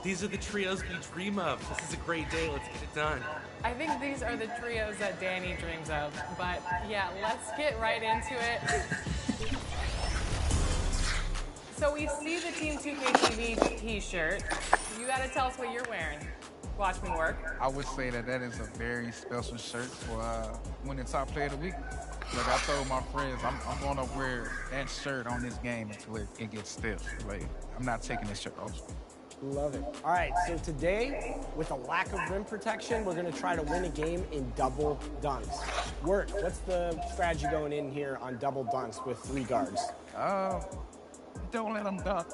These are the trios we dream of. This is a great day. Let's get it done. I think these are the trios that Danny dreams of. But yeah, let's get right into it. So we see the Team 2K23 t-shirt. You gotta tell us what you're wearing. Watch me work. I would say that is a very special shirt for winning top player of the week. Like I told my friends, I'm gonna wear that shirt on this game until it gets stiff. Like I'm not taking this shirt off. Love it. All right, so today, with a lack of rim protection, we're going to try to win a game in double dunks. Wirt, what's the strategy going in here on double dunks with 3 guards? Don't let them dunk.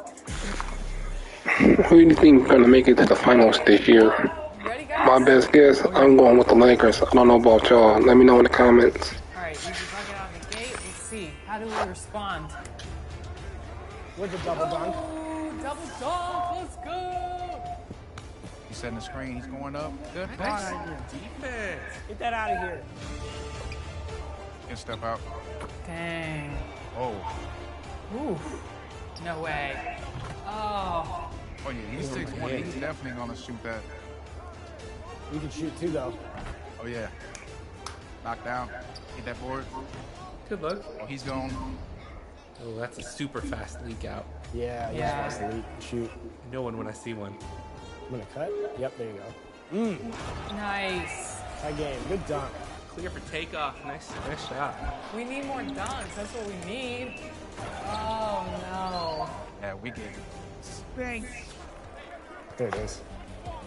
Who do you think is going to make it to the finals this year? Ready, guys? My best guess, I'm going with the Lakers. I don't know about y'all. Let me know in the comments. All right, you can bug it out of the gate. Let's see. How do we respond? With the double dunk. Double dunk, let's go! He's setting the screen, he's going up. Good Nice find. defense. Get that out of here. Good step out. Dang. Oh. Ooh. No way. Oh. Oh yeah, he's 6'1". He's definitely gonna shoot that. You can shoot too, though. Oh yeah. Knock down. Hit that board. Good luck. Oh, he's gone. Oh, that's a super fast leak out. Yeah, Yeah. Supposed to lead. Shoot. No one when I see one. I'm going to cut. Yep, there you go. Nice. That game. Good dunk. Clear for takeoff. Nice shot. We need more dunks. That's what we need. Oh, no. Yeah, we get spanked. There it is.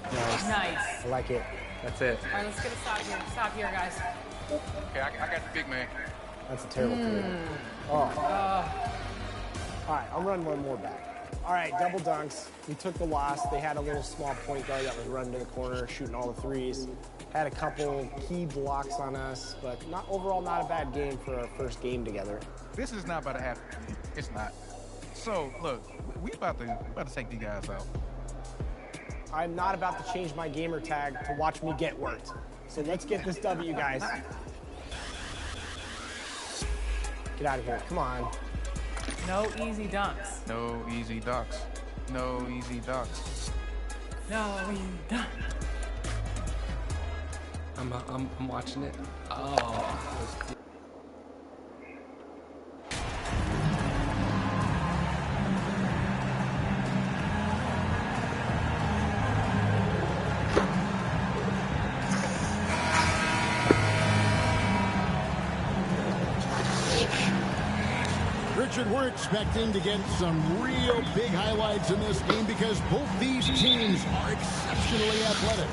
Nice. Nice. I like it. That's it. All right, let's get a stop here. Stop here, guys. Okay, I got the big man. That's a terrible play. Oh. All right, I'll run one more back. All right, double dunks. We took the loss. They had a little small point guard that was running to the corner, shooting all the threes. Had a couple key blocks on us, but overall not a bad game for our first game together. This is not about to happen. It's not. So look, we about to take these guys out. I'm not about to change my gamer tag to watch me get worked. So let's get this W, guys. Get out of here. Come on. No easy dunks. No easy ducks. No easy ducks. No easy dunks. I'm watching it. Oh. Richard, we're expecting to get some real big highlights in this game because both these teams are exceptionally athletic.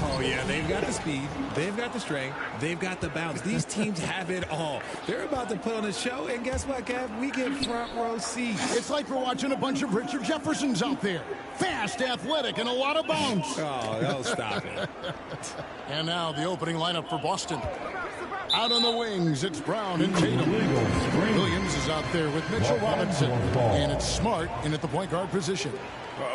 Oh, yeah, they've got the speed, they've got the strength, they've got the bounce. These teams have it all. They're about to put on a show, and guess what, Kev? We get front row seats. It's like we're watching a bunch of Richard Jeffersons out there. Fast, athletic, and a lot of bounce. Oh, stop it. And now the opening lineup for Boston. Out on the wings, it's Brown and Tatum. Williams is out there with Mitchell Robinson. And it's Smart in at the point guard position.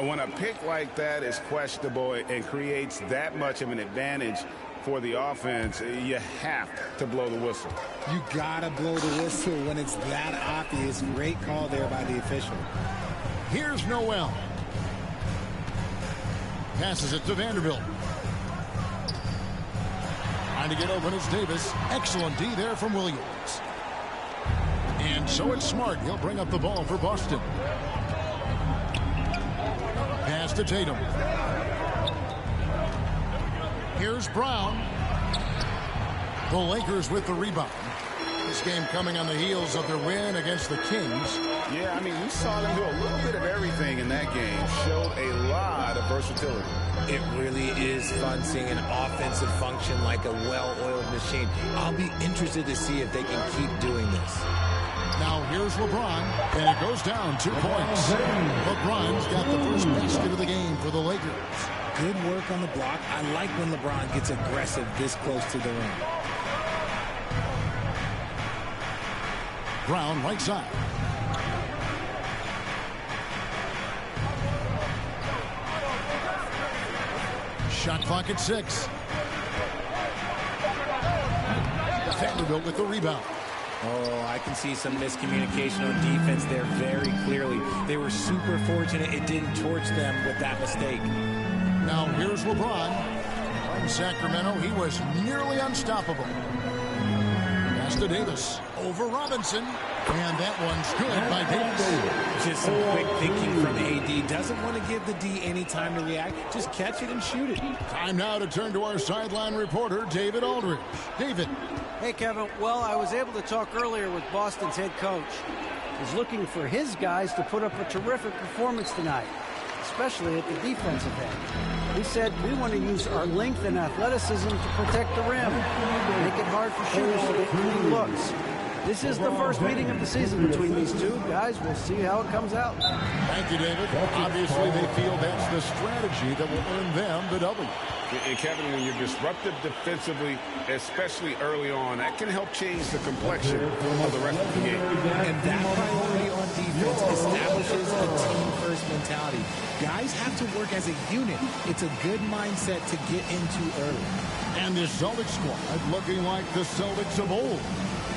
When a pick like that is questionable and creates that much of an advantage for the offense, you have to blow the whistle. You gotta blow the whistle when it's that obvious. Great call there by the official. Here's Noel. Passes it to Vanderbilt. Trying to get open is Davis. Excellent D there from Williams. And so it's Smart. He'll bring up the ball for Boston. Pass to Tatum. Here's Brown. The Lakers with the rebound. This game coming on the heels of their win against the Kings. Yeah, I mean, we saw them do a little bit of everything in that game. Showed a lot of versatility. It really is fun seeing an offensive function like a well-oiled machine. I'll be interested to see if they can keep doing this. Now here's LeBron, and it goes down 2 points. LeBron's got the first basket of the game for the Lakers. Good work on the block. I like when LeBron gets aggressive this close to the rim. Brown right side. Shot clock at 6. Vanderbilt with the rebound. Oh, I can see some miscommunication on defense there very clearly. They were super fortunate it didn't torch them with that mistake. Now here's LeBron. From Sacramento, he was nearly unstoppable. Pass to Davis. Over Robinson. And that one's good by Davis. Just some quick thinking from AD. Doesn't want to give the D any time to react. Just catch it and shoot it. Time now to turn to our sideline reporter, David Aldridge. David. Hey, Kevin. Well, I was able to talk earlier with Boston's head coach. He's looking for his guys to put up a terrific performance tonight, especially at the defensive end. He said, we want to use our length and athleticism to protect the rim, make it hard for shooters to get clean looks. This is the first meeting of the season between these two guys. We'll see how it comes out. Thank you, David. Obviously, they feel that's the strategy that will earn them the W. And Kevin, when you're disruptive defensively, especially early on, that can help change the complexion of the rest of the game. And that priority on defense establishes a team-first mentality. Guys have to work as a unit. It's a good mindset to get into early. And this Celtics squad looking like the Celtics of old.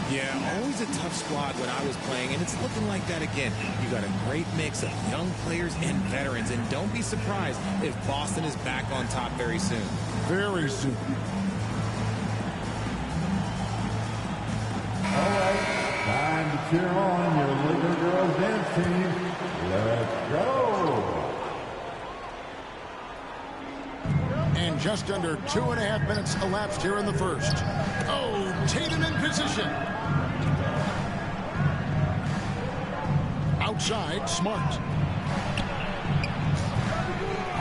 Yeah, always a tough squad when I was playing, and it's looking like that again. You got a great mix of young players and veterans, and don't be surprised if Boston is back on top very soon. Very soon. All right, time to cheer on your Laker girls dance team. Let's go! And just under 2.5 minutes elapsed here in the first. Oh, Tatum in position. Outside, Smart.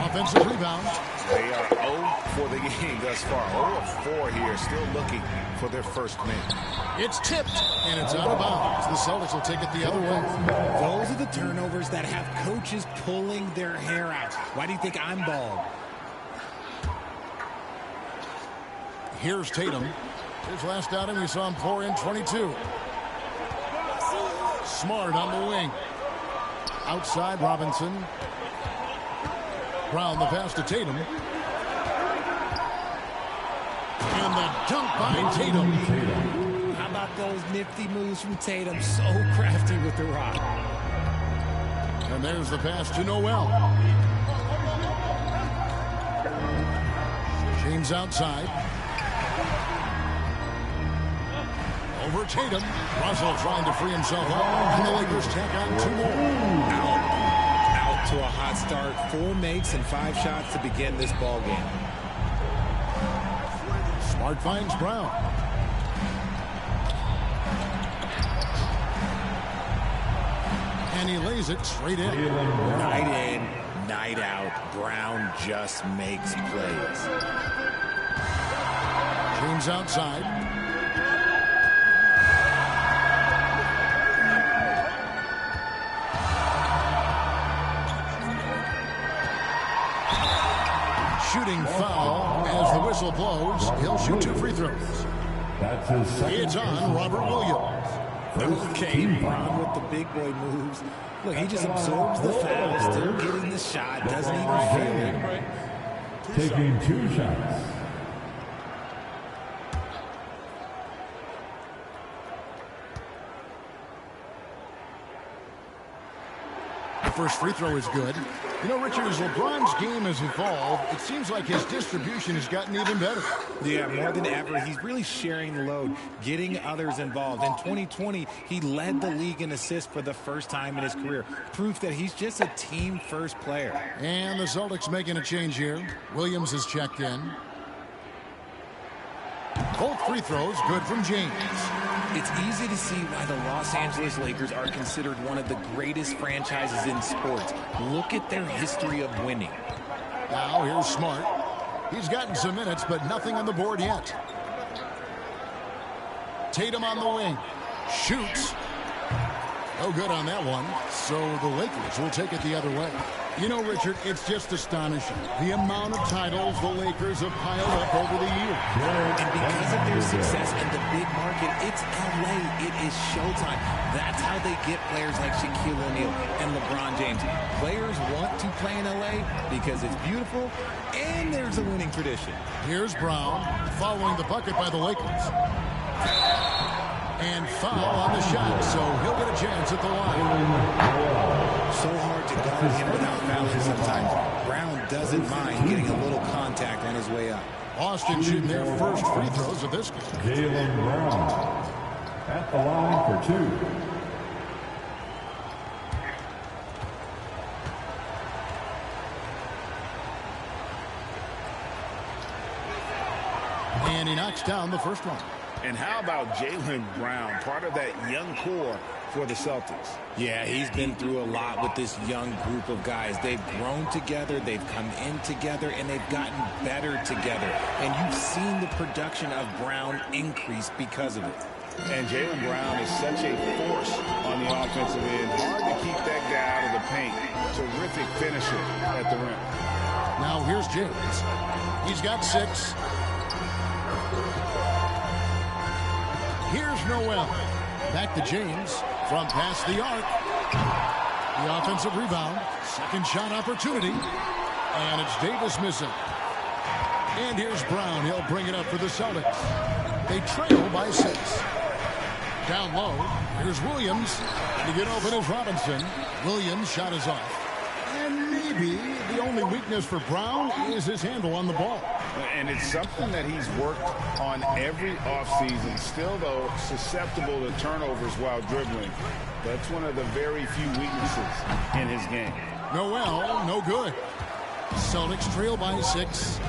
Offensive rebound. They are 0 for the game thus far. 0 of 4 here, still looking for their first make. It's tipped, and it's out of bounds. The Celtics will take it the other way. Those are the turnovers that have coaches pulling their hair out. Why do you think I'm bald? Here's Tatum. His last outing, we saw him pour in 22. Smart on the wing. Outside, Robinson. Brown the pass to Tatum. And the dunk by Tatum. How about those nifty moves from Tatum? So crafty with the rock. And there's the pass to Noel. James outside. Over Tatum. Russell trying to free himself up. And the Lakers tack on 2 more. Out to a hot start. 4 makes and 5 shots to begin this ball game. Smart finds Brown. And he lays it straight in. Night in, night out. Brown just makes plays. James outside. Shooting foul as the whistle blows. He'll shoot 2 free throws. That's his second. It's on Robert Williams. Okay, Brown with the big boy moves. Look, he just absorbs the foul, still getting the shot, doesn't even feel it. Taking 2 shots. The first free throw is good. You know, Richard, as LeBron's game has evolved, it seems like his distribution has gotten even better. Yeah, more than ever, he's really sharing the load, getting others involved. In 2020, he led the league in assists for the first time in his career. Proof that he's just a team-first player. And the Celtics making a change here. Williams is checked in. Both free throws good from James. It's easy to see why the Los Angeles Lakers are considered one of the greatest franchises in sports. Look at their history of winning. Now here's Smart. He's gotten some minutes, but nothing on the board yet. Tatum on the wing. Shoots. No good on that one. So the Lakers will take it the other way. You know, Richard, it's just astonishing. The amount of titles the Lakers have piled up over the years. And because of their success in the big market, it's LA. It is showtime. That's how they get players like Shaquille O'Neal and LeBron LeBron James. Players want to play in LA because it's beautiful and there's a winning tradition. Here's Brown following the bucket by the Lakers. And foul on the shot, so he'll get a chance at the line. So hard to guard him without fouling sometimes. Brown doesn't mind getting a little contact on his way up. Boston shooting their first free throws of this game. Jaylen Brown at the line for 2. And he knocks down the first one. And how about Jaylen Brown, part of that young core for the Celtics? Yeah, he's been through a lot with this young group of guys. They've grown together, they've come in together, and they've gotten better together. And you've seen the production of Brown increase because of it. And Jaylen Brown is such a force on the offensive end. Hard to keep that guy out of the paint. Terrific finisher at the rim. Now here's James. He's got 6. Here's Noel. Back to James from past the arc. The offensive rebound. Second shot opportunity. And it's Davis missing. And here's Brown. He'll bring it up for the Celtics. They trail by 6. Down low. Here's Williams. To get open is Robinson. Williams' shot is off. And maybe the only weakness for Brown is his handle on the ball. And it's something that he's worked on every offseason. Still, though, susceptible to turnovers while dribbling. That's one of the very few weaknesses in his game. Noel, no good. Celtics trail by 6.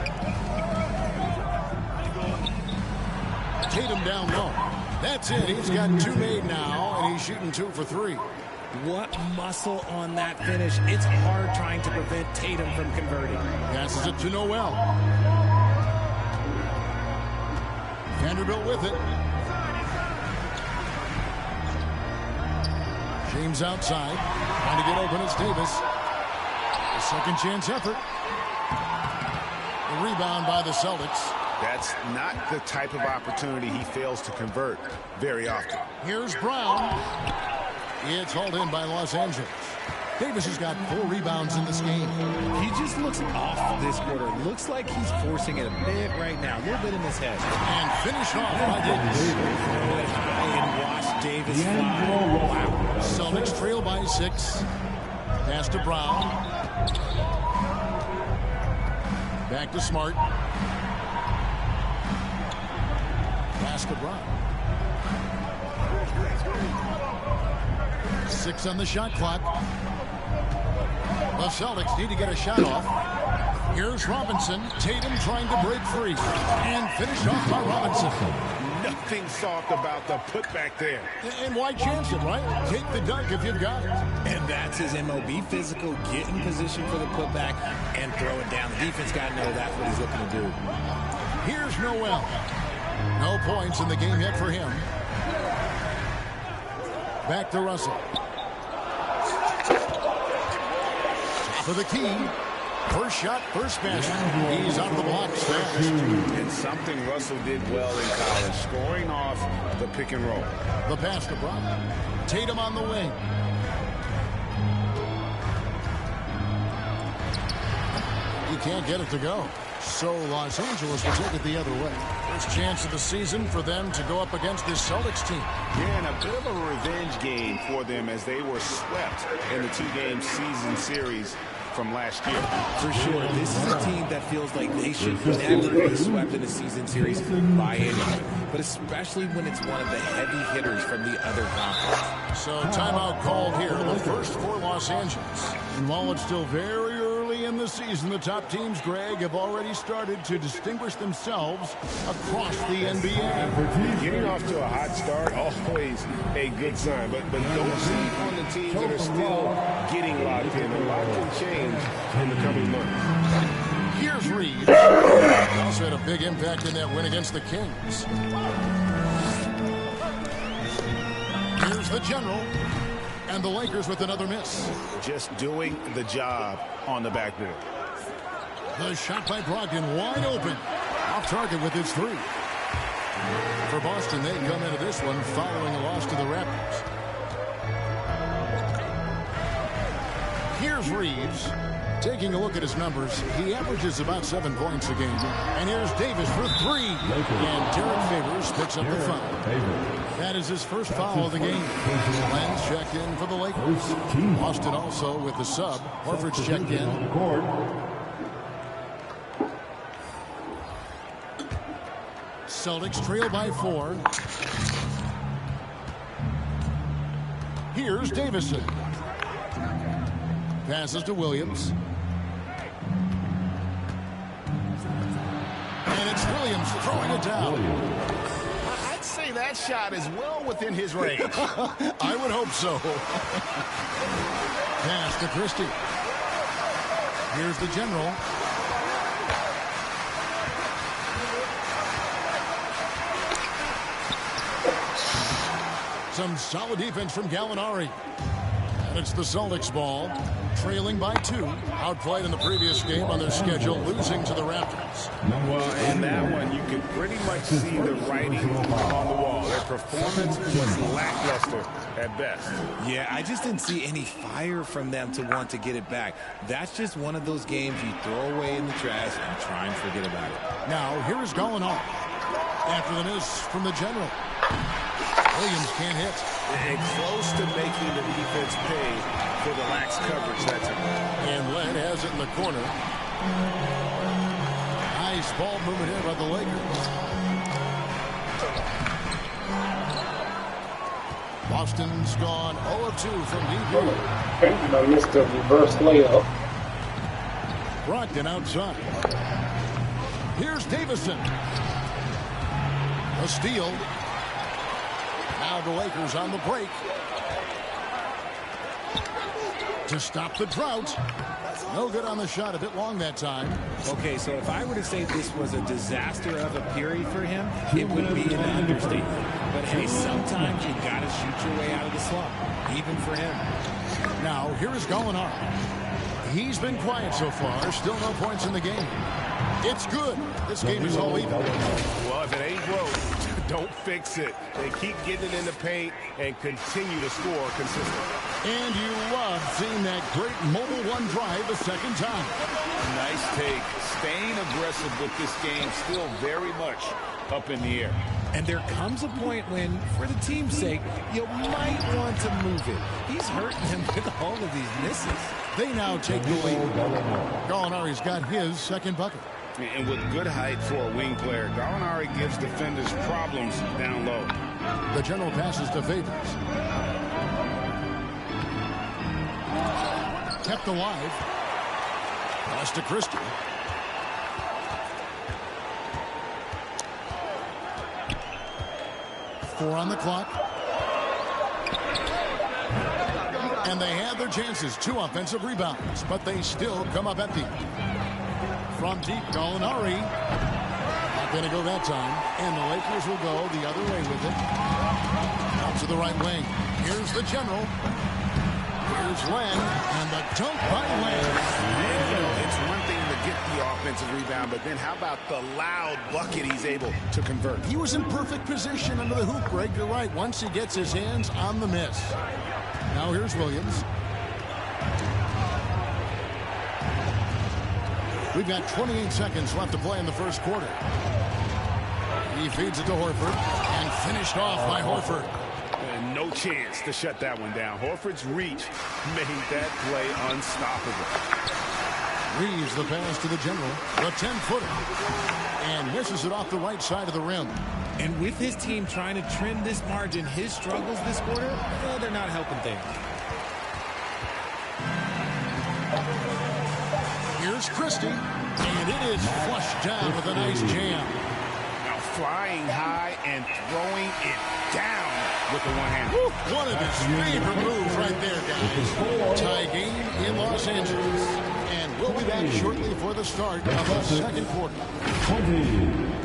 Tatum down low. That's it. He's got 2 made now, and he's shooting 2 for 3. What muscle on that finish. It's hard trying to prevent Tatum from converting. Passes it to Noel. Vanderbilt with it. James outside. Trying to get open. It's Davis. A second chance effort. The rebound by the Celtics. That's not the type of opportunity he fails to convert very often. Here's Brown. It's hauled in by Los Angeles. Davis has got 4 rebounds in this game. He just looks off this quarter. Looks like he's forcing it a bit right now. A little bit in his head. And finished off by Davis. And watch Davis fly. Wow. Celtics trail by 6. Pass to Brown. Back to Smart. Pass to Brown. 6 on the shot clock. The Celtics need to get a shot off. Here's Robinson. Tatum trying to break free. And finished off by Robinson. Nothing soft about the putback there. And why chance it, right? Take the dunk if you've got it. And that's his MO. Be physical, get in position for the putback, and throw it down. The defense got to know that's what he's looking to do. Here's Noel. No points in the game yet for him. Back to Russell. For the key. First shot, first basket. He's out of the block. And something Russell did well in college, scoring off the pick and roll. The pass to Brown. Tatum on the wing. He can't get it to go. So Los Angeles will take it the other way. First chance of the season for them to go up against this Celtics team. Yeah, and a bit of a revenge game for them as they were swept in the 2-game season series from last year. For sure, this is a team that feels like they should never be swept in a season series by anyone, but especially when it's one of the heavy hitters from the other conference. So timeout called here, the first for Los Angeles. And while it's still very early in the season, the top teams, Greg, have already started to distinguish themselves across the NBA. Getting off to a hot start, always a good sign, but don't sleep on the teams that are still getting locked in. A lot can change in the coming months. Here's Reed. He also had a big impact in that win against the Kings. Here's the General. And the Lakers with another miss. Just doing the job on the backboard. The shot by Brogdon wide open. Off target with his 3. For Boston, they come into this one following a loss to the Raptors. Here's Reeves. Taking a look at his numbers, he averages about 7 points a game. And here's Davis for 3. And Derek Favors picks up the foul. That is his first foul of the game. Lenz checked in for the Lakers. Boston also with the sub. Horford's checked in. Celtics trail by 4. Here's Davison. Passes to Williams. And it's Williams throwing it down. I'd say that shot is well within his range. I would hope so. Pass to Christie. Here's the general. Some solid defense from Gallinari. And it's the Celtics ball, trailing by 2. Outplayed in the previous game on their schedule, losing to the Raptors. Well, in that one, you could pretty much see the writing on the wall. Their performance was lackluster at best. Yeah, I just didn't see any fire from them to want to get it back. That's just one of those games you throw away in the trash and try and forget about it. Now, here is Gallinari. After the miss from the general. Williams can't hit. And close to making the defense pay for the lax coverage that time. And Len has it in the corner. Nice ball movement here by the Lakers. Boston's gone 0 of 2 from deep. I missed the reverse layup. Brogdon outside. Here's Davison. A steal. Now the Lakers on the break. To stop the drought. No good on the shot. A bit long that time. Okay, so if I were to say this was a disaster of a period for him, it would be an understatement. But hey, sometimes you got to shoot your way out of the slump, even for him. Now, here is Gallinari. He's been quiet so far. Still no points in the game. It's good. This game is all even. Well, if it ain't broke, don't fix it. They keep getting it in the paint and continue to score consistently. And you love seeing that great mobile one drive a second time. Nice take. Staying aggressive with this game, still very much up in the air. And there comes a point when, for the team's sake, you might want to move it. He's hurting him with all of these misses. They now take the lead. Gallinari's got his second bucket. And with good height for a wing player, Gallinari gives defenders problems down low. The general passes to Favors. Kept alive. Pass to Christie. Four on the clock. And they had their chances. 2 offensive rebounds, but they still come up empty. From deep, Gallinari. Not going to go that time. And the Lakers will go the other way with it. Out to the right wing. Here's the general. Here's Len. And the dunk by Len. It's one thing to get the offensive rebound, but then how about the loud bucket he's able to convert? He was in perfect position under the hoop break. You're right. Once he gets his hands on the miss. Now here's Williams. We've got 28 seconds left to play in the first quarter. He feeds it to Horford and finished off by Horford. And no chance to shut that one down. Horford's reach made that play unstoppable. Reeves the pass to the general. The 10-footer. And misses it off the right side of the rim. And with his team trying to trim this margin, his struggles this quarter, well, they're not helping things. Here's Christie, and it is flushed down with a nice jam. Now flying high and throwing it down with the one hand. One of his favorite moves right there, guys. Tie game in Los Angeles. And we'll be back shortly for the start of the second quarter. 20.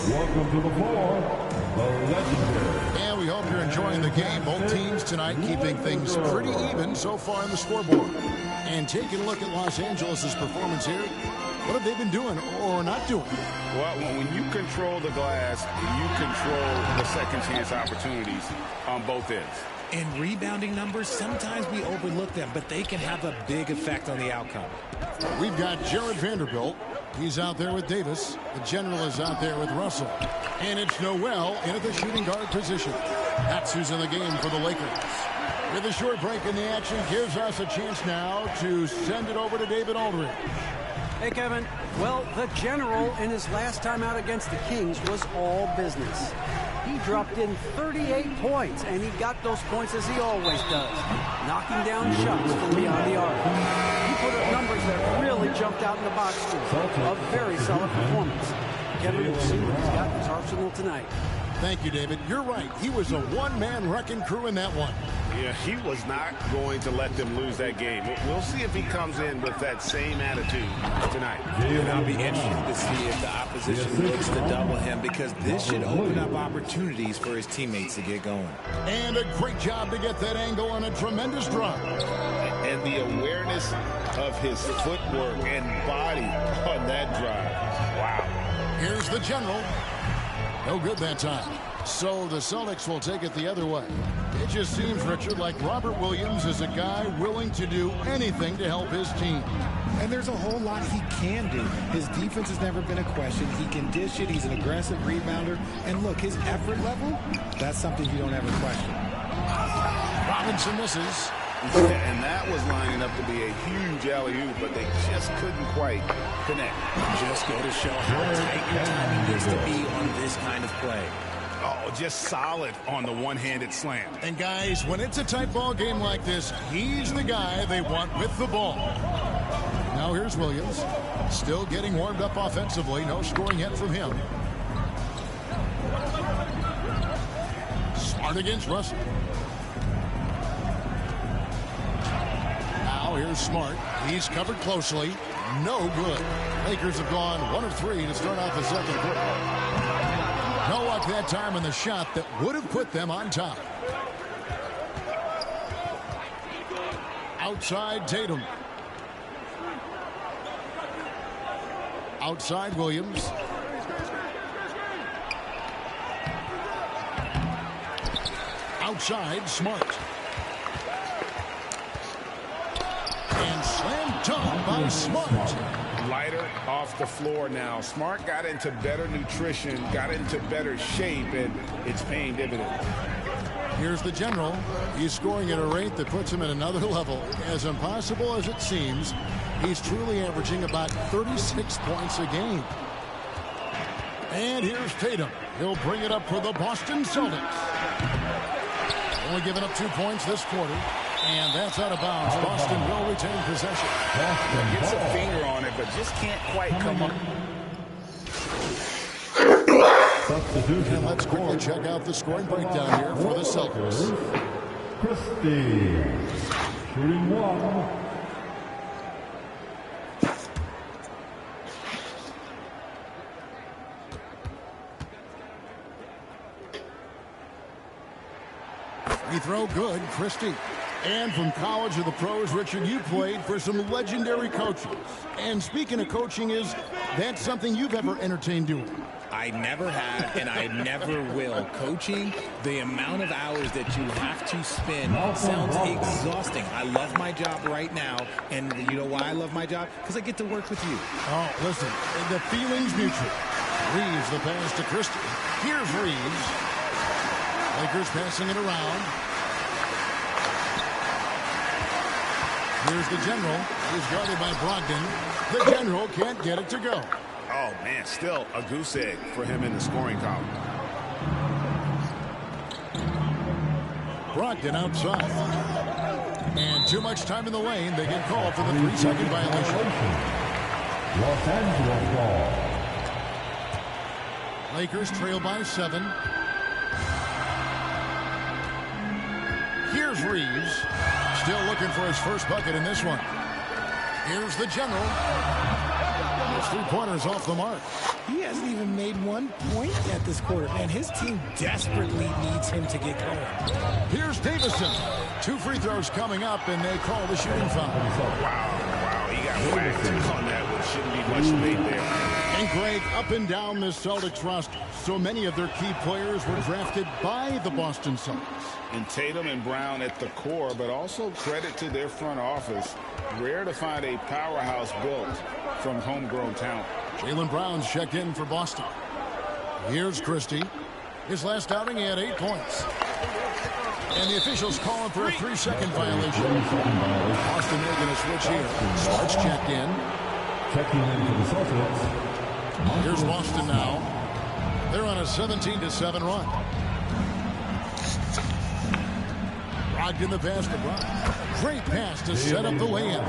Welcome to the floor, the legendary hope you're enjoying the game. Both teams tonight keeping things pretty even so far on the scoreboard. And taking a look at Los Angeles' performance here, what have they been doing or not doing? Well, when you control the glass, you control the second chance opportunities on both ends. In rebounding numbers, sometimes we overlook them, but they can have a big effect on the outcome. We've got Jared Vanderbilt. He's out there with Davis. The general is out there with Russell. And it's Noel in at the shooting guard position. That's who's in the game for the Lakers. With a short break in the action, gives us a chance now to send it over to David Aldridge. Hey, Kevin. Well, the general in his last time out against the Kings was all business. He dropped in 38 points, and he got those points as he always does, knocking down shots from beyond the arc. He put up numbers that really jumped out in the box score. A very solid performance. Kevin will see what he's got in his arsenal tonight. Thank you, David. You're right. He was a one-man wrecking crew in that one. Yeah, he was not going to let them lose that game. We'll see if he comes in with that same attitude tonight. And I'll be interested to see if the opposition looks to double him, because this should open up opportunities for his teammates to get going. And a great job to get that angle on a tremendous drop. And the awareness of his footwork and body on that drive. Wow. Here's the general. No good that time. So the Celtics will take it the other way. It just seems, Richard, like Robert Williams is a guy willing to do anything to help his team. And there's a whole lot he can do. His defense has never been a question. He can dish it. He's an aggressive rebounder. And look, his effort level, that's something you don't ever question. Robinson misses. And that was lining up to be a huge alley-oop, but they just couldn't quite connect. Just go to show how tight your timing needs to be on this kind of play. Oh, just solid on the one-handed slam. And guys, when it's a tight ball game like this, he's the guy they want with the ball. Now here's Williams, still getting warmed up offensively. No scoring yet from him. Smart against Russell. Now here's Smart. He's covered closely. No good. Lakers have gone 1 of 3 to start out the second quarter. No luck that time on the shot that would have put them on top. Outside Tatum. Outside Williams. Outside Smart. And slam dunk by Smart. Lighter off the floor now. Smart got into better nutrition, got into better shape, and it's paying dividends. Here's the general. He's scoring at a rate that puts him at another level. As impossible as it seems, he's truly averaging about 36 points a game. And here's Tatum. He'll bring it up for the Boston Celtics. Only giving up 2 points this quarter. And that's out of bounds. Boston will retain possession. Gets a finger on it, but just can't quite come up. And let's quickly check out the scoring breakdown here for the Celtics. Christie, shooting 1. Free throw good, Christie. And from college or the pros, Richard, you played for some legendary coaches. And speaking of coaching, is that something you've ever entertained doing? I never have, and I never will. Coaching, the amount of hours that you have to spend sounds exhausting. I love my job right now, and you know why I love my job? Because I get to work with you. Oh, listen, the feeling's mutual. Reeves the pass to Christie. Here's Reeves. Lakers passing it around. Here's the general. He's guarded by Brogdon. The general can't get it to go. Oh, man, still a goose egg for him in the scoring column. Brogdon outside. And too much time in the lane. They get called for the 3-second violation. Los Angeles ball. Lakers trail by 7. Here's Reeves. Still looking for his first bucket in this one. Here's the general. His 3-pointers off the mark. He hasn't even made 1 point yet this quarter. Man, his team desperately needs him to get going. Here's Davison. 2 free throws coming up, and they call the shooting foul. Wow, he got whacked on that one. Shouldn't be much debate there. And Greg, up and down this Celtics roster, so many of their key players were drafted by the Boston Celtics. And Tatum and Brown at the core, but also credit to their front office. Rare to find a powerhouse built from homegrown talent. Jaylen Brown's checked in for Boston. Here's Christie. His last outing, he had 8 points. And the officials calling for a 3-second violation. Boston making a switch here. Starts checked in. Checking in for the Celtics. Here's Boston now. They're on a 17-7 run. In the pass to Brown. Great pass to set up the lay-in.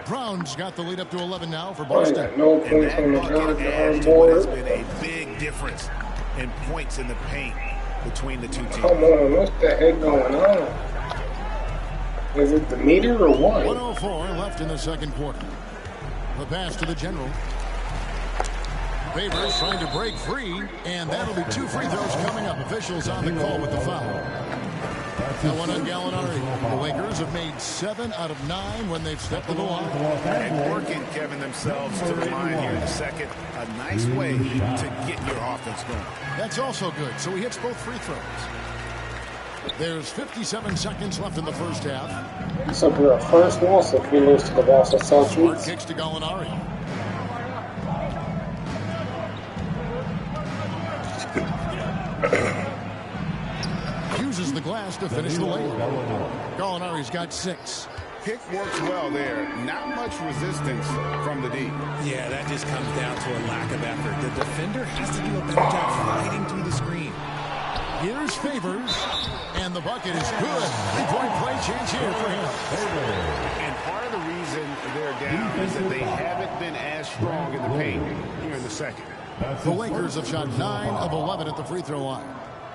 Brown's got the lead up to 11 now for Boston. No points on the Bucket adds to what has been a big difference in points in the paint between the two teams. Come on, what the heck going on? Is it the meter or what? 1:04 left in the second quarter. The pass to the general. Favors trying to break free, and that'll be 2 free throws coming up. Officials on the call with the foul. That one on Gallinari. The Lakers have made 7 out of 9 when they've stepped to the line. And working, Kevin, themselves to the line here in the second. A nice way to get your offense going. That's also good. So he hits both free throws. There's 57 seconds left in the first half. So we're a first loss if we lose to the Boston Celtics. Kicks to Gallinari. Uses the glass to finish the layup. Gallinari's got 6. Pick works well there. Not much resistance from the D. Yeah, that just comes down to a lack of effort. The defender has to do a better job fighting through the screen. Here's Favors, and the bucket is good. 3-point play chance here for him. And part of the reason they're down is that they haven't been as strong in the paint here in the second. The Lakers have shot 9 of 11 at the free throw line.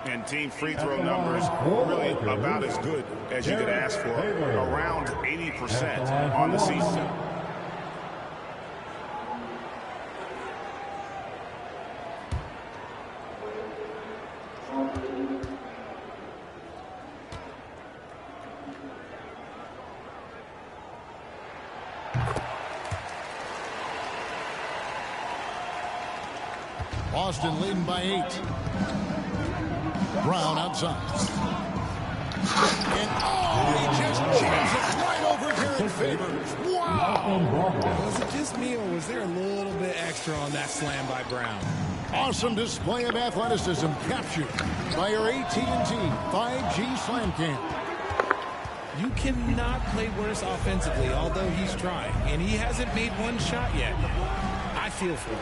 And team free throw numbers really about as good as you could ask for. Around 80% on the season. Boston leading by 8. Brown outside. And he just jams it right over Derek Favors. Wow! Was it just me, or was there a little bit extra on that slam by Brown? Awesome display of athleticism captured by your AT&T 5G Slam Cam. You cannot play worse offensively, although he's trying, and he hasn't made 1 shot yet. I feel for him.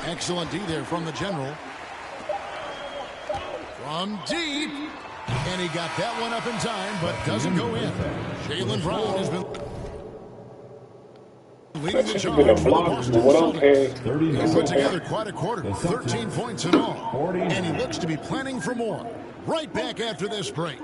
Excellent D there from the general. From deep. And he got that one up in time, but doesn't go in. Jaylen Brown has been leading the charge for the Boston Celtics. He put together quite a quarter. 13 points in all. And he looks to be planning for more. Right back after this break.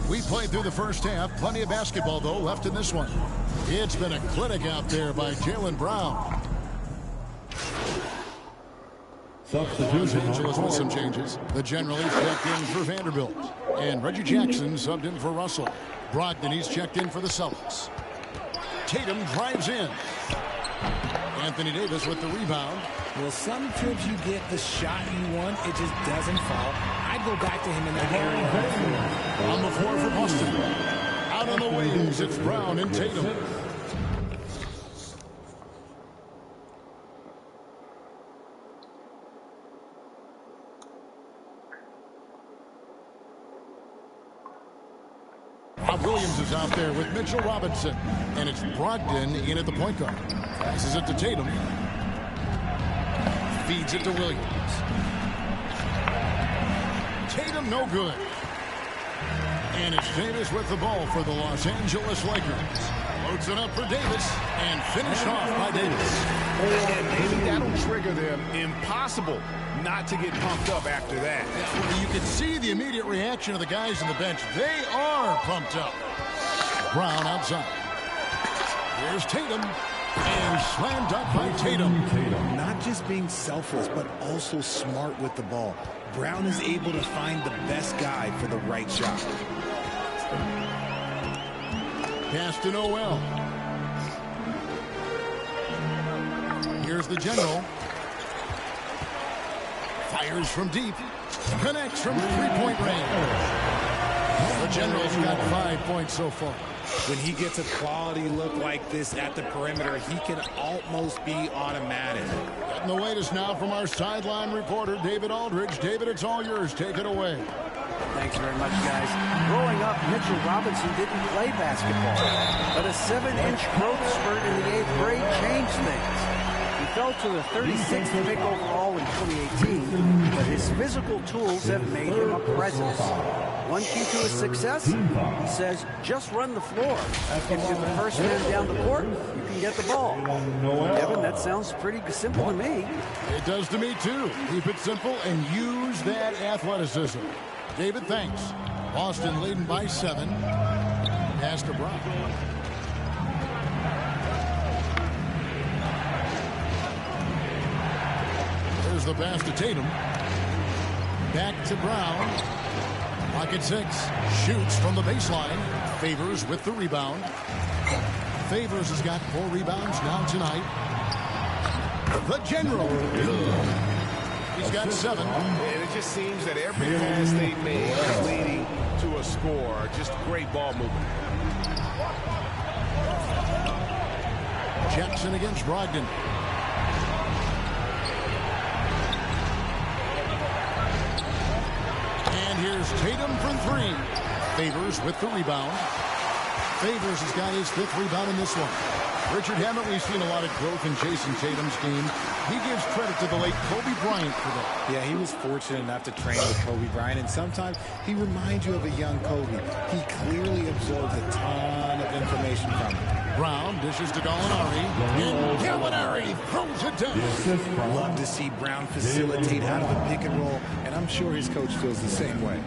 We played through the first half. Plenty of basketball, though, left in this one. It's been a clinic out there by Jaylen Brown. Los Angeles with some changes. The general is checked in for Vanderbilt. And Reggie Jackson subbed in for Russell. Brogdon, he's checked in for the Celtics. Tatum drives in. Anthony Davis with the rebound. Well, some trips you get the shot you want, it just doesn't fall. I'd go back to him in that area. On the floor for Boston. Out on the wings, it's Brown and Tatum. Now Williams is out there with Mitchell Robinson. And it's Brogdon in at the point guard. Passes it to Tatum. Feeds it to Williams. Tatum no good. And it's Davis with the ball for the Los Angeles Lakers. Loads it up for Davis and finished off by Davis. And maybe that'll trigger them. Impossible not to get pumped up after that. Yeah, you can see the immediate reaction of the guys on the bench. They are pumped up. Brown outside. Here's Tatum. And slammed up by Tatum. Not just being selfless, but also smart with the ball. Brown is able to find the best guy for the right shot. Pass to Noel. Here's the general. Fires from deep. Connects from three-point range. The general's got 5 points so far. When he gets a quality look like this at the perimeter, he can almost be automatic. Getting the latest now from our sideline reporter, David Aldridge. David, it's all yours. Take it away. Thanks very much, guys. Growing up, Mitchell Robinson didn't play basketball, but a 7-inch growth spurt in the 8th grade changed things. He fell to the 36th pick overall in 2018, but his physical tools have made him a presence. One key to his success, he says, just run the floor. If you're the first man down the court, you can get the ball. Evan, that sounds pretty simple to me. It does to me, too. Keep it simple and use that athleticism. David, thanks. Boston leading by 7. Pass to Brown. There's the pass to Tatum. Back to Brown. Pocket 6. Shoots from the baseline. Favors with the rebound. Favors has got 4 rebounds now tonight. The general. He's got 7. And it just seems that every pass they made is leading to a score. Just great ball movement. Jackson against Brogdon. And here's Tatum for 3. Favors with the rebound. Favors has got his 5th rebound in this one. Richard, haven't we seen a lot of growth in Jason Tatum's game? He gives credit to the late Kobe Bryant for that. Yeah, he was fortunate enough to train with Kobe Bryant, and sometimes he reminds you of a young Kobe. He clearly absorbs a ton of information from him. Brown dishes to Gallinari, and Gallinari throws it down. Love to see Brown facilitate out of the pick and roll, and I'm sure his coach feels the same way.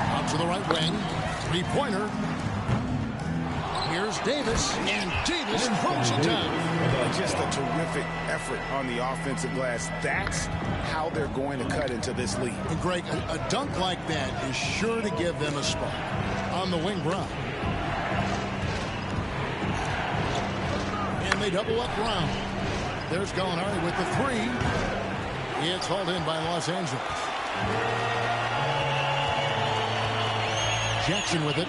Out to the right wing, 3-pointer. Here's Davis, and Davis throws it down. Just a terrific effort on the offensive glass. That's how they're going to cut into this lead. And Greg, a dunk like that is sure to give them a spark. On the wing, Brown. And they double up Brown. There's Gallinari with the 3. It's hauled in by Los Angeles. Jackson with it.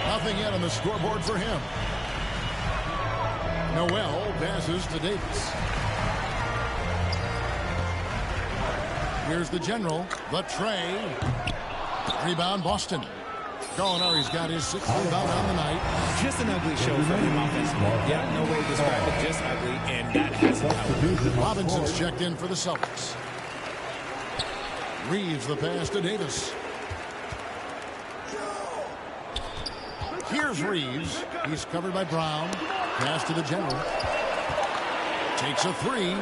Nothing yet on the scoreboard for him. Noel passes to Davis. Here's the general. The tray. Rebound, Boston. Gallinari's got his 6th rebound on the night. Just an ugly show from him offensively. Yeah, no way to describe it. Just ugly, and that hasn't helped. Robinson's checked in for the Celtics. Reeves the pass to Davis. Here's Reeves. He's covered by Brown. Pass to the general. Takes a 3.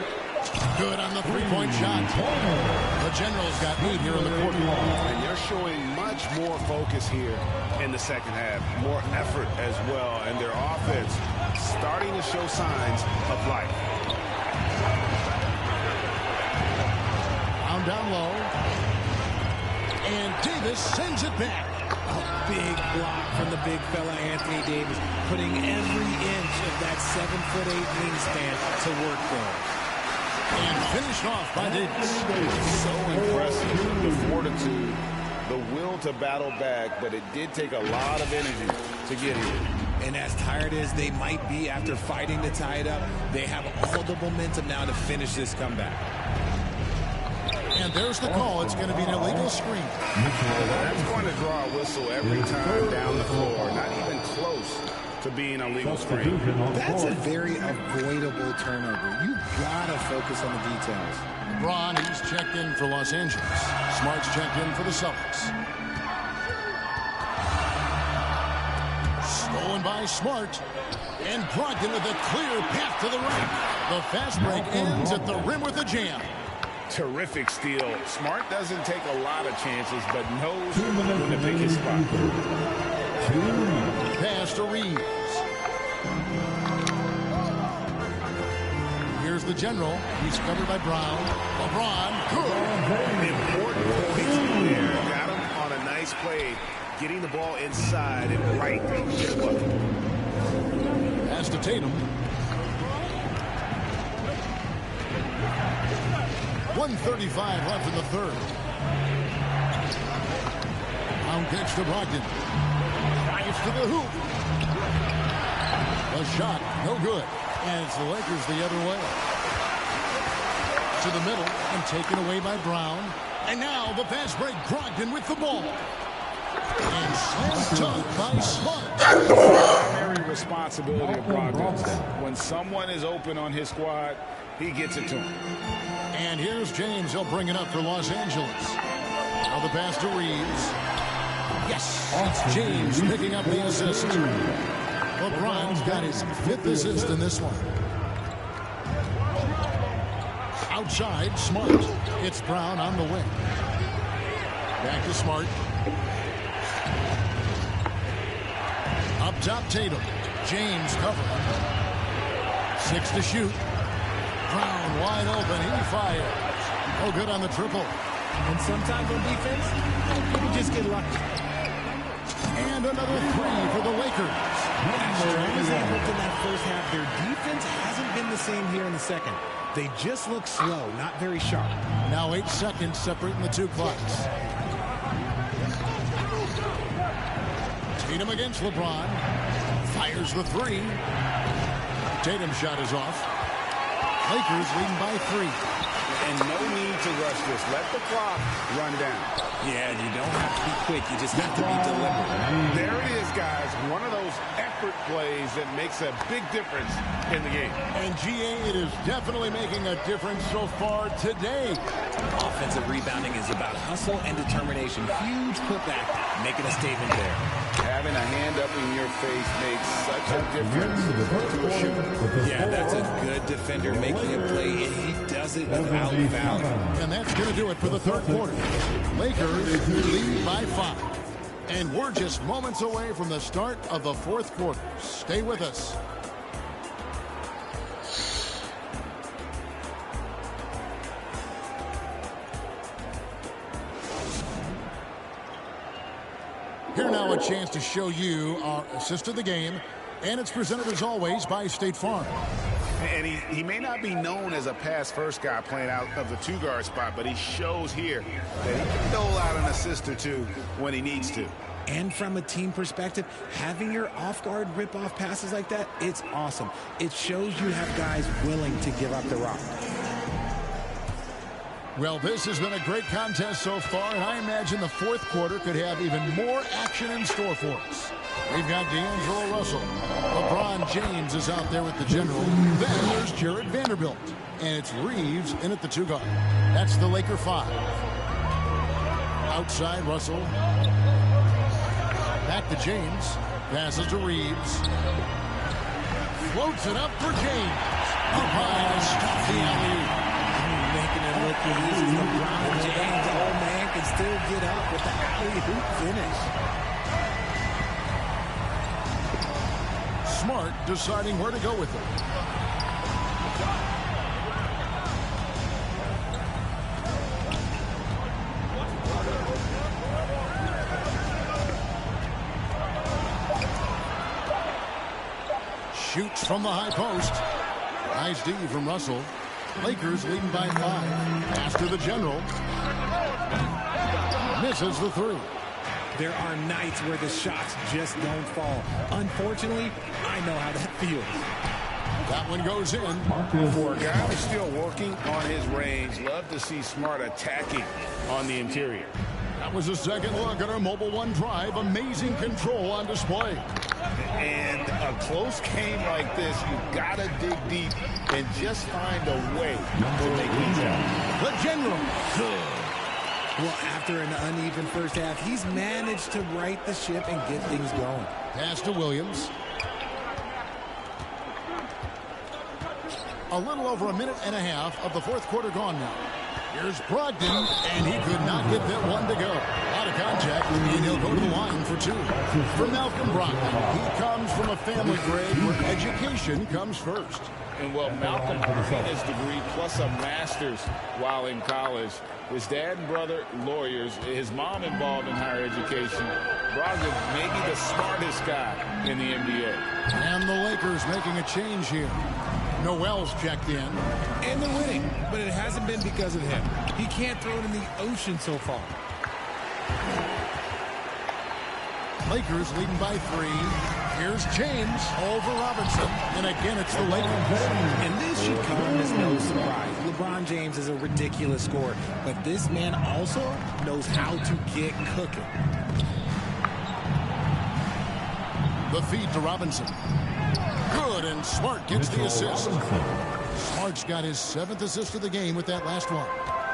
Good on the 3-point shot. The general's got 8 here in the quarter. And they're showing much more focus here in the second half. More effort as well. And their offense starting to show signs of life. Down low. And Davis sends it back. A big block from the big fella, Anthony Davis, putting every inch of that 7'8" wingspan to work for him. And finished off by Davis. So impressive. The fortitude, the will to battle back, but it did take a lot of energy to get here. And as tired as they might be after fighting to tie it up, they have all the momentum now to finish this comeback. And there's the call. It's going to be an illegal screen. That's going to draw a whistle every time down the floor. Not even close to being a legal screen. That's a very avoidable turnover. You gotta focus on the details. LeBron, he's checked in for Los Angeles. Smart's checked in for the Celtics. Stolen by Smart. And Brogdon with a clear path to the rim. The fast break ends at the rim with a jam. Terrific steal. Smart doesn't take a lot of chances, but knows when to pick his spot. Pass to Reeves. Here's the general. He's covered by Brown. LeBron. Good. Important points there. Got him on a nice play. Getting the ball inside and right in the bucket. Pass to Tatum. 1:35 left in the third. Brown kicks to Brogdon. Drives to the hoop. A shot, no good. And it's the Lakers the other way. To the middle and taken away by Brown. And now the fast break. Brogdon with the ball. And slam dunk by Smart. Primary responsibility of Brogdon. When someone is open on his squad, he gets it to him. And here's James. He'll bring it up for Los Angeles. Now the pass to Reeves. Yes, it's James picking up the assist. LeBron's got his 5th assist in this one. Outside, Smart. It's Brown on the wing. Back to Smart. Up top, Tatum. James covering. 6 to shoot. Brown wide open. He fires. No good on the triple. And sometimes on defense, you just get lucky. And another 3 for the Lakers. As strong as they looked in that first half, their defense hasn't been the same here in the second. They just look slow, not very sharp. Now 8 seconds separating the two clocks. Tatum against LeBron. Fires the 3. Tatum's shot is off. Lakers leading by 3. And no need to rush this. Let the clock run down. Yeah, you don't have to be quick. You just have to be deliberate. There it is, guys. One of those effort plays that makes a big difference in the game. And GA, it is definitely making a difference so far today. Offensive rebounding is about hustle and determination. Huge putback, making a statement there. Having a hand up in your face makes such a difference to a shooter. Yeah, that's a good defender making a play, and he does it without fouling. And that's going to do it for the third quarter. Lakers lead by 5. And we're just moments away from the start of the fourth quarter. Stay with us. Here now a chance to show you our assist of the game. And it's presented as always by State Farm. And he may not be known as a pass-first guy playing out of the 2-guard spot, but he shows here that he can dole out an assist or two when he needs to. And from a team perspective, having your off-guard rip-off passes like that, it's awesome. It shows you have guys willing to give up the rock. Well, this has been a great contest so far, and I imagine the fourth quarter could have even more action in store for us. We've got D'Angelo Russell. LeBron James is out there with the general. Then there's Jared Vanderbilt. And it's Reeves in at the 2-guard. That's the Laker 5. Outside, Russell. Back to James. Passes to Reeves. Floats it up for James. Up high to stop the alley. Making it look easy. LeBron James, old man, can still get up with the alley-oop finish. Smart deciding where to go with it. Shoots from the high post. Nice D from Russell. Lakers leading by 5. Pass to the general. Misses the 3. There are nights where the shots just don't fall. Unfortunately, I know how that feels. That one goes in. For a guy who's still working on his range, love to see Smart attacking on the interior. That was a second look at our Mobile One drive. Amazing control on display. And a close game like this, you've got to dig deep and just find a way to make things happen. The General. Good. Well, after an uneven first half, he's managed to right the ship and get things going. Pass to Williams. A little over a minute and a half of the fourth quarter gone now. Here's Brogdon, and he could not get that one to go. Out of contact, and he'll go to the line for two. For Malcolm Brogdon, he comes from a family, Greg, where education comes first. And well, Malcolm earned his degree plus a master's while in college. His dad and brother, lawyers. His mom involved in higher education. Brogdon, maybe the smartest guy in the NBA. And the Lakers making a change here. Noel's checked in. And they're winning, but it hasn't been because of him. He can't throw it in the ocean so far. Lakers leading by 3. Here's James over Robinson. And again, it's the Lakers. And this should come as no surprise. LeBron James is a ridiculous scorer, but this man also knows how to get cooking. The feed to Robinson. Good, and Smart gets the assist. Smart's got his 7th assist of the game with that last one.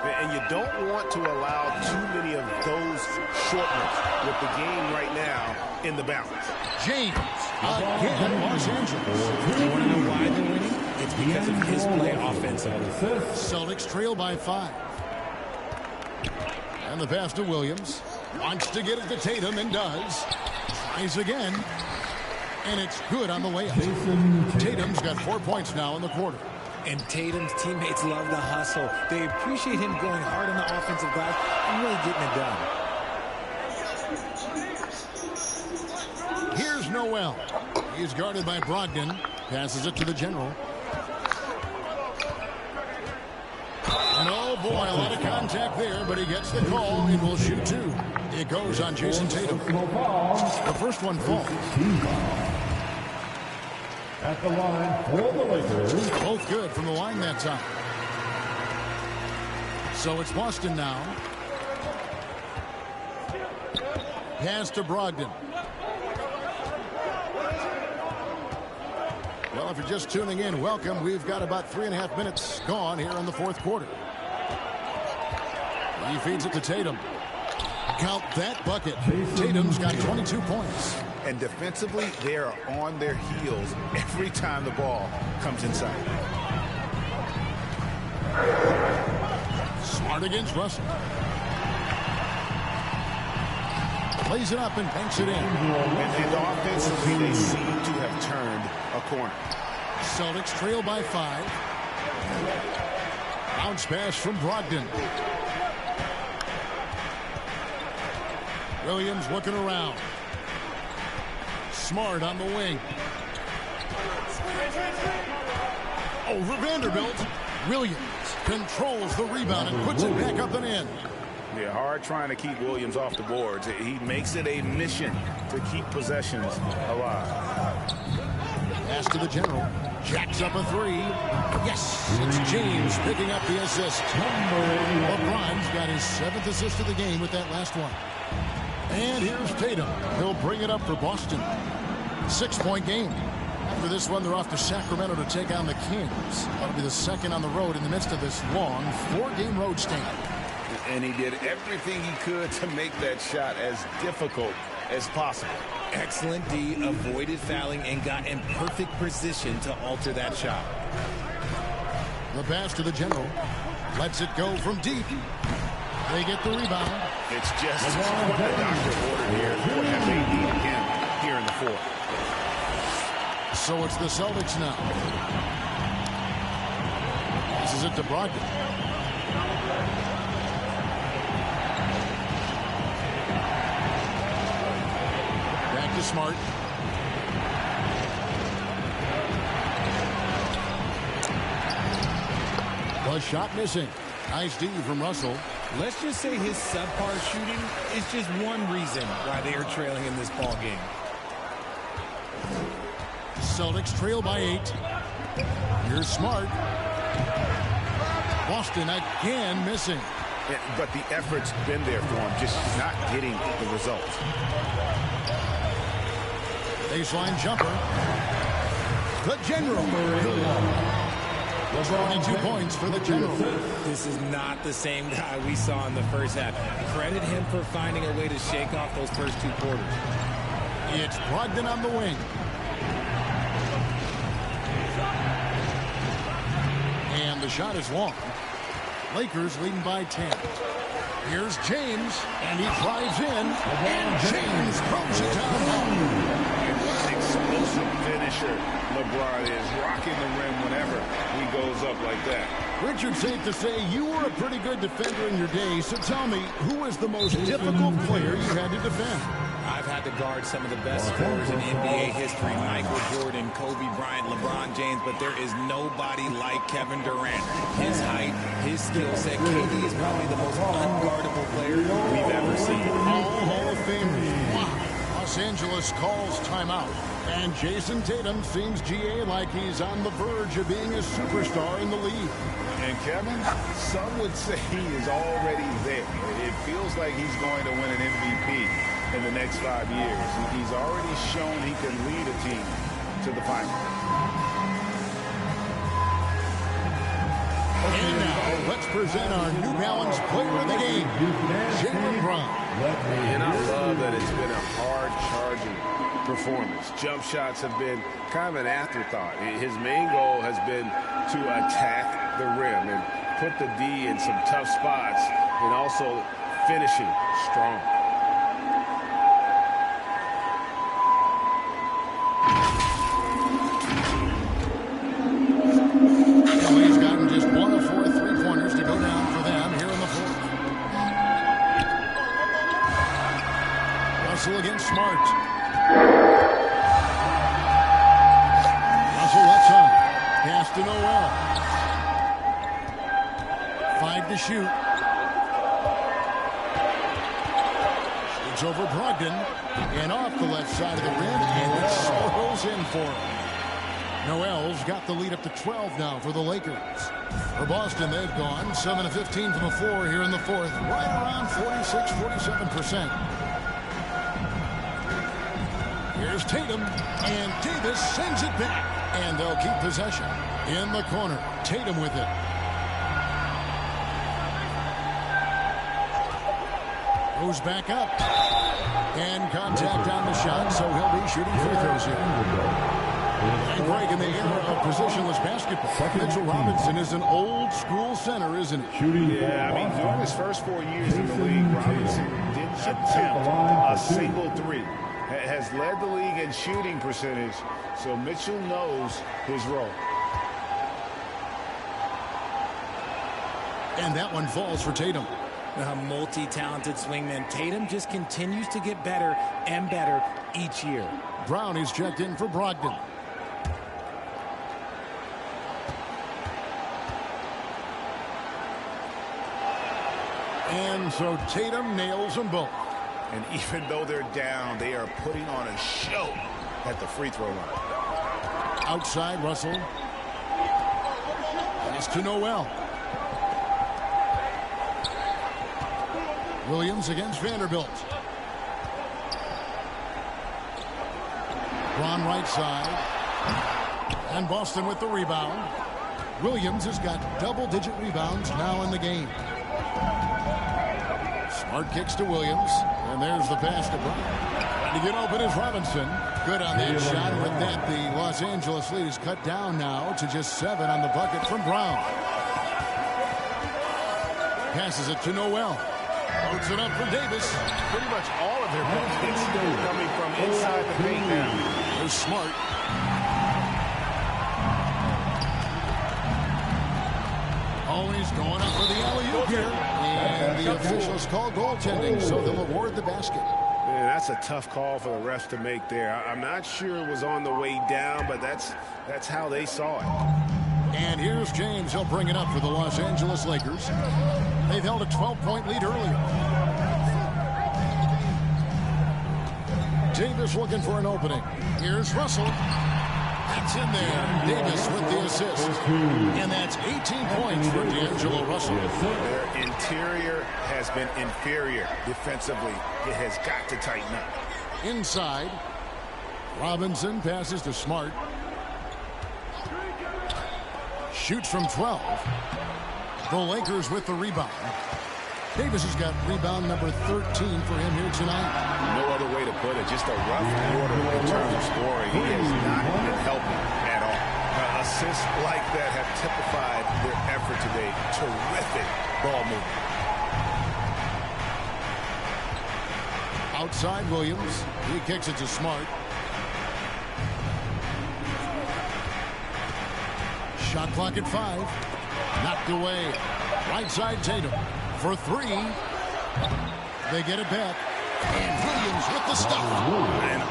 And you don't want to allow too many of those short ones with the game right now in the balance. James, again, Los Angeles. You want to know why they're winning? It's because of his play offensively. Celtics trail by 5. And the pass to Williams. Wants to get it to Tatum and does. Tries again. And it's good on the way up. Tatum's got 4 points now in the quarter. And Tatum's teammates love the hustle. They appreciate him going hard on the offensive glass and really getting it done. Here's Noel. He's guarded by Brogdon. Passes it to the General. And oh boy, a lot of contact there, but he gets the call and will shoot 2. It goes on Jason Tatum. The first one falls. At the line for the Lakers. Both good from the line that time. So it's Boston now. Pass to Brogdon. Well, if you're just tuning in, welcome. We've got about 3.5 minutes gone here in the fourth quarter. He feeds it to Tatum. Count that bucket. Tatum's got 22 points. And defensively, they are on their heels every time the ball comes inside. Smart against Russell. Plays it up and banks it in. And offensively, they seem to have turned a corner. Celtics trail by 5. Bounce pass from Brogdon. Williams looking around. Smart on the wing. Over Vanderbilt. Williams controls the rebound and puts it back up and in. Yeah, hard trying to keep Williams off the boards. He makes it a mission to keep possessions alive. Pass to the General. Jacks up a 3. Yes, it's James picking up the assist. LeBron's got his 7th assist of the game with that last one. And here's Tatum. He'll bring it up for Boston. 6-point game. After this one, they're off to Sacramento to take on the Kings. That'll be the second on the road in the midst of this long 4-game road stand. And he did everything he could to make that shot as difficult as possible. Excellent D, avoided fouling and got in perfect position to alter that shot. The pass to the General. Lets it go from deep. They get the rebound. It's just what the doctor ordered here. What have they needed him here in the fourth? So it's the Celtics now. This is it to Brogdon. Back to Smart. The shot missing. Nice D from Russell. Let's just say his subpar shooting is just one reason why they are trailing in this ball game. Celtics trail by 8. Here's Smart. Boston again missing. But the effort's been there for him, just not getting the results. Baseline jumper. The General. 42 points for the General. This is not the same guy we saw in the first half. Credit him for finding a way to shake off those first 2 quarters. It's Brogdon on the wing. And the shot is long. Lakers leading by 10. Here's James, and he drives in, and James throws it down. And what an explosive finisher LeBron is, rocking the rim whenever he goes up like that. Richard, safe to say you were a pretty good defender in your day, so tell me, who was the most difficult player you had to defend? I've had to guard some of the best scorers in NBA history, Michael Jordan, Kobe Bryant, LeBron James, but there is nobody like Kevin Durant. His height, his skill set, KD is probably the most unguardable player we've ever seen. All Hall of Famers. Wow. Los Angeles calls timeout, and Jason Tatum seems, GA, like he's on the verge of being a superstar in the league. And Kevin, some would say he is already there. It feels like he's going to win an MVP in the next 5 years. He's already shown he can lead a team to the final. And now, let's present our New Balance player of the game, Jaylen Brown. And I love that it's been a hard-charging performance. Jump shots have been kind of an afterthought. His main goal has been to attack the rim and put the D in some tough spots and also finishing strong. He's gotten just 1 of 4 3-pointers to go down for them here in the 4th. Russell against Smart. Russell lets up. Pass to Noel. 5 to shoot. Shoots over Brogdon. And off the left side of the rim. And it swirls in for him. Noel's got the lead up to 12 now for the Lakers. For Boston, they've gone 7 of 15 from the floor here in the 4th. Right around 46-47%. Here's Tatum, and Davis sends it back. And they'll keep possession. In the corner, Tatum with it. Goes back up. And contact on the shot, so he'll be shooting free throws here. And Greg, in the era of positionless basketball, Mitchell Robinson is an old-school center, isn't he? Yeah, I mean, during his first 4 years in the league, Robinson didn't attempt a single 3. Has led the league in shooting percentage, so Mitchell knows his role. And that one falls for Tatum. A multi-talented swingman. Tatum just continues to get better and better each year. Brown is checked in for Brogdon. And so Tatum nails them both. And even though they're down, they are putting on a show at the free throw line. Outside, Russell. Pass to Noel. Williams against Vanderbilt. Braun right side. And Boston with the rebound. Williams has got double-digit rebounds now in the game. Smart kicks to Williams. And there's the pass to Brown. Trying to get open is Robinson. Good on that shot. With that, the Los Angeles lead is cut down now to just 7 on the bucket from Brown. Passes it to Noel. Loads it up for Davis. Pretty much all of their buckets coming from inside the paint now. There's Smart. Always going up for the alley-oop here. And the officials call goaltending, so they'll award the basket. Man, that's a tough call for the refs to make there. I'm not sure it was on the way down, but that's how they saw it. And here's James. He'll bring it up for the Los Angeles Lakers. They've held a 12-point lead earlier. Davis looking for an opening. Here's Russell. That's in there. Davis with the assist. And that's 18 points for D'Angelo Russell. Their interior has been inferior defensively. It has got to tighten up. Inside, Robinson passes to Smart. Shoots from 12. The Lakers with the rebound. Davis has got rebound number 13 for him here tonight. No other way to put it. Just a rough quarter in terms of scoring. He has not been helping at all. Assists like that have typified their effort today. Terrific ball movement. Outside Williams. He kicks it to Smart. Shot clock at 5. Knocked away. Right side Tatum for 3. They get it back. And Williams with the stuff. An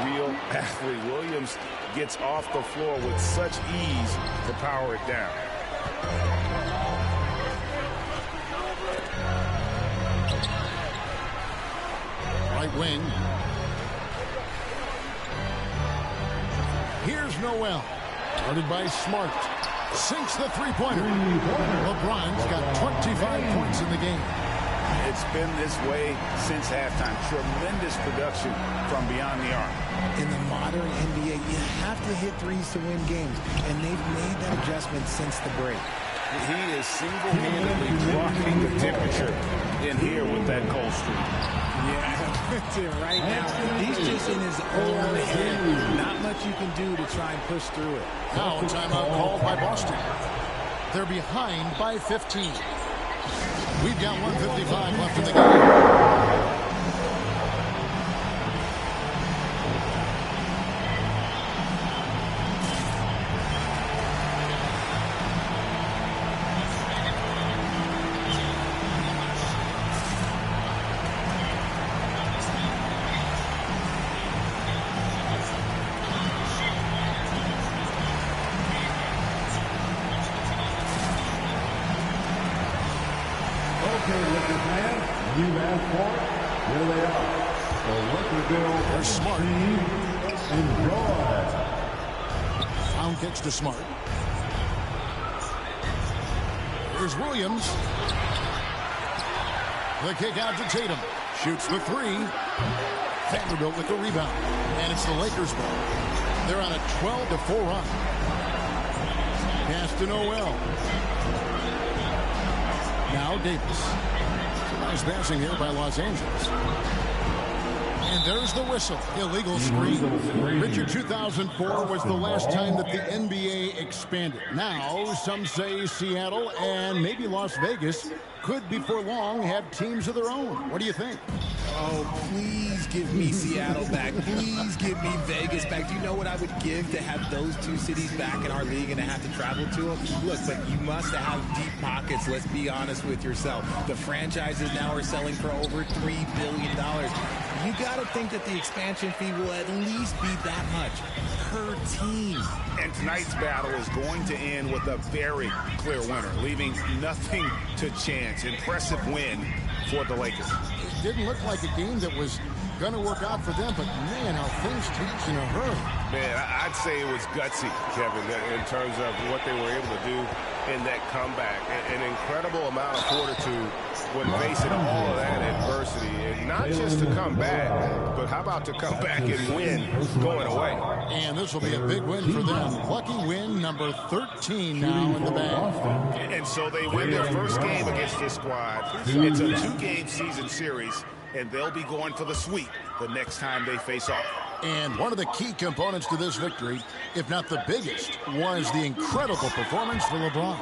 unreal athlete. Williams gets off the floor with such ease to power it down. Right wing. Here's Noel. Guarded by Smart. Sinks the three-pointer. LeBron's got 25 points in the game. It's been this way since halftime. Tremendous production from beyond the arc. In the modern NBA, you have to hit threes to win games, and they've made that adjustment since the break. He is single-handedly dropping the temperature in here with that cold streak. Yeah, right now, he's just in his own head. Not much you can do to try and push through it. Now, timeout called by Boston. They're behind by 15. We've got 1:55 left in the game. Okay, Lakers fans, you've asked for it. Here they are. The Lakers Smart. Enjoy. Brown kicks to Smart. Here's Williams. The kick out to Tatum. Shoots the 3. Vanderbilt with the rebound. And it's the Lakers ball. They're on a 12-4 run. Pass to Noel. Now Davis. Nice passing here by Los Angeles. And there's the whistle. Illegal screen. Richard, 2004 was the last time that the NBA expanded. Now, some say Seattle and maybe Las Vegas could, before long, have teams of their own. What do you think? Oh, please give me Seattle back. Please give me Vegas back. Do you know what I would give to have those two cities back in our league and to have to travel to them? Look, but you must have deep pockets. Let's be honest with yourself. The franchises now are selling for over $3 billion. You got to think that the expansion fee will at least be that much per team. And tonight's battle is going to end with a very clear winner, leaving nothing to chance. Impressive win for the Lakers. It didn't look like a game that was going to work out for them, but man, how things changed in a hurry. Man, I'd say it was gutsy, Kevin, in terms of what they were able to do in that comeback. An incredible amount of fortitude when facing all of that adversity. And not just to come back, but how about to come back and win going away? And this will be a big win for them. Lucky win number 13 now in the bag. And so they win their first game against this squad. It's a 2-game season series, and they'll be going for the sweep the next time they face off. And one of the key components to this victory, if not the biggest, was the incredible performance for LeBron.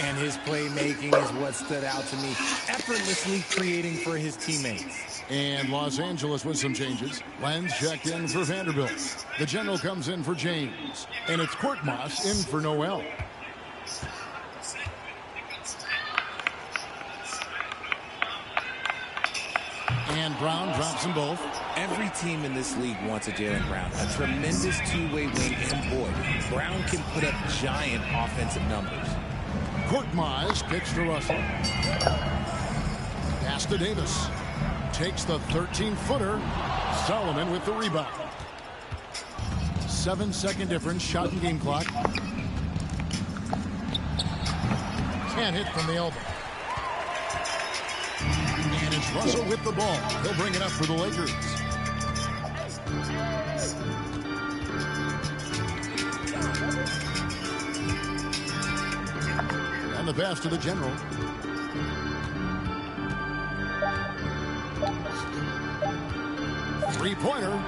And his playmaking is what stood out to me. Effortlessly creating for his teammates. And Los Angeles with some changes. Lenz checked in for Vanderbilt. The general comes in for James. And it's Korkmaz in for Noel. And Brown drops them both. Every team in this league wants a Jaylen Brown. A tremendous two-way wing, and boy, Brown can put up giant offensive numbers. Korkmaz kicks to Russell. Pass to Davis. Takes the 13-footer. Solomon with the rebound. 7-second difference. Shot and game clock. Can't hit from the elbow. And it's Russell with the ball. He'll bring it up for the Lakers. And the pass to the general. Three-pointer.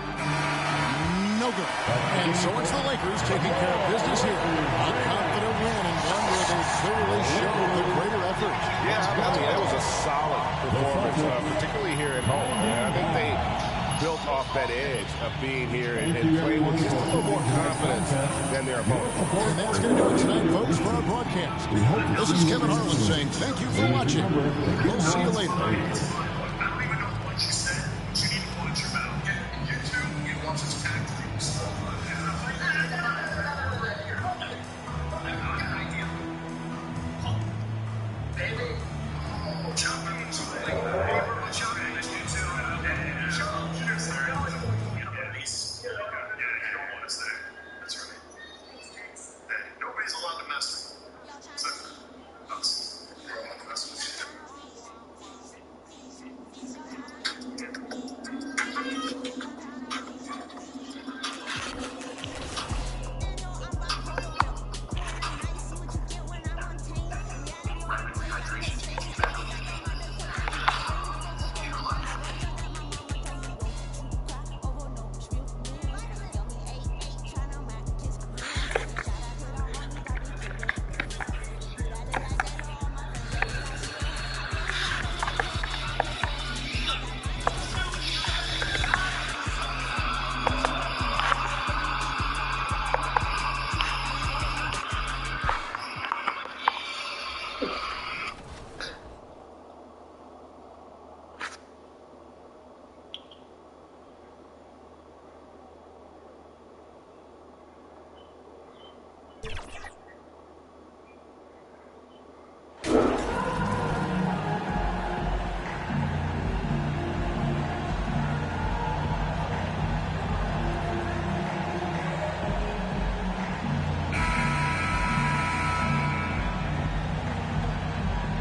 No good. And so it's the Lakers taking care of business here. A confident win and one where they clearly showed the greater effort. Yeah, I mean, that was a solid performance, particularly here at home. I think they built off that edge of being here and playing with just a little more confidence than their opponent. And that's going to do it tonight, folks, for our broadcast. This is Kevin Harlan saying thank you for watching. We'll see you later.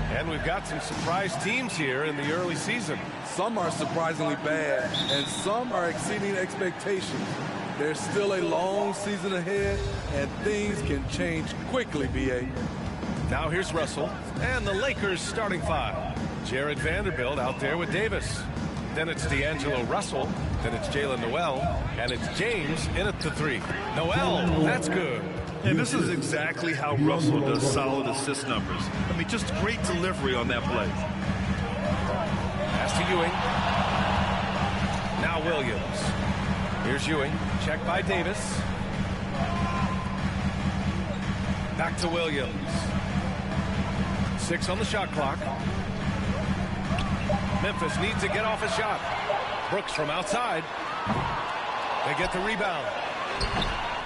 And we've got some surprise teams here in the early season. Some are surprisingly bad, and some are exceeding expectations. There's still a long season ahead, and things can change quickly, B.A. Now here's Russell and the Lakers starting five. Jared Vanderbilt out there with Davis. Then it's D'Angelo Russell. Then it's Jalen Noel. And it's James in at the three. Noel, that's good. And this is exactly how Russell does solid assist numbers. I mean, just great delivery on that play. Pass to Ewing. Now Williams. Here's Ewing. Check by Davis. Back to Williams. 6 on the shot clock. Memphis needs to get off a shot. Brooks from outside. They get the rebound.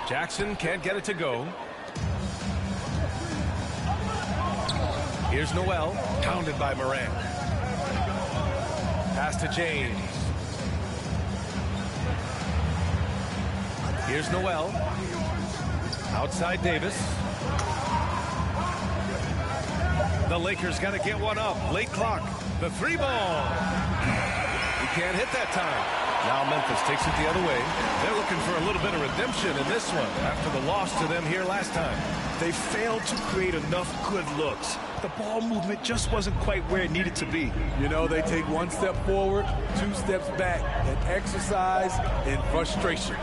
Jackson can't get it to go. Here's Noel, pounded by Morant. Pass to James. Here's Noel. Outside Davis. The Lakers got to get one up. Late clock. The three ball. He can't hit that time. Now Memphis takes it the other way. They're looking for a little bit of redemption in this one after the loss to them here last time. They failed to create enough good looks. The ball movement just wasn't quite where it needed to be. You know, they take one step forward, 2 steps back, and exercise in frustration.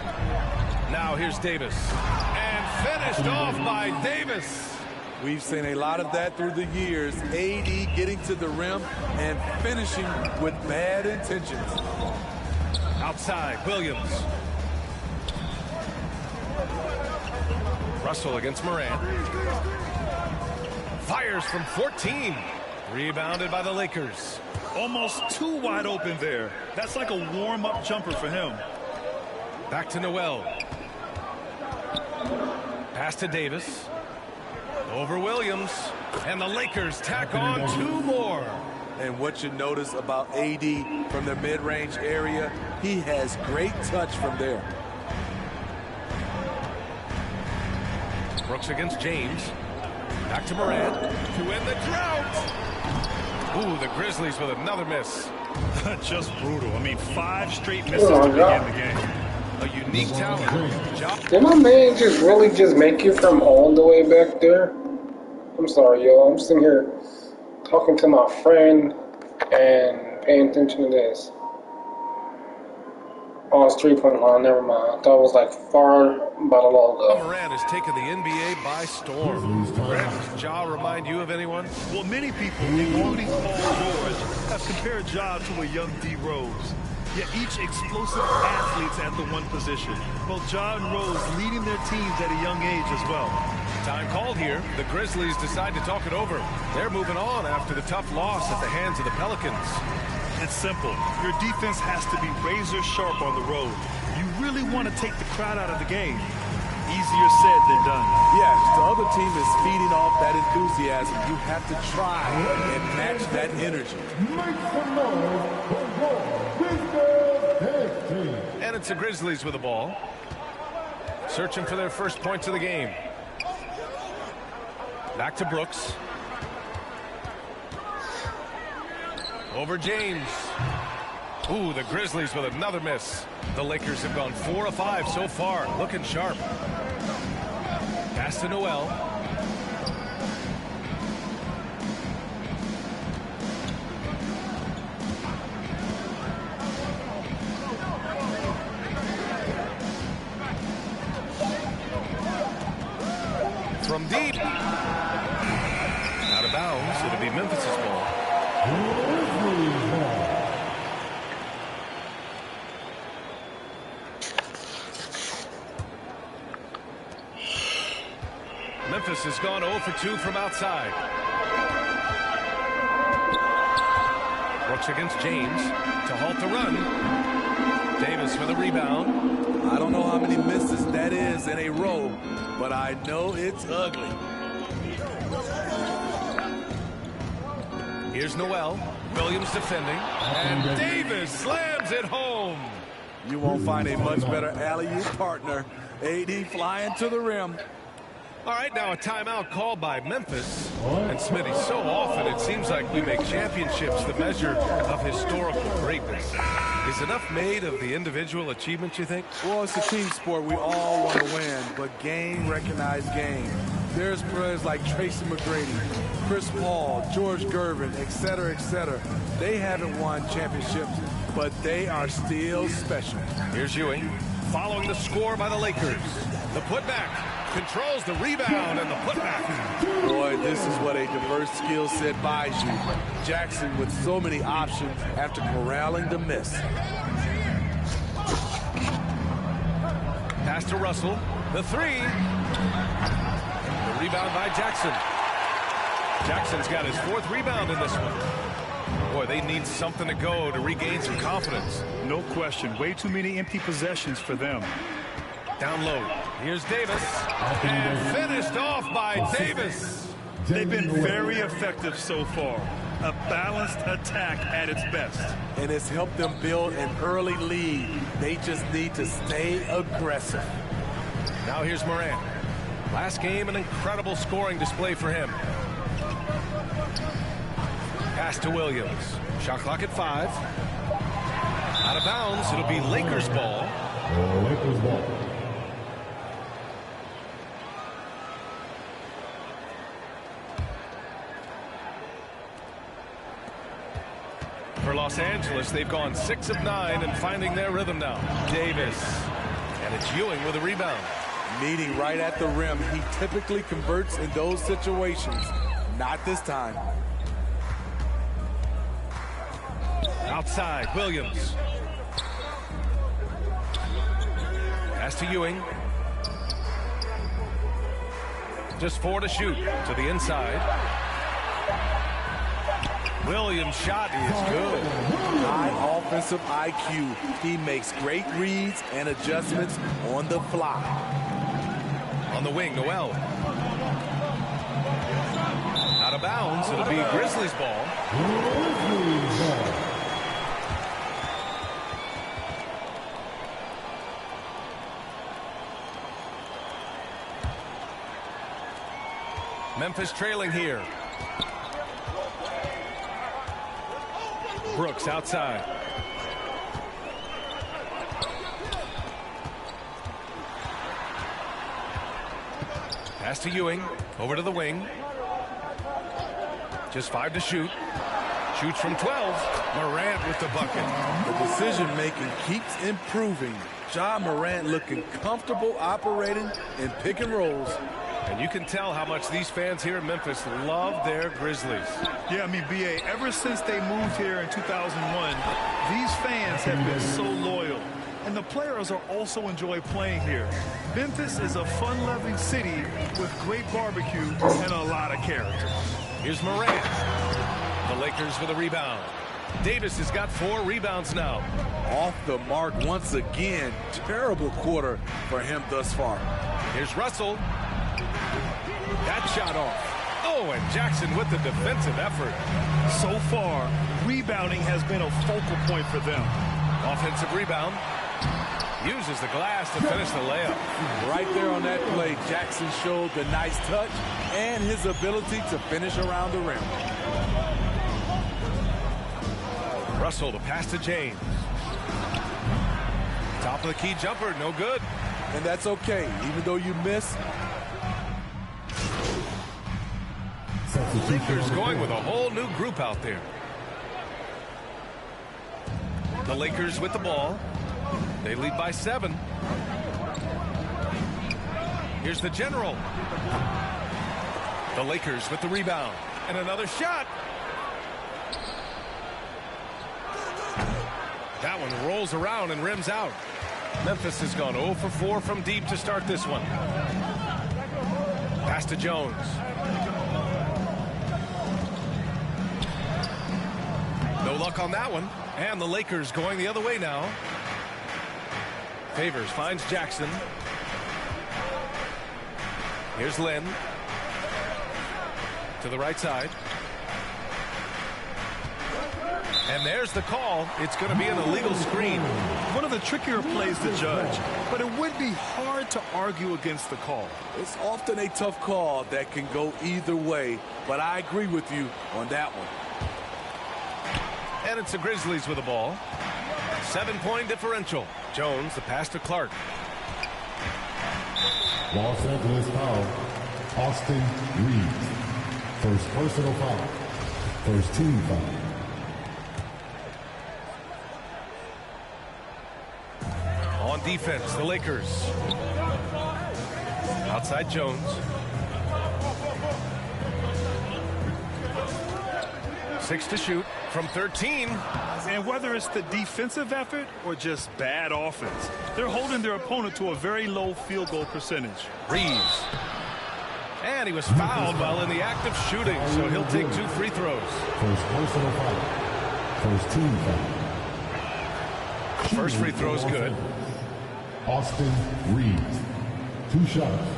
Now here's Davis. And finished off by Davis. We've seen a lot of that through the years. AD getting to the rim and finishing with bad intentions. Outside, Williams. Russell against Morant. Fires from 14. Rebounded by the Lakers. Almost too wide open there. That's like a warm-up jumper for him. Back to Noel. Pass to Davis. Over Williams. And the Lakers tack on 2 more. And what you notice about AD from the mid-range area, he has great touch from there. Brooks against James. Back to Morant to end the drought. Ooh, the Grizzlies with another miss. Just brutal. I mean, 5 straight misses to begin the game. A unique talent. Did my man just really just make it from all the way back there? I'm sorry, y'all. I'm sitting here talking to my friend and paying attention to this. Oh, it's 3-point line. Never mind. I thought it was like far by the logo. Morant has taken the NBA by storm. Grant, does Ja remind you of anyone? Well, many people, including Paul George, have compared Ja to a young D. Rose. Yet each explosive athletes at the one position. Both Ja and Rose leading their teams at a young age as well. Time called here. The Grizzlies decide to talk it over. They're moving on after the tough loss at the hands of the Pelicans. It's simple. Your defense has to be razor sharp on the road. You really want to take the crowd out of the game. Easier said than done. Yes, the other team is feeding off that enthusiasm. You have to try and match that energy. And it's the Grizzlies with the ball. Searching for their first points of the game. Back to Brooks. Over James. Ooh, the Grizzlies with another miss. The Lakers have gone 4 of 5 so far. Looking sharp. Pass to Noel. From deep. Out of bounds. It'll be Memphis's ball. Memphis has gone 0 for 2 from outside. Brooks against James to halt the run. Davis for the rebound. I don't know how many misses that is in a row, but I know it's ugly. Here's Noel. Williams defending. And Davis slams it home. You won't find a much better alley-oop partner. AD flying to the rim. All right, now a timeout called by Memphis. And Smitty, so often it seems like we make championships the measure of historical greatness. Is enough made of the individual achievements, you think? Well, it's a team sport. We all want to win, but game recognized game. There's players like Tracy McGrady, Chris Paul, George Gervin, etc., etc. They haven't won championships, but they are still special. Here's Ewing, following the score by the Lakers. The putback. Controls the rebound and the putback. Boy, this is what a diverse skill set buys you. Jackson with so many options after corralling the miss. Pass to Russell. The 3. The rebound by Jackson. Jackson's got his 4th rebound in this one. Boy, they need something to go to regain some confidence. No question. Way too many empty possessions for them. Down low. Here's Davis. And finished off by Davis. They've been very effective so far. A balanced attack at its best. And it's helped them build an early lead. They just need to stay aggressive. Now here's Morant. Last game, an incredible scoring display for him. Pass to Williams. Shot clock at 5. Out of bounds. It'll be Lakers ball. Lakers ball. For Los Angeles, they've gone 6 of 9 and finding their rhythm now. Davis. And it's Ewing with a rebound. Meeting right at the rim. He typically converts in those situations. Not this time. Outside, Williams. Pass to Ewing. Just 4 to shoot. To the inside. Williams' shot is good. High offensive IQ. He makes great reads and adjustments on the fly. On the wing, Noel. Out of bounds. It'll be Grizzlies ball. Memphis trailing here. Brooks outside. Pass to Ewing. Over to the wing. Just 5 to shoot. Shoots from 12. Morant with the bucket. The decision-making keeps improving. Ja Morant looking comfortable operating in pick and rolls. And you can tell how much these fans here in Memphis love their Grizzlies. Yeah, I mean, B.A., ever since they moved here in 2001, these fans have been so loyal. And the players are also enjoy playing here. Memphis is a fun-loving city with great barbecue and a lot of character. Here's Morant. The Lakers with a rebound. Davis has got 4 rebounds now. Off the mark once again. Terrible quarter for him thus far. Here's Russell. That shot off. Oh, and Jackson with the defensive effort. So far, rebounding has been a focal point for them. Offensive rebound. Uses the glass to finish the layup. Right there on that play, Jackson showed the nice touch and his ability to finish around the rim. Russell, the pass to James. Top of the key jumper, no good. And that's okay, even though you miss. Lakers going with a whole new group out there. The Lakers with the ball. They lead by 7. Here's the general. The Lakers with the rebound. And another shot. That one rolls around and rims out. Memphis has gone 0 for 4 from deep to start this one. Pass to Jones. No luck on that one. And the Lakers going the other way now. Favors finds Jackson. Here's Lynn. To the right side. And there's the call. It's going to be an illegal screen. One of the trickier plays to judge, but it would be hard to argue against the call. It's often a tough call that can go either way, but I agree with you on that one. And it's the Grizzlies with the ball. 7-point differential. Jones, the pass to Clark. Los Angeles foul. Austin Reeves. First personal foul. First team foul. On defense, the Lakers. Outside Jones. 6 to shoot from 13. And whether it's the defensive effort or just bad offense, they're holding their opponent to a very low field goal percentage. Reeves. And he was fouled while in the act of shooting, so he'll take 2 free throws. First personal foul. First team foul. First free throw's good. Austin Reeves. 2 shots.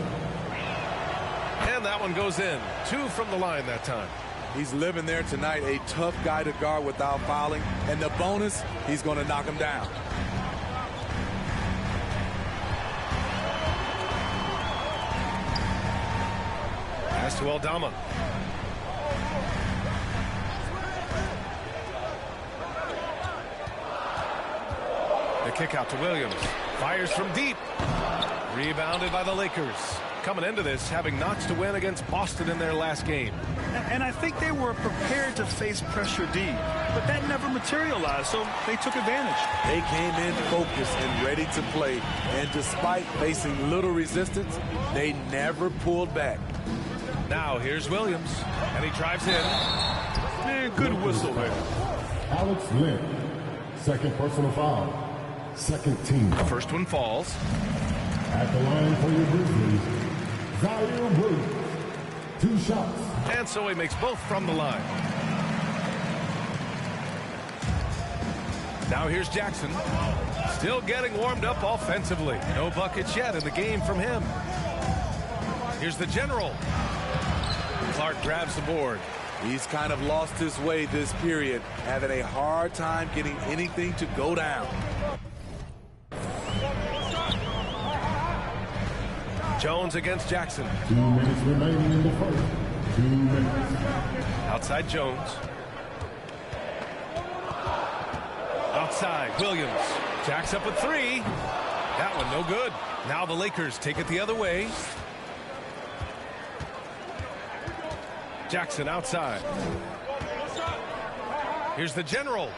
And that one goes in. 2 from the line that time. He's living there tonight, a tough guy to guard without fouling. And the bonus, he's going to knock him down. Pass to Aldama. The kick out to Williams. Fires from deep. Rebounded by the Lakers. Coming into this, having notched to win against Boston in their last game. And I think they were prepared to face pressure D, but that never materialized, so they took advantage. They came in focused and ready to play, and despite facing little resistance, they never pulled back. Now here's Williams, and he drives in. Man, good whistle there. Alex Lynn. Second personal foul. Second team foul. First one falls. At the line for your Grizzlies, Zaire Williams. 2 shots. And so he makes both from the line. Now here's Jackson. Still getting warmed up offensively. No buckets yet in the game from him. Here's the general. Clark grabs the board. He's kind of lost his way this period, having a hard time getting anything to go down. Jones against Jackson. 2 minutes remaining in the first. 2 minutes. Outside Jones. Outside Williams. Jacks up a 3. That one no good. Now the Lakers take it the other way. Jackson outside. Here's the general.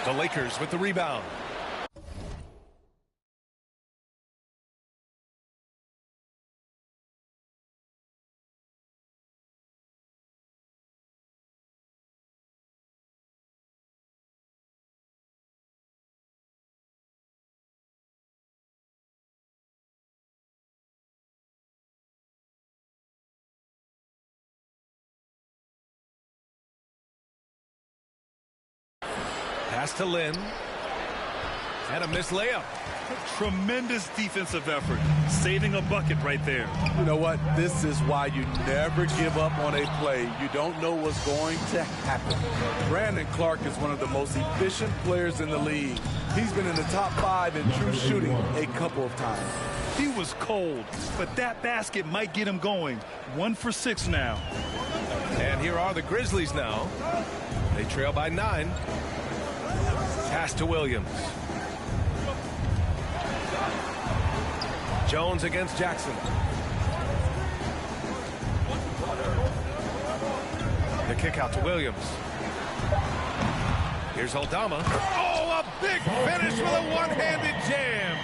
The Lakers with the rebound. Pass to Lynn. And a missed layup. Tremendous defensive effort. Saving a bucket right there. You know what? This is why you never give up on a play. You don't know what's going to happen. Brandon Clark is one of the most efficient players in the league. He's been in the top 5 in true shooting a couple of times. He was cold, but that basket might get him going. 1 for 6 now. And here are the Grizzlies now. They trail by 9. Pass to Williams. Jones against Jackson. The kick out to Williams. Here's Aldama. Oh, a big finish with a one-handed jam.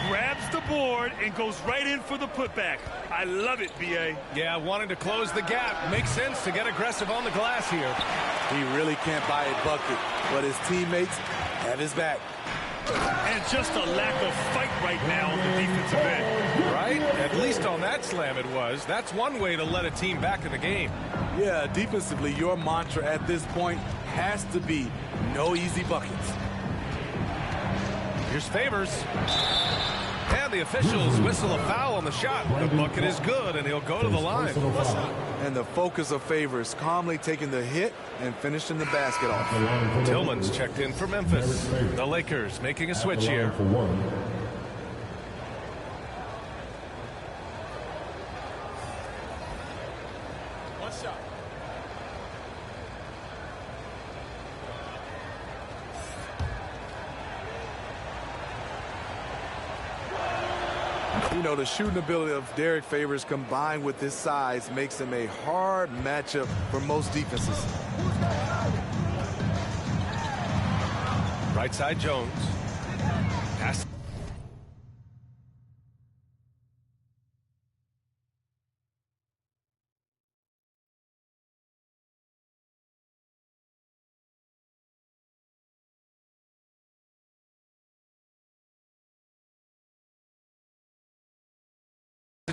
Grabs the board and goes right in for the putback. I love it, B.A. Yeah, wanting to close the gap. Makes sense to get aggressive on the glass here. He really can't buy a bucket, but his teammates have his back. And just a lack of fight right now on the defensive end. Right? At least on that slam it was. That's one way to let a team back in the game. Yeah, defensively, your mantra at this point has to be no easy buckets. Here's Favors. And the officials whistle a foul on the shot. The bucket is good, and he'll go to the line. And the focus of Favors, calmly taking the hit and finishing the basket off. Tillman's checked in for Memphis. The Lakers making a switch here. You know, the shooting ability of Derek Favors combined with his size makes him a hard matchup for most defenses. Right side Jones. Pass.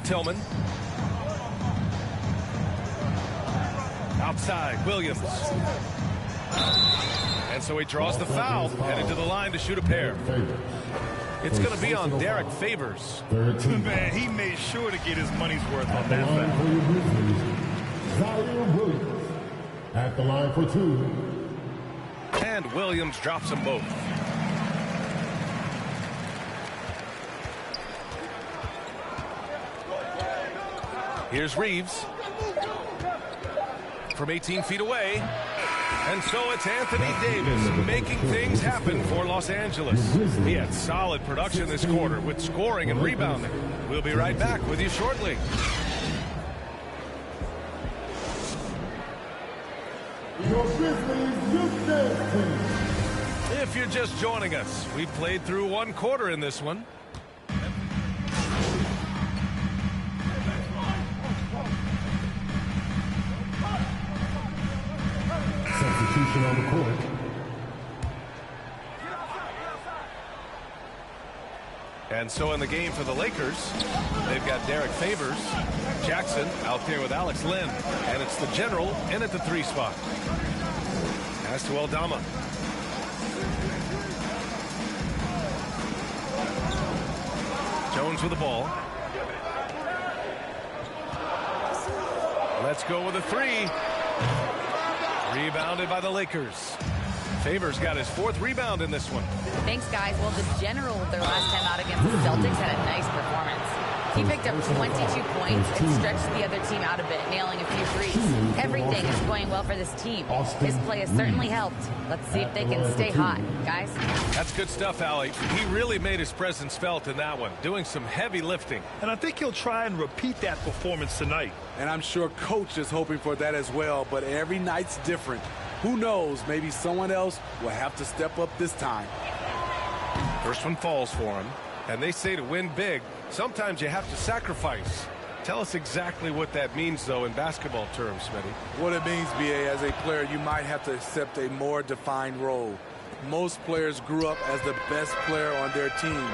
Tillman. Outside, Williams. And so he draws the foul, headed to the line to shoot a pair. It's going to be on Derek Favors. Man, he made sure to get his money's worth on that foul. At the line for 2. And Williams drops them both. Here's Reeves from 18 feet away. And so it's Anthony Davis making things happen for Los Angeles. He had solid production this quarter with scoring and rebounding. We'll be right back with you shortly. If you're just joining us, we played through 1 quarter in this one. Substitution on the court. And so in the game for the Lakers, they've got Derek Favors, Jackson out there with Alex Lynn, and it's the general in at the 3 spot. Pass to Aldama. Jones with the ball. Let's go with a 3. Rebounded by the Lakers. Favors got his 4th rebound in this one. Thanks, guys. Well, the general, their last time out against the Celtics, had a nice performance. He picked up 22 points and stretched the other team out a bit, nailing a few threes. Everything is going well for this team. His play has certainly helped. Let's see if they can stay hot, guys. That's good stuff, Allie. He really made his presence felt in that one, doing some heavy lifting. And I think he'll try and repeat that performance tonight. And I'm sure Coach is hoping for that as well, but every night's different. Who knows, maybe someone else will have to step up this time. First one falls for him. And they say to win big, sometimes you have to sacrifice. Tell us exactly what that means, though, in basketball terms, Smitty. What it means, B.A., as a player, you might have to accept a more defined role. Most players grew up as the best player on their team.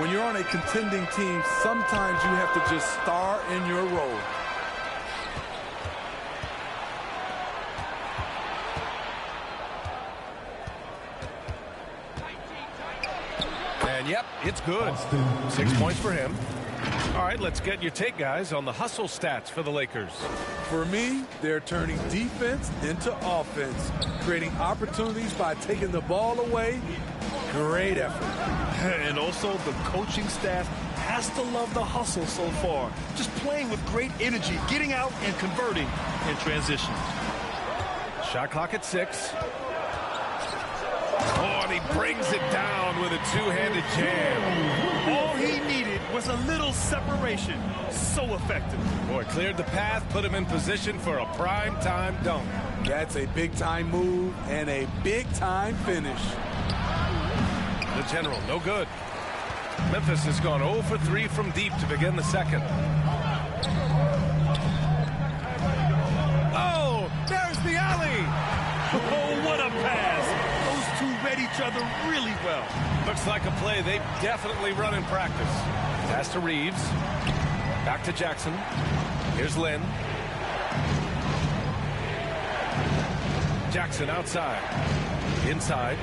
When you're on a contending team, sometimes you have to just star in your role. And yep, it's good. 6 points for him. All right, let's get your take, guys, on the hustle stats for the Lakers. For me, they're turning defense into offense, creating opportunities by taking the ball away. Great effort. And also the coaching staff has to love the hustle so far. Just playing with great energy, getting out and converting in transition. Shot clock at 6. Oh, and he brings it down with a two-handed jam. All he needed was a little separation. So effective. Boy, cleared the path, put him in position for a prime-time dunk. That's a big-time move and a big-time finish. The general, no good. Memphis has gone 0 for 3 from deep to begin the second. Oh, there's the alley. Oh, what a pass. Those two read each other really well. Looks like a play they've definitely run in practice. Pass to Reeves. Back to Jackson. Here's Lynn. Jackson outside. Inside.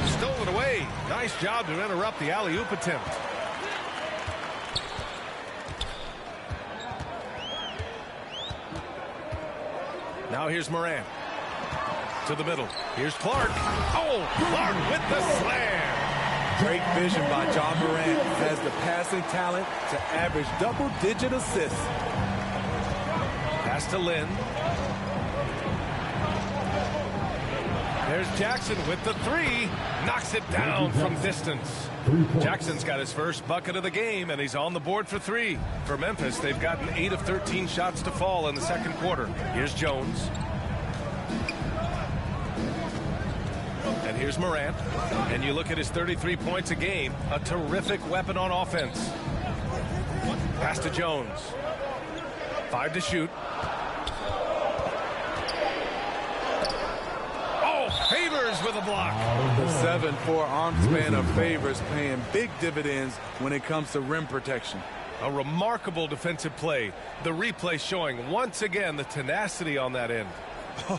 Stolen away. Nice job to interrupt the alley-oop attempt. Now here's Moran. To the middle. Here's Clark. Oh, Clark with the slam. Great vision by John Morant. He has the passing talent to average double-digit assists. Pass to Lynn. There's Jackson with the 3. Knocks it down from distance. Jackson's got his first bucket of the game, and he's on the board for 3. For Memphis, they've gotten 8 of 13 shots to fall in the second quarter. Here's Jones. And here's Morant. And you look at his 33 points a game, a terrific weapon on offense. Pass to Jones. 5 to shoot. Favors with a block. The 7'4" arm span of Favors paying big dividends when it comes to rim protection. A remarkable defensive play. The replay showing once again the tenacity on that end.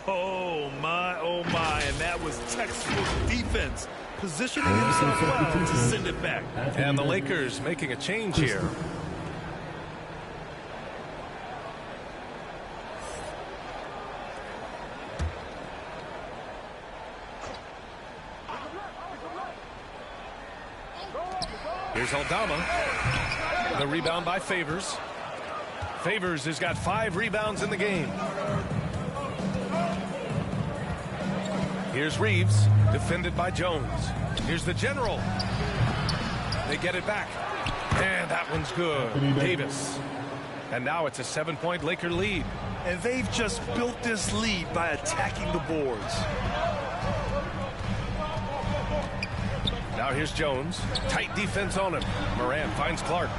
Oh my, and that was textbook defense. Positioning himself well to send it back. And the Lakers making a change here. Here's Aldama. The rebound by Favors. Favors has got 5 rebounds in the game. Here's Reeves, defended by Jones. Here's the general. They get it back. And that one's good. Davis. And now it's a 7-point Laker lead. And they've just built this lead by attacking the boards. Now here's Jones. Tight defense on him. Moran finds Clark.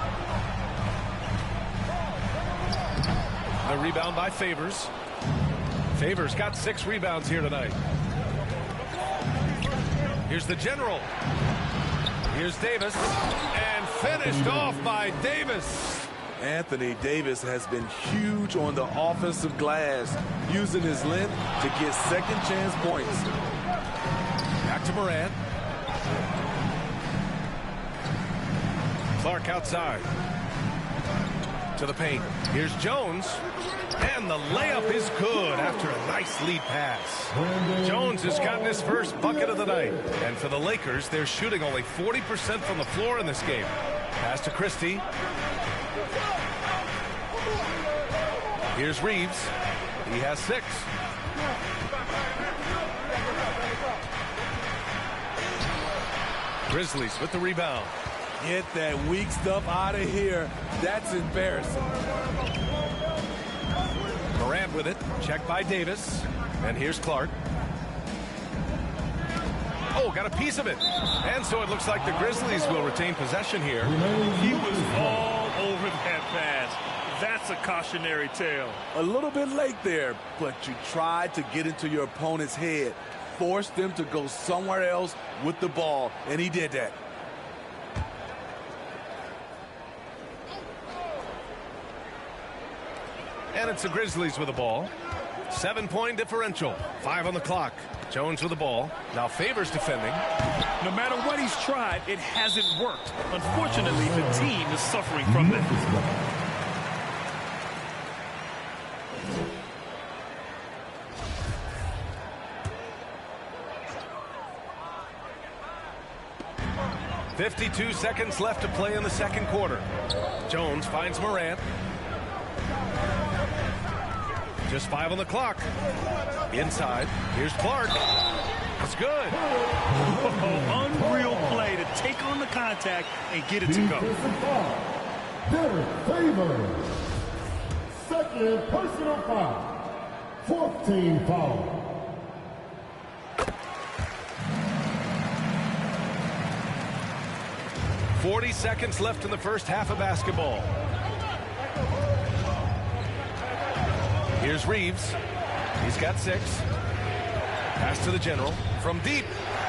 The rebound by Favors. Favors got 6 rebounds here tonight. Here's the general. Here's Davis. And finished off by Davis. Anthony Davis has been huge on the offensive glass, using his length to get second chance points. Back to Moran. Clark outside. To the paint. Here's Jones. And the layup is good after a nice lead pass. Jones has gotten his first bucket of the night. And for the Lakers, they're shooting only 40% from the floor in this game. Pass to Christie. Here's Reeves. He has 6. Grizzlies with the rebound. Get that weak stuff out of here. That's embarrassing. Morant with it. Checked by Davis. And here's Clark. Oh, got a piece of it. And so it looks like the Grizzlies will retain possession here. He was all over that pass. That's a cautionary tale. A little bit late there, but you tried to get into your opponent's head. Forced them to go somewhere else with the ball, and he did that. And it's the Grizzlies with the ball. 7-point differential. 5 on the clock. Jones with the ball. Now Favors defending. No matter what he's tried, it hasn't worked. Unfortunately, the team is suffering from that. .52 seconds left to play in the second quarter. Jones finds Morant. Just 5 on the clock. Inside. Here's Clark. It's good. Unreal play to take on the contact and get it to go. Derek Favors. Second personal foul. 14 foul. .40 seconds left in the first half of basketball. Here's Reeves. He's got 6. Pass to the general from deep.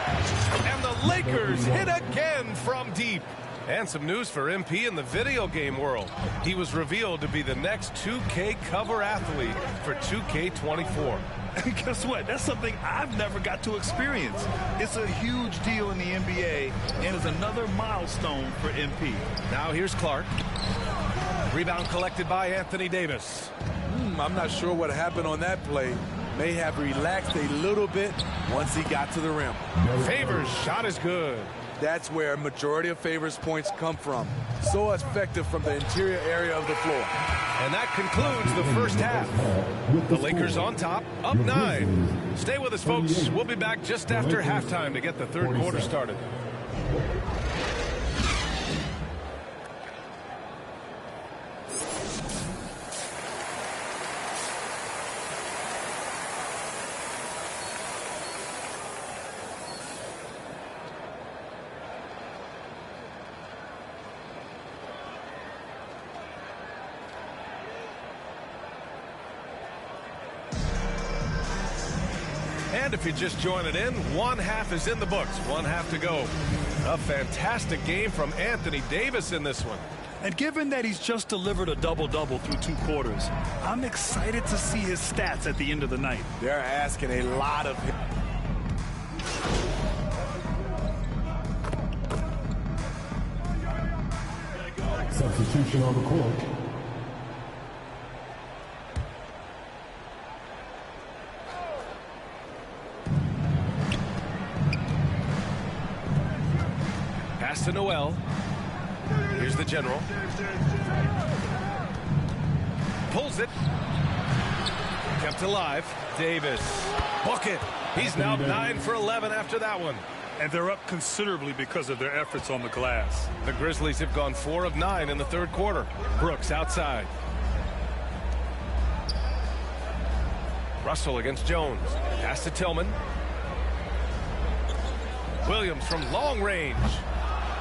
And the Lakers hit again from deep. And some news for MP in the video game world. He was revealed to be the next 2K cover athlete for 2K23. And guess what? That's something I've never got to experience. It's a huge deal in the NBA and is another milestone for MP. Now here's Clark. Rebound collected by Anthony Davis. I'm not sure what happened on that play. May have relaxed a little bit once he got to the rim. Favors shot is good. That's where majority of Favors points come from. So effective from the interior area of the floor. And that concludes the first half. The Lakers on top, up 9. Stay with us, folks. We'll be back just after halftime to get the third quarter started. And if you're just joining in, one half is in the books. One half to go. A fantastic game from Anthony Davis in this one. And given that he's just delivered a double-double through 2 quarters, I'm excited to see his stats at the end of the night. They're asking a lot of him. Substitution on the court. Pass to Noel. Here's the general. Pulls it. Kept alive. Davis. Bucket. He's now 9 for 11 after that one. And they're up considerably because of their efforts on the glass. The Grizzlies have gone 4 of 9 in the third quarter. Brooks outside. Russell against Jones. Pass to Tillman. Williams from long range.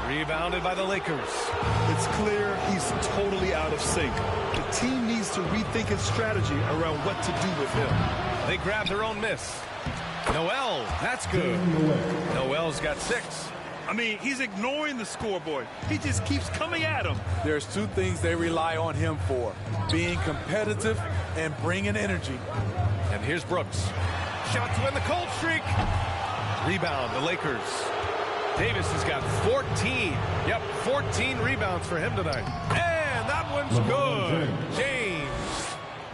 Rebounded by the Lakers. It's clear he's totally out of sync. The team needs to rethink its strategy around what to do with him. They grab their own miss. Noel, that's good. Noel's got 6. I mean, he's ignoring the scoreboard. He just keeps coming at him. There's 2 things they rely on him for: being competitive and bringing energy. And here's Brooks. Shot to end the cold streak. Rebound, the Lakers. Davis has got 14. Yep, 14 rebounds for him tonight. And that one's good. James.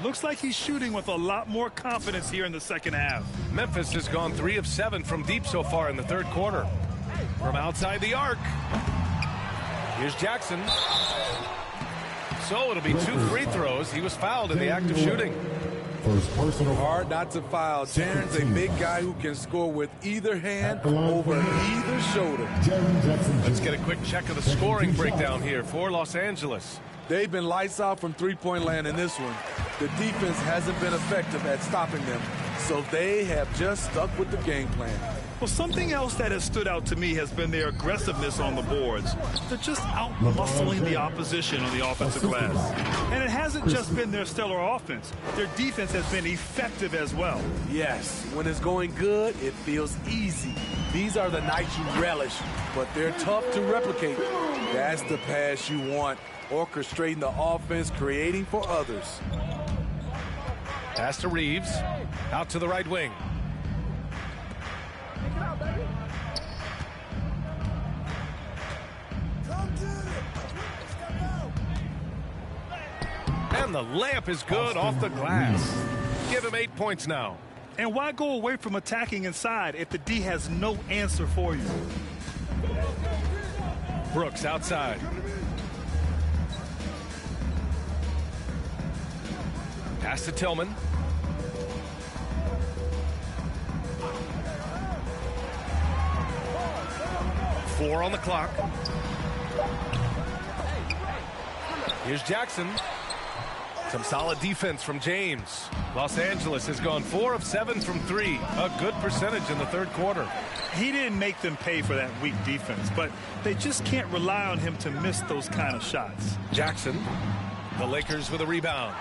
Looks like he's shooting with a lot more confidence here in the second half. Memphis has gone 3 of 7 from deep so far in the third quarter. From outside the arc. Here's Jackson. So it'll be 2 free throws. He was fouled in the act of shooting. Hard not to foul. Jaren's a big guy who can score with either hand over either shoulder. Let's get a quick check of the scoring breakdown here for Los Angeles. They've been lights out from three-point land in this one. The defense hasn't been effective at stopping them, so they have just stuck with the game plan. Well, something else that has stood out to me has been their aggressiveness on the boards. They're just out-muscling the opposition on the offensive glass. And it hasn't just been their stellar offense. Their defense has been effective as well. Yes, when it's going good, it feels easy. These are the nights you relish, but they're tough to replicate. That's the pass you want, orchestrating the offense, creating for others. Pass to Reeves, out to the right wing. And the layup is good off the glass. Give him 8 points now. And why go away from attacking inside if the D has no answer for you? Brooks outside. Pass to Tillman. Four on the clock. Here's Jackson. Some solid defense from James. Los Angeles has gone 4 of 7 from 3. A good percentage in the third quarter. He didn't make them pay for that weak defense, but they just can't rely on him to miss those kind of shots. Jackson, the Lakers with a rebound.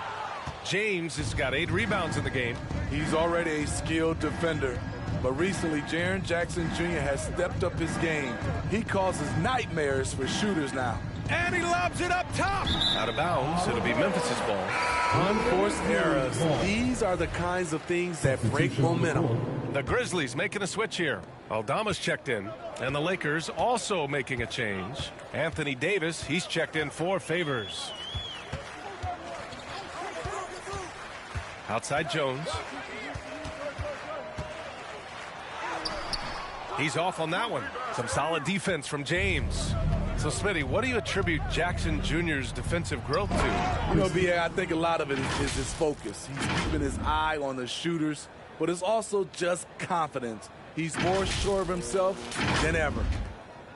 James has got 8 rebounds in the game. He's already a skilled defender, but recently Jaren Jackson Jr. has stepped up his game. He causes nightmares for shooters now. And he lobs it up top. Out of bounds. It'll be Memphis's ball. Unforced errors. These are the kinds of things that break momentum. The Grizzlies making a switch here. Aldama's checked in. And the Lakers also making a change. Anthony Davis, he's checked in for Favors. Outside Jones. He's off on that one. Some solid defense from James. So, Smitty, what do you attribute Jackson Jr.'s defensive growth to? You know, B.A., I think a lot of it is his focus. He's keeping his eye on the shooters, but it's also just confidence. He's more sure of himself than ever.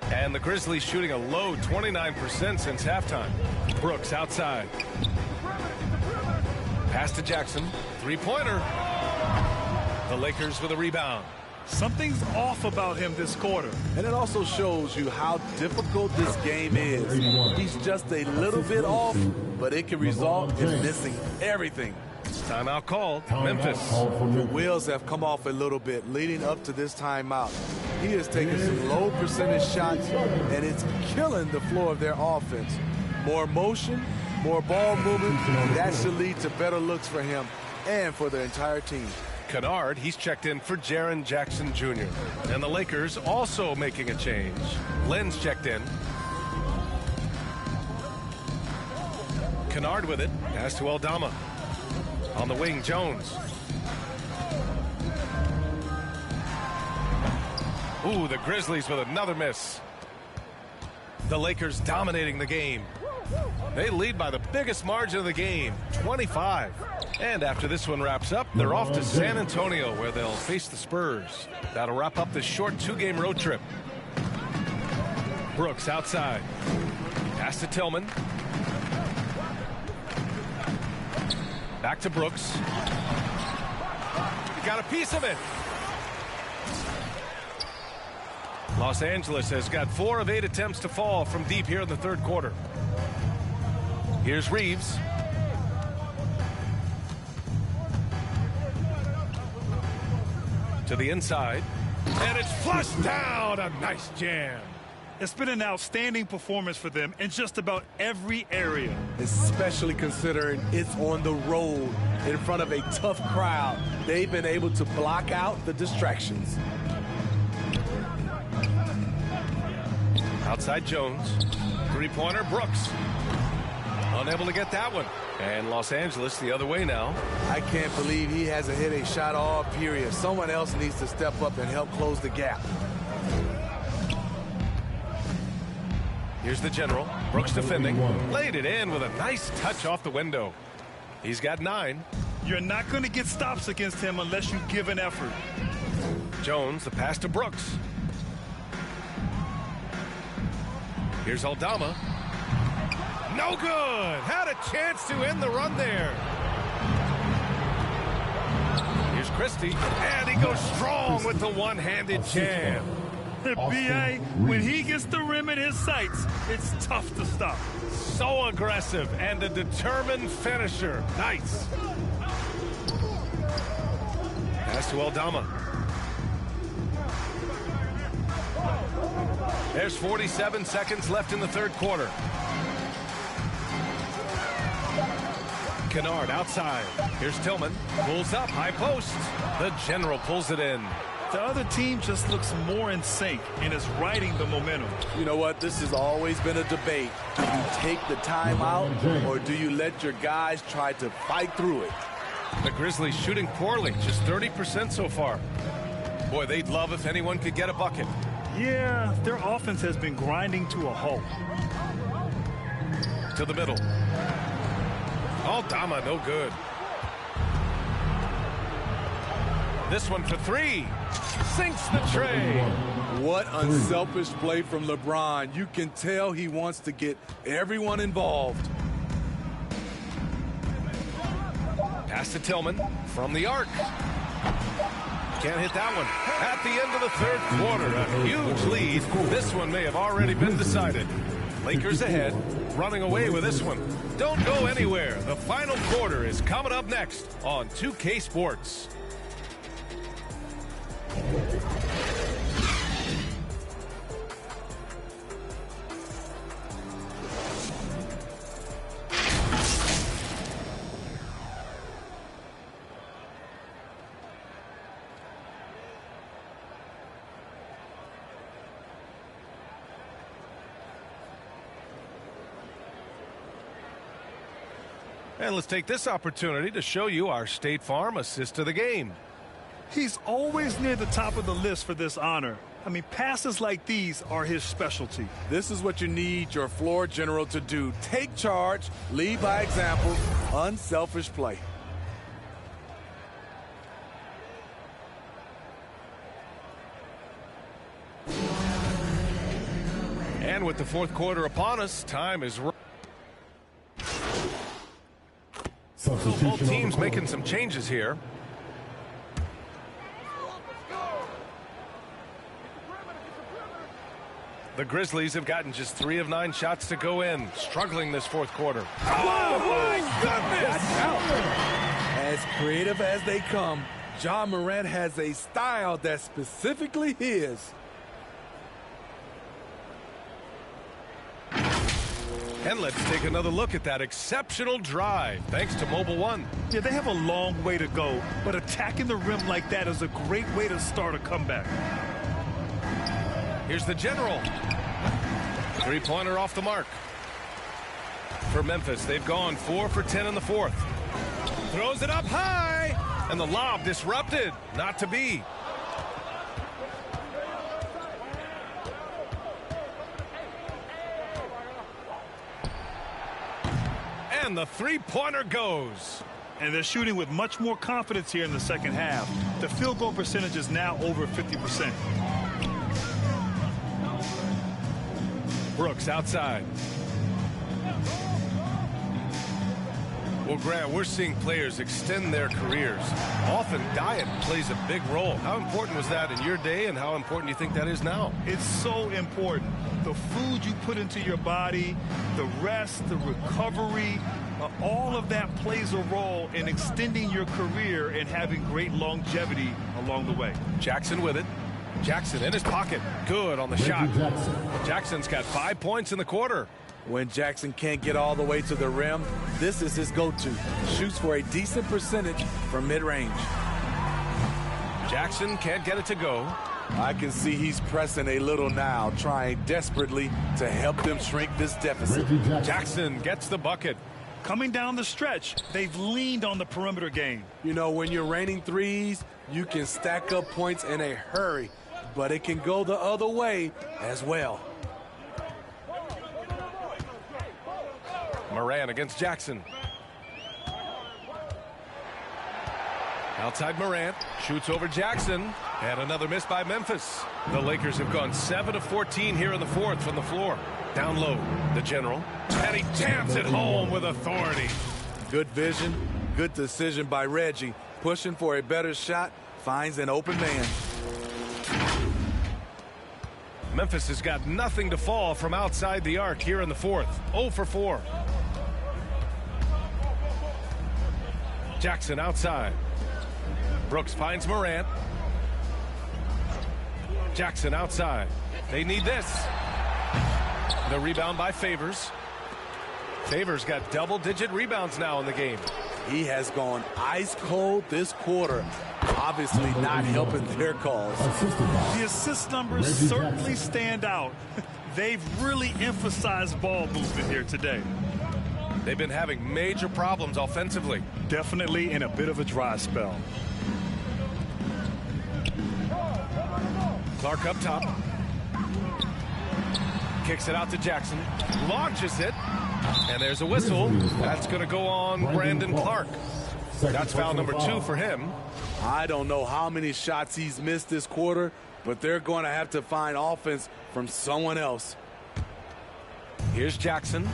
And the Grizzlies shooting a low 29% since halftime. Brooks outside. Pass to Jackson. Three-pointer. The Lakers with a rebound. Something's off about him this quarter. And it also shows you how difficult this game is. He's just a little bit off, but it can result in missing everything. Timeout called. Memphis. The wheels have come off a little bit leading up to this timeout. He has taken some low percentage shots, and it's killing the flow of their offense. More motion, more ball movement, that should lead to better looks for him and for the entire team. Kennard, he's checked in for Jaren Jackson Jr. And the Lakers also making a change. Len's checked in. Kennard with it. Pass to Aldama. On the wing, Jones. Ooh, the Grizzlies with another miss. The Lakers dominating the game. They lead by the biggest margin of the game, 25. And after this one wraps up, they're off to San Antonio, where they'll face the Spurs. That'll wrap up this short 2-game road trip. Brooks outside. Pass to Tillman. Back to Brooks. He got a piece of it. Los Angeles has got 4 of 8 attempts to fall from deep here in the third quarter. Here's Reeves. To the inside. And it's flushed down. A nice jam. It's been an outstanding performance for them in just about every area. Especially considering it's on the road in front of a tough crowd. They've been able to block out the distractions. Outside Jones. Three-pointer, Brooks. Unable to get that one. And Los Angeles the other way now. I can't believe he hasn't hit a shot all period. Someone else needs to step up and help close the gap. Here's the general. Brooks defending. Laid it in with a nice touch off the window. He's got 9. You're not going to get stops against him unless you give an effort. Jones, the pass to Brooks. Here's Aldama. No good. Had a chance to end the run there. Here's Christie. And he goes strong with the one-handed jam. B.A., when he gets the rim in his sights, it's tough to stop. So aggressive and a determined finisher. Nice. Pass to Aldama. There's 47 seconds left in the third quarter. Kennard outside. Here's Tillman. Pulls up, high post. The general pulls it in. The other team just looks more in sync and is riding the momentum. You know what? This has always been a debate. Do you take the timeout or do you let your guys try to fight through it? The Grizzlies shooting poorly, just 30% so far. Boy, they'd love if anyone could get a bucket. Yeah, their offense has been grinding to a halt. To the middle. Aldama, no good. This one for 3. Sinks the tray. What unselfish play from LeBron. You can tell he wants to get everyone involved. Pass to Tillman from the arc. Can't hit that one. At the end of the third quarter, a huge lead. This one may have already been decided. Lakers ahead, running away with this one. Don't go anywhere. The final quarter is coming up next on 2K Sports. And let's take this opportunity to show you our State Farm assist of the game. He's always near the top of the list for this honor. I mean, passes like these are his specialty. This is what you need your floor general to do. Take charge, lead by example, unselfish play. And with the fourth quarter upon us, time is right. So both teams making some changes here. The Grizzlies have gotten just 3 of 9 shots to go in, struggling this fourth quarter. Oh, my goodness! As creative as they come, Ja Morant has a style that's specifically his. And let's take another look at that exceptional drive, thanks to Mobile One. Yeah, they have a long way to go, but attacking the rim like that is a great way to start a comeback. Here's the general. Three-pointer off the mark. For Memphis, they've gone 4 for 10 in the fourth. Throws it up high, and the lob disrupted. Not to be. And the three-pointer goes. And they're shooting with much more confidence here in the second half. The field goal percentage is now over 50%. Brooks outside. Well, Grant, we're seeing players extend their careers. Often diet plays a big role. How important was that in your day, and how important do you think that is now? It's so important. The food you put into your body, the rest, the recovery, all of that plays a role in extending your career and having great longevity along the way. Jackson with it. Jackson in his pocket. Good on the shot. Jackson's got 5 points in the quarter. When Jackson can't get all the way to the rim, this is his go-to. Shoots for a decent percentage from mid-range. Jackson can't get it to go. I can see he's pressing a little now, trying desperately to help them shrink this deficit. Jackson gets the bucket. Coming down the stretch, they've leaned on the perimeter game. You know, when you're raining threes, you can stack up points in a hurry, but it can go the other way as well. Moran against Jackson. Outside Morant, shoots over Jackson, and another miss by Memphis. The Lakers have gone 7 of 14 here in the fourth from the floor. Down low, the General, and he jams it home with authority. Good vision, good decision by Reggie. Pushing for a better shot, finds an open man. Memphis has got nothing to fall from outside the arc here in the fourth. 0 for 4. Jackson outside. Brooks finds Morant. Jackson outside. They need this. The rebound by Favors. Favors got double-digit rebounds now in the game. He has gone ice cold this quarter. Obviously not helping their cause. The assist numbers certainly stand out. They've really emphasized ball movement here today. They've been having major problems offensively. Definitely in a bit of a dry spell. Clark up top. Kicks it out to Jackson. Launches it. And there's a whistle. That's going to go on Brandon Clark. That's foul number 2 for him. I don't know how many shots he's missed this quarter, but they're going to have to find offense from someone else. Here's Jackson.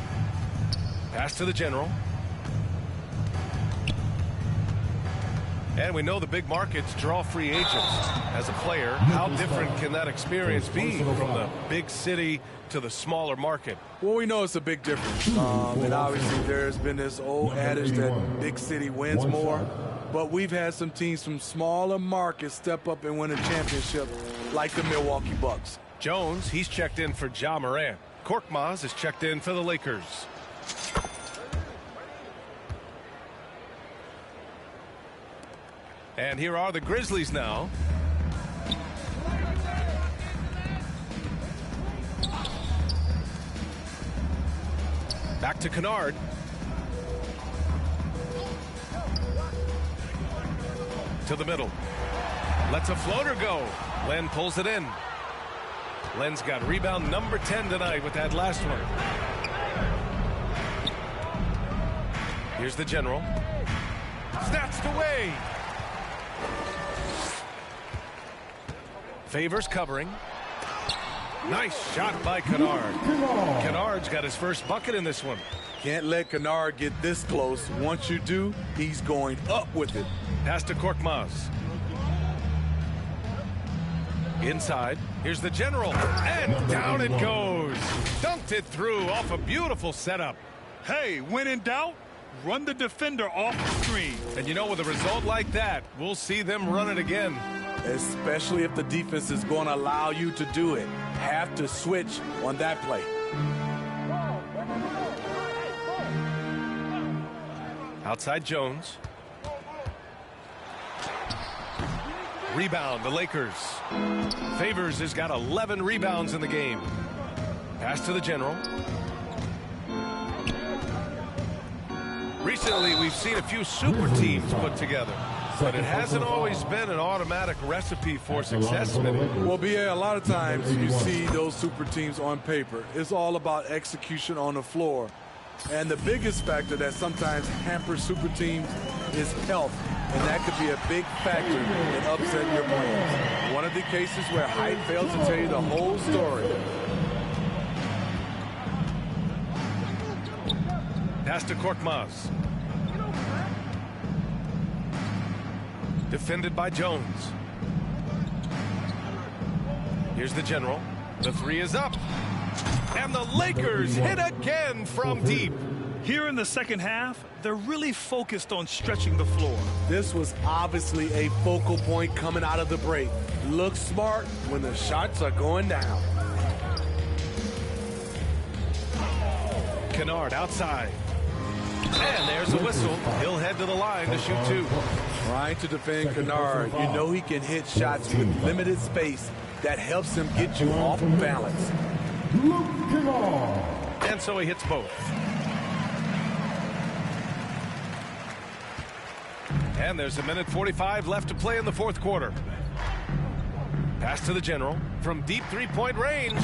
Pass to the General. And we know the big markets draw free agents. As a player, how different can that experience be from the big city to the smaller market? Well, we know it's a big difference. And obviously there's been this old adage that big city wins more. But we've had some teams from smaller markets step up and win a championship, like the Milwaukee Bucks. Jones, he's checked in for Ja Morant. Korkmaz is checked in for the Lakers. And here are the Grizzlies now. Back to Kennard. To the middle. Lets a floater go. Len pulls it in. Len's got rebound number 10 tonight with that last one. Here's the General. Snatched away. Favors covering. Nice shot by Kennard. Kennard's got his first bucket in this one. Can't let Kennard get this close. Once you do, he's going up with it. Pass to Korkmaz. Inside. Here's the General. And down it goes. Dunked it through off a beautiful setup. Hey, when in doubt, run the defender off the screen. And you know, with a result like that, we'll see them run it again. Especially if the defense is going to allow you to do it. Have to switch on that play. Outside Jones. Rebound, the Lakers. Favors has got 11 rebounds in the game. Pass to the General. Recently, we've seen a few super teams put together. But it hasn't always been an automatic recipe for success. Well, BA, a lot of times you see those super teams on paper. It's all about execution on the floor. And the biggest factor that sometimes hampers super teams is health. And that could be a big factor in upsetting your plans. One of the cases where height fails to tell you the whole story. Pass to Korkmaz. Defended by Jones. Here's the General. The three is up. And the Lakers hit again from deep. Here in the second half, they're really focused on stretching the floor. This was obviously a focal point coming out of the break. Look smart when the shots are going down. Kennard outside. And there's a whistle. He'll head to the line to shoot 2. Trying to defend Kennard. You know he can hit shots with limited space. That helps him get you off balance. And so he hits both. And there's 1:45 left to play in the fourth quarter. Pass to the General from deep three-point range.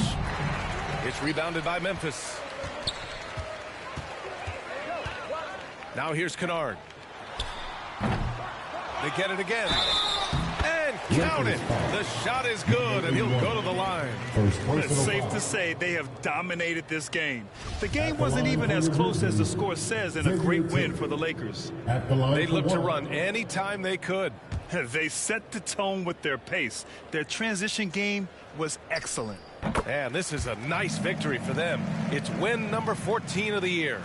It's rebounded by Memphis. Now here's Kennard. They get it again. And count it. The shot is good, and he'll go to the line. It's safe to say they have dominated this game. The game wasn't even as close as the score says, and a great win for the Lakers. They looked to run any time they could. They set the tone with their pace. Their transition game was excellent. And this is a nice victory for them. It's win number 14 of the year.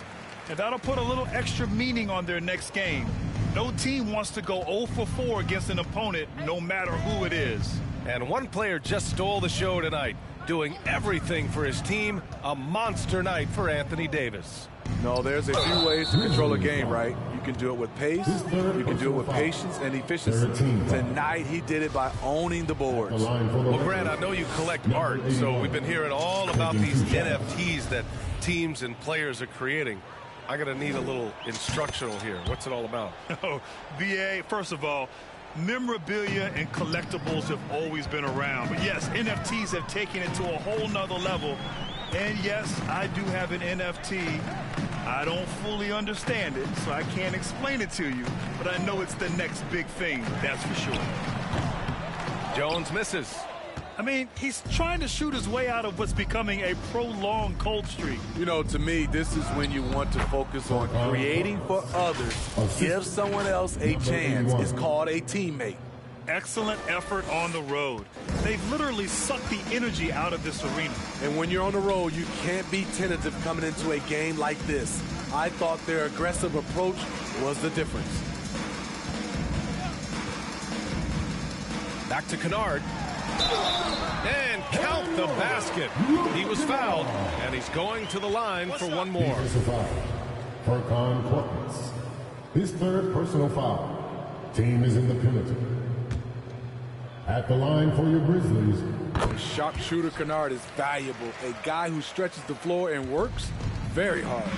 And that'll put a little extra meaning on their next game. No team wants to go 0 for 4 against an opponent, no matter who it is. And one player just stole the show tonight, doing everything for his team. A monster night for Anthony Davis. No, there's a few ways to control a game, right? You can do it with pace, you can do it with patience and efficiency. Tonight, he did it by owning the boards. Well, Grant, I know you collect art, so we've been hearing all about these NFTs that teams and players are creating. I'm going to need a little instructional here. What's it all about? Oh, BA, first of all, memorabilia and collectibles have always been around. But yes, NFTs have taken it to a whole nother level. And yes, I do have an NFT. I don't fully understand it, so I can't explain it to you. But I know it's the next big thing, that's for sure. Jones misses. I mean, he's trying to shoot his way out of what's becoming a prolonged cold streak. You know, to me, this is when you want to focus on creating for others. Give someone else a chance. It's called a teammate. Excellent effort on the road. They've literally sucked the energy out of this arena. And when you're on the road, you can't be tentative coming into a game like this. I thought their aggressive approach was the difference. Back to Kennard. And count the basket. He was fouled, and he's going to the line for one more. Furkan Korkmaz. His third personal foul. Team is in the penalty. At the line for your Grizzlies. Sharpshooter Kennard is valuable. A guy who stretches the floor and works very hard.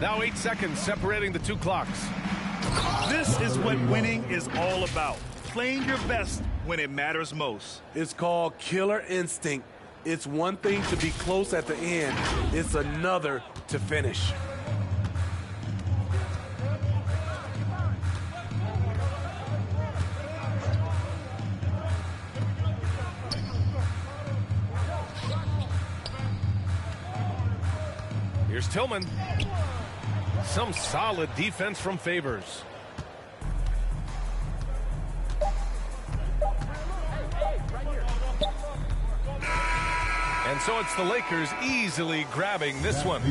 Now 8 seconds separating the two clocks. This is what winning is all about. Playing your best when it matters most. It's called killer instinct. It's one thing to be close at the end. It's another to finish. Here's Tillman. Some solid defense from Favors. And so it's the Lakers easily grabbing this one.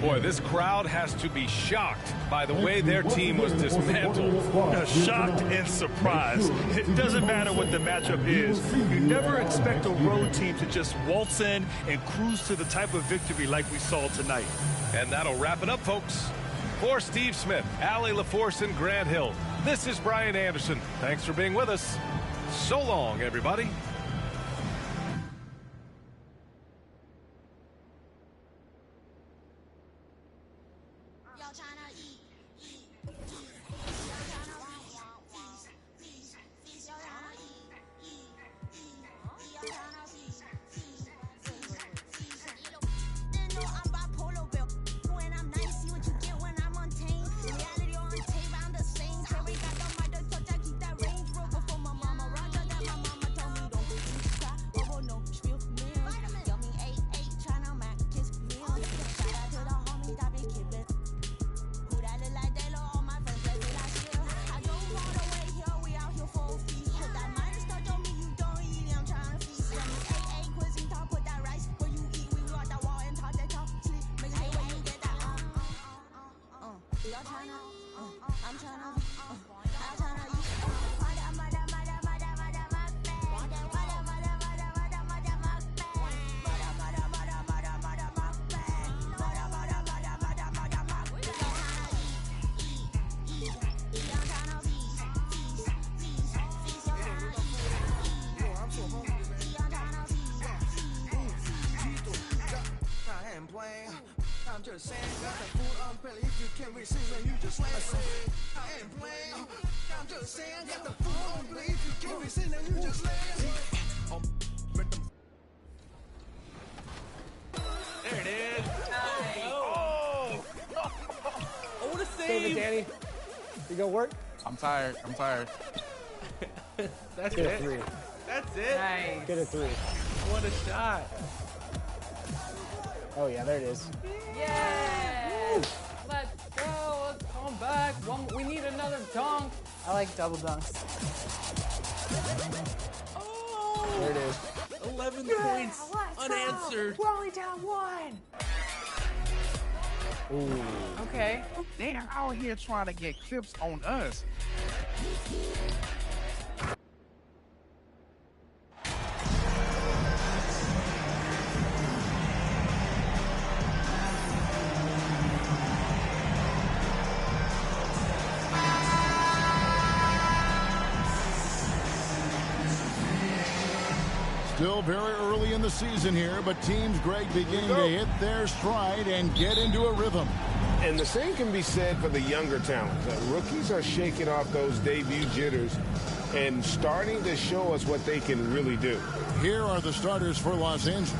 Boy, this crowd has to be shocked by the way their team was dismantled. Shocked and surprised. It doesn't matter what the matchup is. You never expect a road team to just waltz in and cruise to the type of victory like we saw tonight. And that'll wrap it up, folks. For Steve Smith, Allie LaForce, and Grant Hill, this is Brian Anderson. Thanks for being with us. So long, everybody. I'm just saying, got that food on belly. If you can't receive it, you just lay it. I ain't playing. I'm just saying, got the food on belly. If you can't receive it, you just lay it. There it is. Oh! I want to say Save it, Danny. You go work? I'm tired. I'm tired. That's Get a it. 3. That's it. Nice. Get a 3. What a shot. Oh, yeah, there it is. Yes. Let's go. Let's come back. We need another dunk. I like double dunks. There it is. 11 points unanswered. We're only down 1. Ooh. Okay. They're out here trying to get clips on us. Still very early in the season here, but teams, Greg, beginning to hit their stride and get into a rhythm. And the same can be said for the younger talents. Rookies are shaking off those debut jitters and starting to show us what they can really do. Here are the starters for Los Angeles.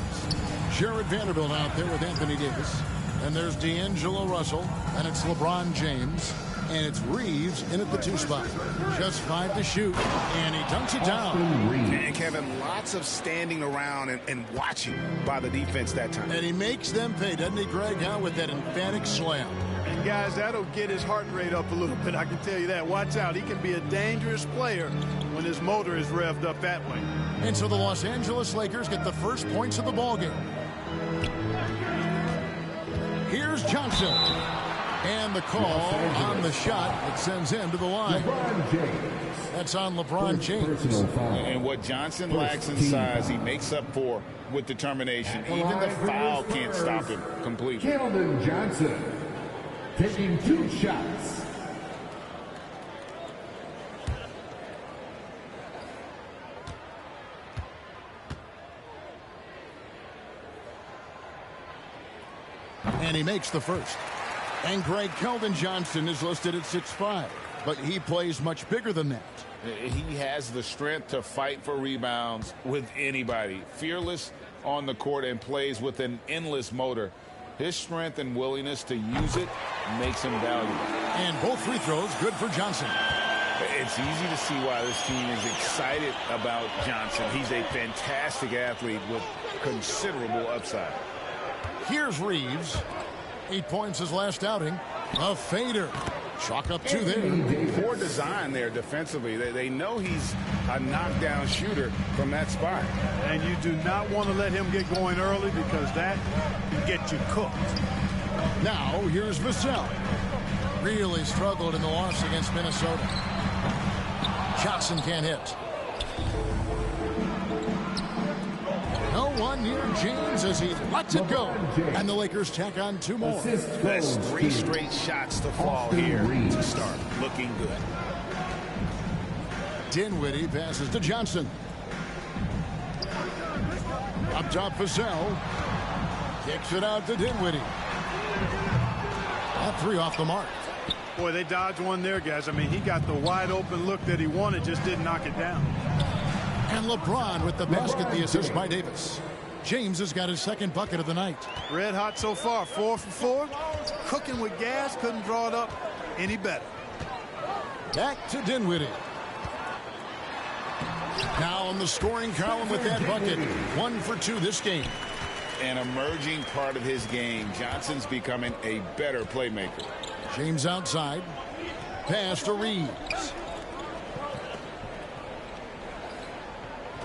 Jared Vanderbilt out there with Anthony Davis. And there's D'Angelo Russell, and it's LeBron James. And it's Reeves in at the 2 spot. Just 5 to shoot, and he dunks it down. And Kevin, lots of standing around and watching by the defense that time. And he makes them pay, doesn't he, Greg, with that emphatic slam. And guys, that'll get his heart rate up a little bit, I can tell you that. Watch out, he can be a dangerous player when his motor is revved up that way. And so the Los Angeles Lakers get the first points of the ballgame. Here's Johnson. And the call on the shot that sends him to the line. That's on LeBron James. And what Johnson lacks in size, he makes up for with determination. Even the foul can't stop him completely. Keldon Johnson taking 2 shots. And he makes the first. And Greg, Keldon Johnson is listed at 6'5", but he plays much bigger than that. He has the strength to fight for rebounds with anybody. Fearless on the court and plays with an endless motor. His strength and willingness to use it makes him valuable. And both free throws good for Johnson. It's easy to see why this team is excited about Johnson. He's a fantastic athlete with considerable upside. Here's Reeves. 8 points his last outing. A fader. Chalk up 2 there. Poor design there defensively. They know he's a knockdown shooter from that spot. And you do not want to let him get going early because that can get you cooked. Now here's Vassell. Really struggled in the loss against Minnesota. Johnson can't hit. No one near James as he lets it go. And the Lakers tack on 2 more. That's 3 straight shots to fall here to start. Looking good. Dinwiddie passes to Johnson. Up top, Vassell. Kicks it out to Dinwiddie. All 3 off the mark. Boy, they dodged one there, guys. I mean, he got the wide open look that he wanted, just didn't knock it down. And LeBron with the basket, the assist by Davis. James has got his 2nd bucket of the night. Red hot so far, 4 for 4. Cooking with gas, couldn't draw it up any better. Back to Dinwiddie. Now on the scoring column with that bucket. 1 for 2 this game. An emerging part of his game. Johnson's becoming a better playmaker. James outside. Pass to Reeves.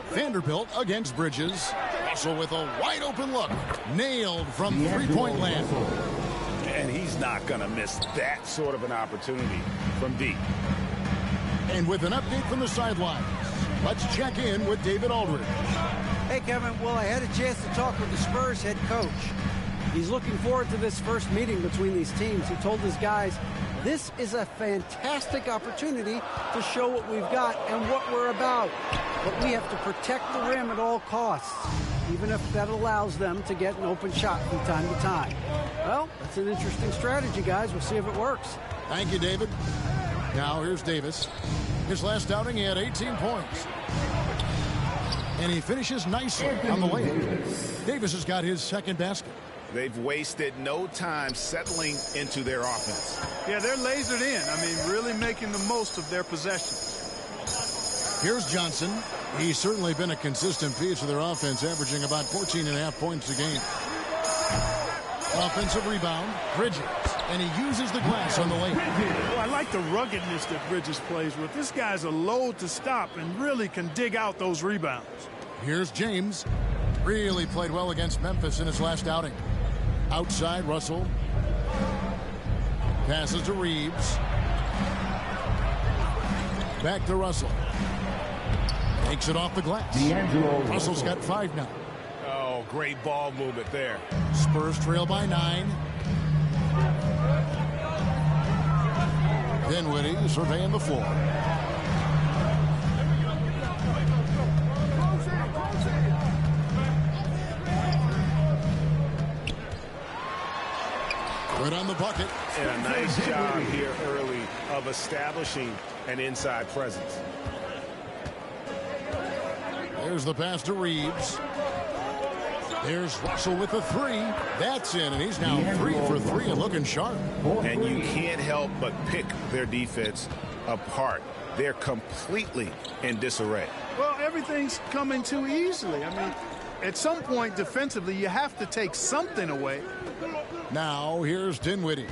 Vanderbilt against Bridges. Also with a wide open look. Nailed from 3-point land. And he's not going to miss that sort of an opportunity from deep. And with an update from the sidelines, let's check in with David Aldridge. Hey, Kevin. Well, I had a chance to talk with the Spurs head coach. He's looking forward to this first meeting between these teams. He told his guys, this is a fantastic opportunity to show what we've got and what we're about. But we have to protect the rim at all costs, even if that allows them to get an open shot from time to time. Well, that's an interesting strategy, guys. We'll see if it works. Thank you, David. Now here's Davis. His last outing, he had 18 points. And he finishes nicely on the layup. Davis has got his 2nd basket. They've wasted no time settling into their offense. Yeah, they're lasered in. I mean, really making the most of their possessions. Here's Johnson. He's certainly been a consistent piece of their offense, averaging about 14.5 points a game. Offensive rebound, Bridges, and he uses the glass on the lane. Well, I like the ruggedness that Bridges plays with. This guy's a load to stop and really can dig out those rebounds. Here's James. Really played well against Memphis in his last outing. Outside, Russell. Passes to Reeves. Back to Russell. Takes it off the glass. Russell's got 5 now. Oh, great ball movement there. Spurs trail by 9. Dinwiddie surveying the floor. Good on the bucket. And a nice job here early of establishing an inside presence. There's the pass to Reeves. There's Russell with the 3. That's in, and he's now 3 for 3 and looking sharp. And you can't help but pick their defense apart. They're completely in disarray. Well, everything's coming too easily. I mean, at some point defensively, you have to take something away. Now, here's Dinwiddie.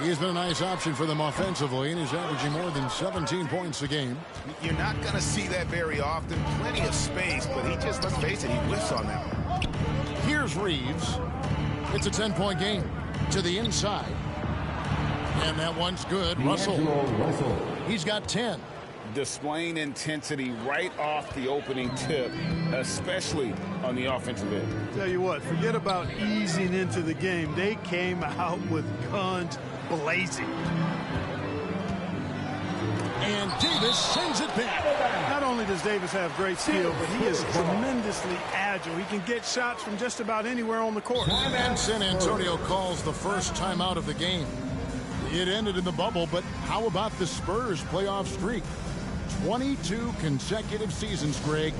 He's been a nice option for them offensively, and he's averaging more than 17 points a game. You're not going to see that very often. Plenty of space, but he just, let's face it, he whiffs on that one. Here's Reeves. It's a 10-point game to the inside. And that one's good. Russell. He's got 10. Displaying intensity right off the opening tip, especially on the offensive end. Tell you what, forget about easing into the game. They came out with guns blazing. And Davis sends it back. Not only does Davis have great skill, but he is tremendously agile. He can get shots from just about anywhere on the court. And San Antonio calls the first timeout of the game. It ended in the bubble, but how about the Spurs playoff streak? 22 consecutive seasons, Greg,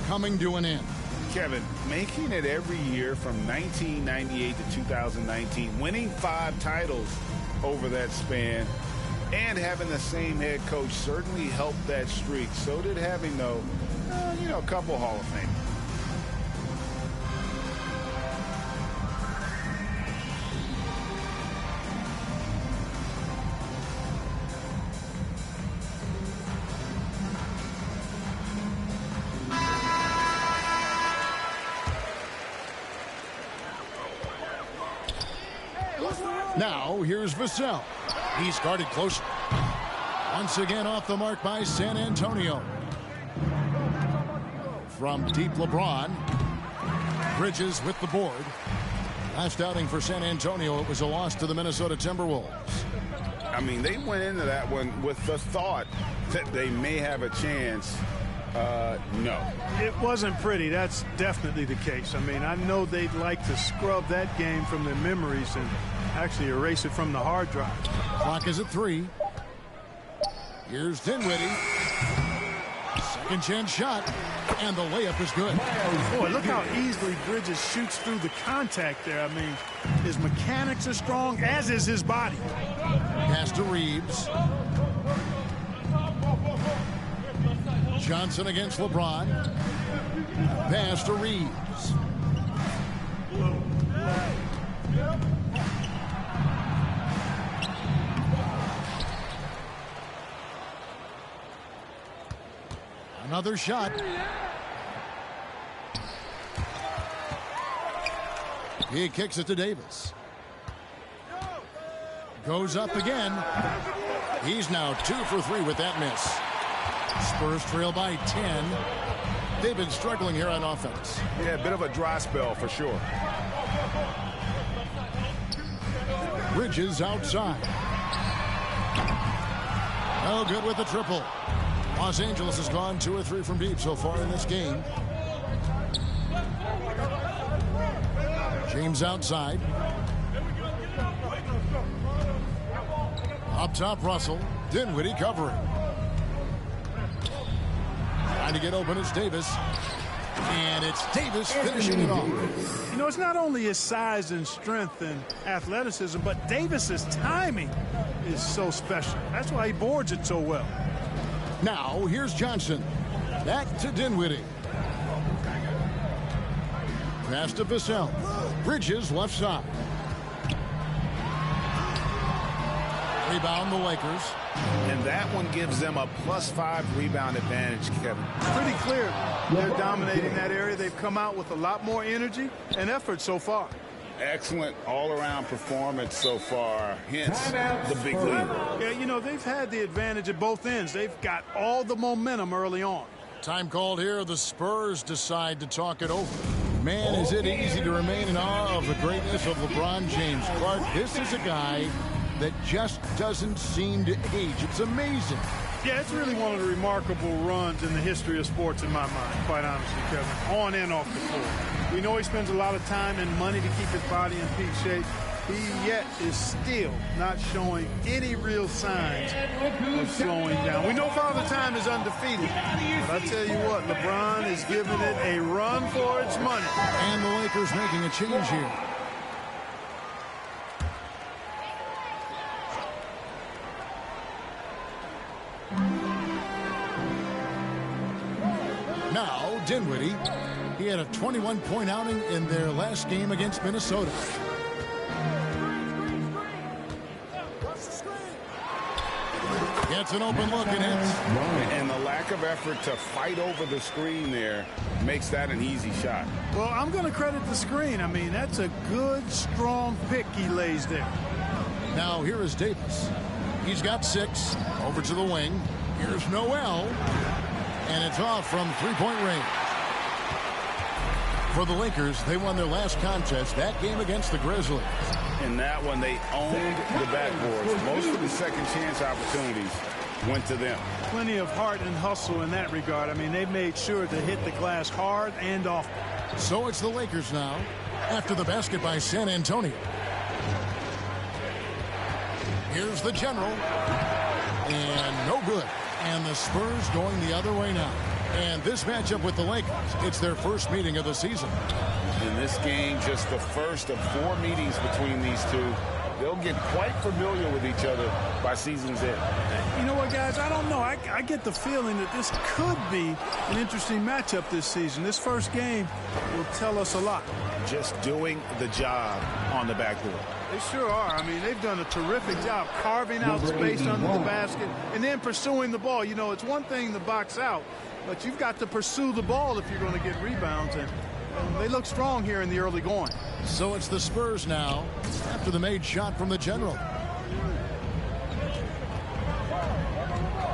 coming to an end. Kevin, making it every year from 1998 to 2019, winning 5 titles over that span, and having the same head coach certainly helped that streak. So did having, though, a couple Hall of Fame. Now, here's Vassell. He's guarded closer. Once again off the mark by San Antonio. From deep, LeBron. Bridges with the board. Last outing for San Antonio, it was a loss to the Minnesota Timberwolves. I mean, they went into that one with the thought that they may have a chance. No. It wasn't pretty. That's definitely the case. I mean, I know they'd like to scrub that game from their memories and actually erase it from the hard drive. Clock is at 3. Here's Dinwiddie. Second chance shot. And the layup is good. Boy, look how easily Bridges shoots through the contact there. I mean, his mechanics are strong, as is his body. Pass to Reeves. Johnson against LeBron. Pass to Reeves. Another shot. He kicks it to Davis. Goes up again. He's now 2 for 3 with that miss. Spurs trail by 10. They've been struggling here on offense. Yeah, a bit of a dry spell for sure. Bridges outside. No good with the triple. Los Angeles has gone 2 or 3 from deep so far in this game. James outside. Up top, Russell. Dinwiddie covering. Trying to get open is Davis. And it's Davis finishing it off. You know, it's not only his size and strength and athleticism, but Davis's timing is so special. That's why he boards it so well. Now, here's Johnson. Back to Dinwiddie. Pass to Vassell. Bridges left side. Rebound the Lakers. And that one gives them a +5 rebound advantage, Kevin. Pretty clear they're dominating that area. They've come out with a lot more energy and effort so far. Excellent all-around performance so far, hence the big lead. Yeah, you know, they've had the advantage at both ends. They've got all the momentum early on. Time called here. The Spurs decide to talk it over. Man, is it easy to remain in awe of the greatness of LeBron James. Clark, this is a guy that just doesn't seem to age. It's amazing. Yeah, it's really one of the remarkable runs in the history of sports in my mind, quite honestly, Kevin, on and off the court. We know he spends a lot of time and money to keep his body in peak shape. He yet is still not showing any real signs of slowing down. We know Father Time is undefeated, but I tell you what, LeBron is giving it a run for its money. And the Lakers making a change here. Now, Dinwiddie. He had a 21-point outing in their last game against Minnesota. Gets an open look and hits. And the lack of effort to fight over the screen there makes that an easy shot. Well, I'm going to credit the screen. I mean, that's a good, strong pick he lays there. Now, here is Davis. He's got 6. Over to the wing. Here's Noel. And it's off from three-point range. For the Lakers, they won their last contest, that game against the Grizzlies. In that one, they owned the backboards. Most of the second chance opportunities went to them. Plenty of heart and hustle in that regard. I mean, they made sure to hit the glass hard and often. So it's the Lakers now, after the basket by San Antonio. Here's the General. And no good. And the Spurs going the other way now. And this matchup with the Lakers, it's their first meeting of the season. In this game, just the first of 4 meetings between these two. They'll get quite familiar with each other by season's end. You know what, guys? I don't know. I get the feeling that this could be an interesting matchup this season. This first game will tell us a lot. Just doing the job on the backboard. They sure are. I mean, they've done a terrific job carving out space under the basket and then pursuing the ball. You know, it's one thing to box out, but you've got to pursue the ball if you're going to get rebounds. And they look strong here in the early going. So it's the Spurs now after the made shot from the General.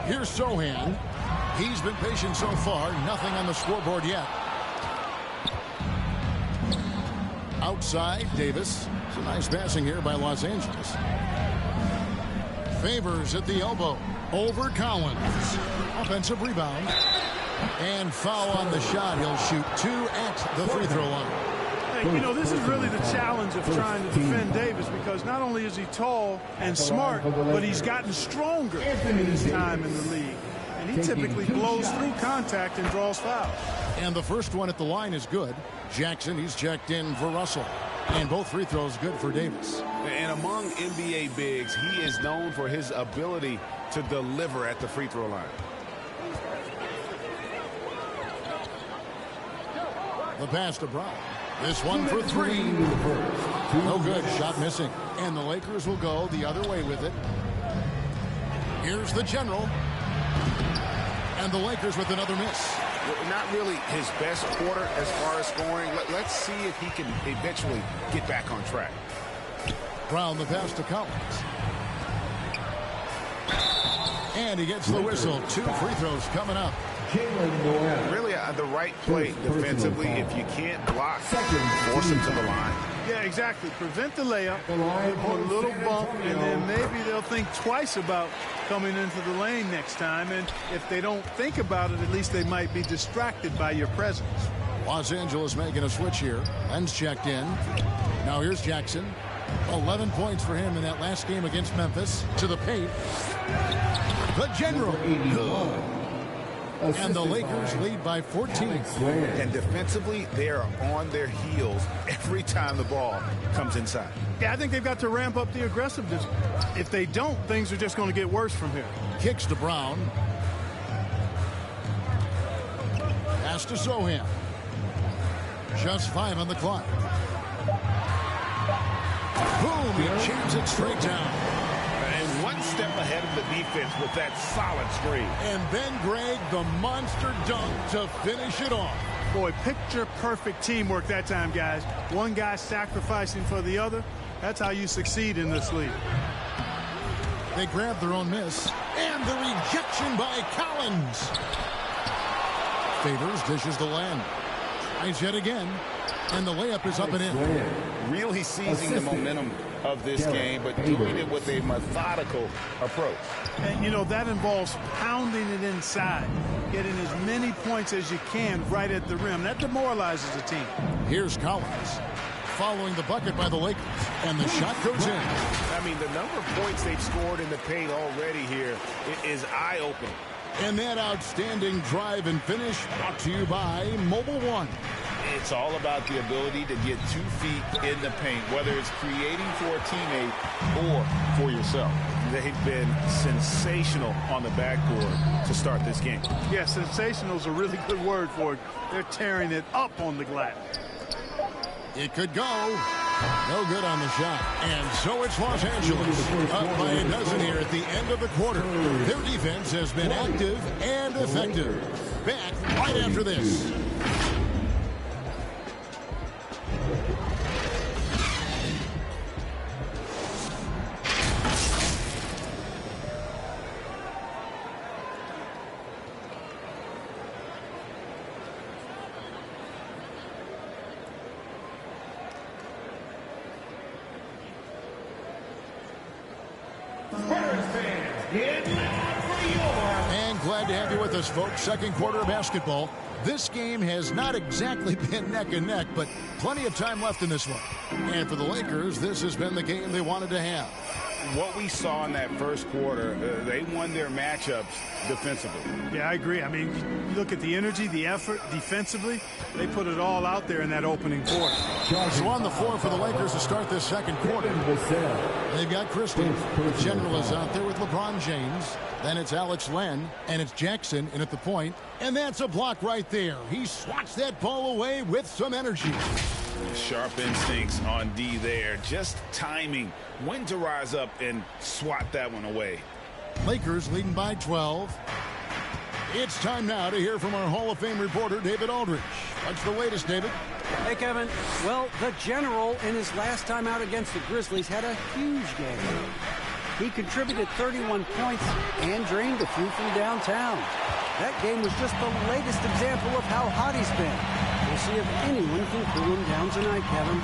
Here's Sohan. He's been patient so far. Nothing on the scoreboard yet. Outside, Davis. Some nice passing here by Los Angeles. Favors at the elbow. Over Collins. Offensive rebound. And foul on the shot. He'll shoot 2 at the free throw line. Hey, you know, this is really the challenge of trying to defend Davis, because not only is he tall and smart, but he's gotten stronger in his time in the league. And he typically blows through contact and draws fouls. And the first one at the line is good. Jackson, he's checked in for Russell. And both free throws good for Davis. And among NBA bigs, he is known for his ability to deliver at the free throw line. The pass to Brown. This one for 3. No good. Shot missing. And the Lakers will go the other way with it. Here's the General. And the Lakers with another miss. Not really his best quarter as far as scoring. Let's see if he can eventually get back on track. Brown, the pass to Collins. And he gets the whistle. 2 free throws coming up. Really the right play defensively. If you can't block, force him to the line. Yeah, exactly. Prevent the layup, a little bump, and then maybe they'll think twice about coming into the lane next time. And if they don't think about it, at least they might be distracted by your presence. Los Angeles making a switch here. Len's checked in. Now here's Jackson. 11 points for him in that last game against Memphis. To the paint. The General. Good. And the Lakers lead by 14. And defensively, they are on their heels every time the ball comes inside. Yeah, I think they've got to ramp up the aggressiveness. If they don't, things are just going to get worse from here. Kicks to Brown. Pass to Sohan. Just 5 on the clock. Boom, he jams it straight down. And one step ahead of the defense with that solid screen. And then Greg, the monster dunk to finish it off. Boy, picture-perfect teamwork that time, guys. One guy sacrificing for the other. That's how you succeed in this league. They grab their own miss. And the rejection by Collins. Favors dishes to Len. Tries yet again. And the layup is up and in. Really seizing the momentum of this game, but doing it with a methodical approach. And, you know, that involves pounding it inside, getting as many points as you can right at the rim. That demoralizes the team. Here's Collins following the bucket by the Lakers, and the shot goes in. I mean, the number of points they've scored in the paint already here is eye-opening. And that outstanding drive and finish brought to you by Mobile One. It's all about the ability to get 2 feet in the paint, whether it's creating for a teammate or for yourself. They've been sensational on the backboard to start this game. Yeah, sensational is a really good word for it. They're tearing it up on the glass. It could go. No good on the shot. And so it's Los Angeles up by a dozen here at the end of the quarter. Their defense has been active and effective. Back right after this. And glad to have you with us, folks. Second quarter of basketball. This game has not exactly been neck and neck, but plenty of time left in this one. And for the Lakers, this has been the game they wanted to have. What we saw in that first quarter, they won their matchups defensively. Yeah, I agree. I mean, you look at the energy, the effort defensively. They put it all out there in that opening quarter. So on the floor for the Lakers to start this second quarter. They've got Christie. The general is out there with LeBron James. Then it's Alex Len, and it's Jackson in at the point. And that's a block right there. He swats that ball away with some energy. Sharp instincts on D there. Just timing when to rise up and swat that one away. Lakers leading by 12. It's time now to hear from our Hall of Fame reporter, David Aldridge. What's the latest, David? Hey, Kevin. Well, the general in his last time out against the Grizzlies had a huge game. He contributed 31 points and drained a few from downtown. That game was just the latest example of how hot he's been. We'll see if anyone can cool him down tonight, Kevin.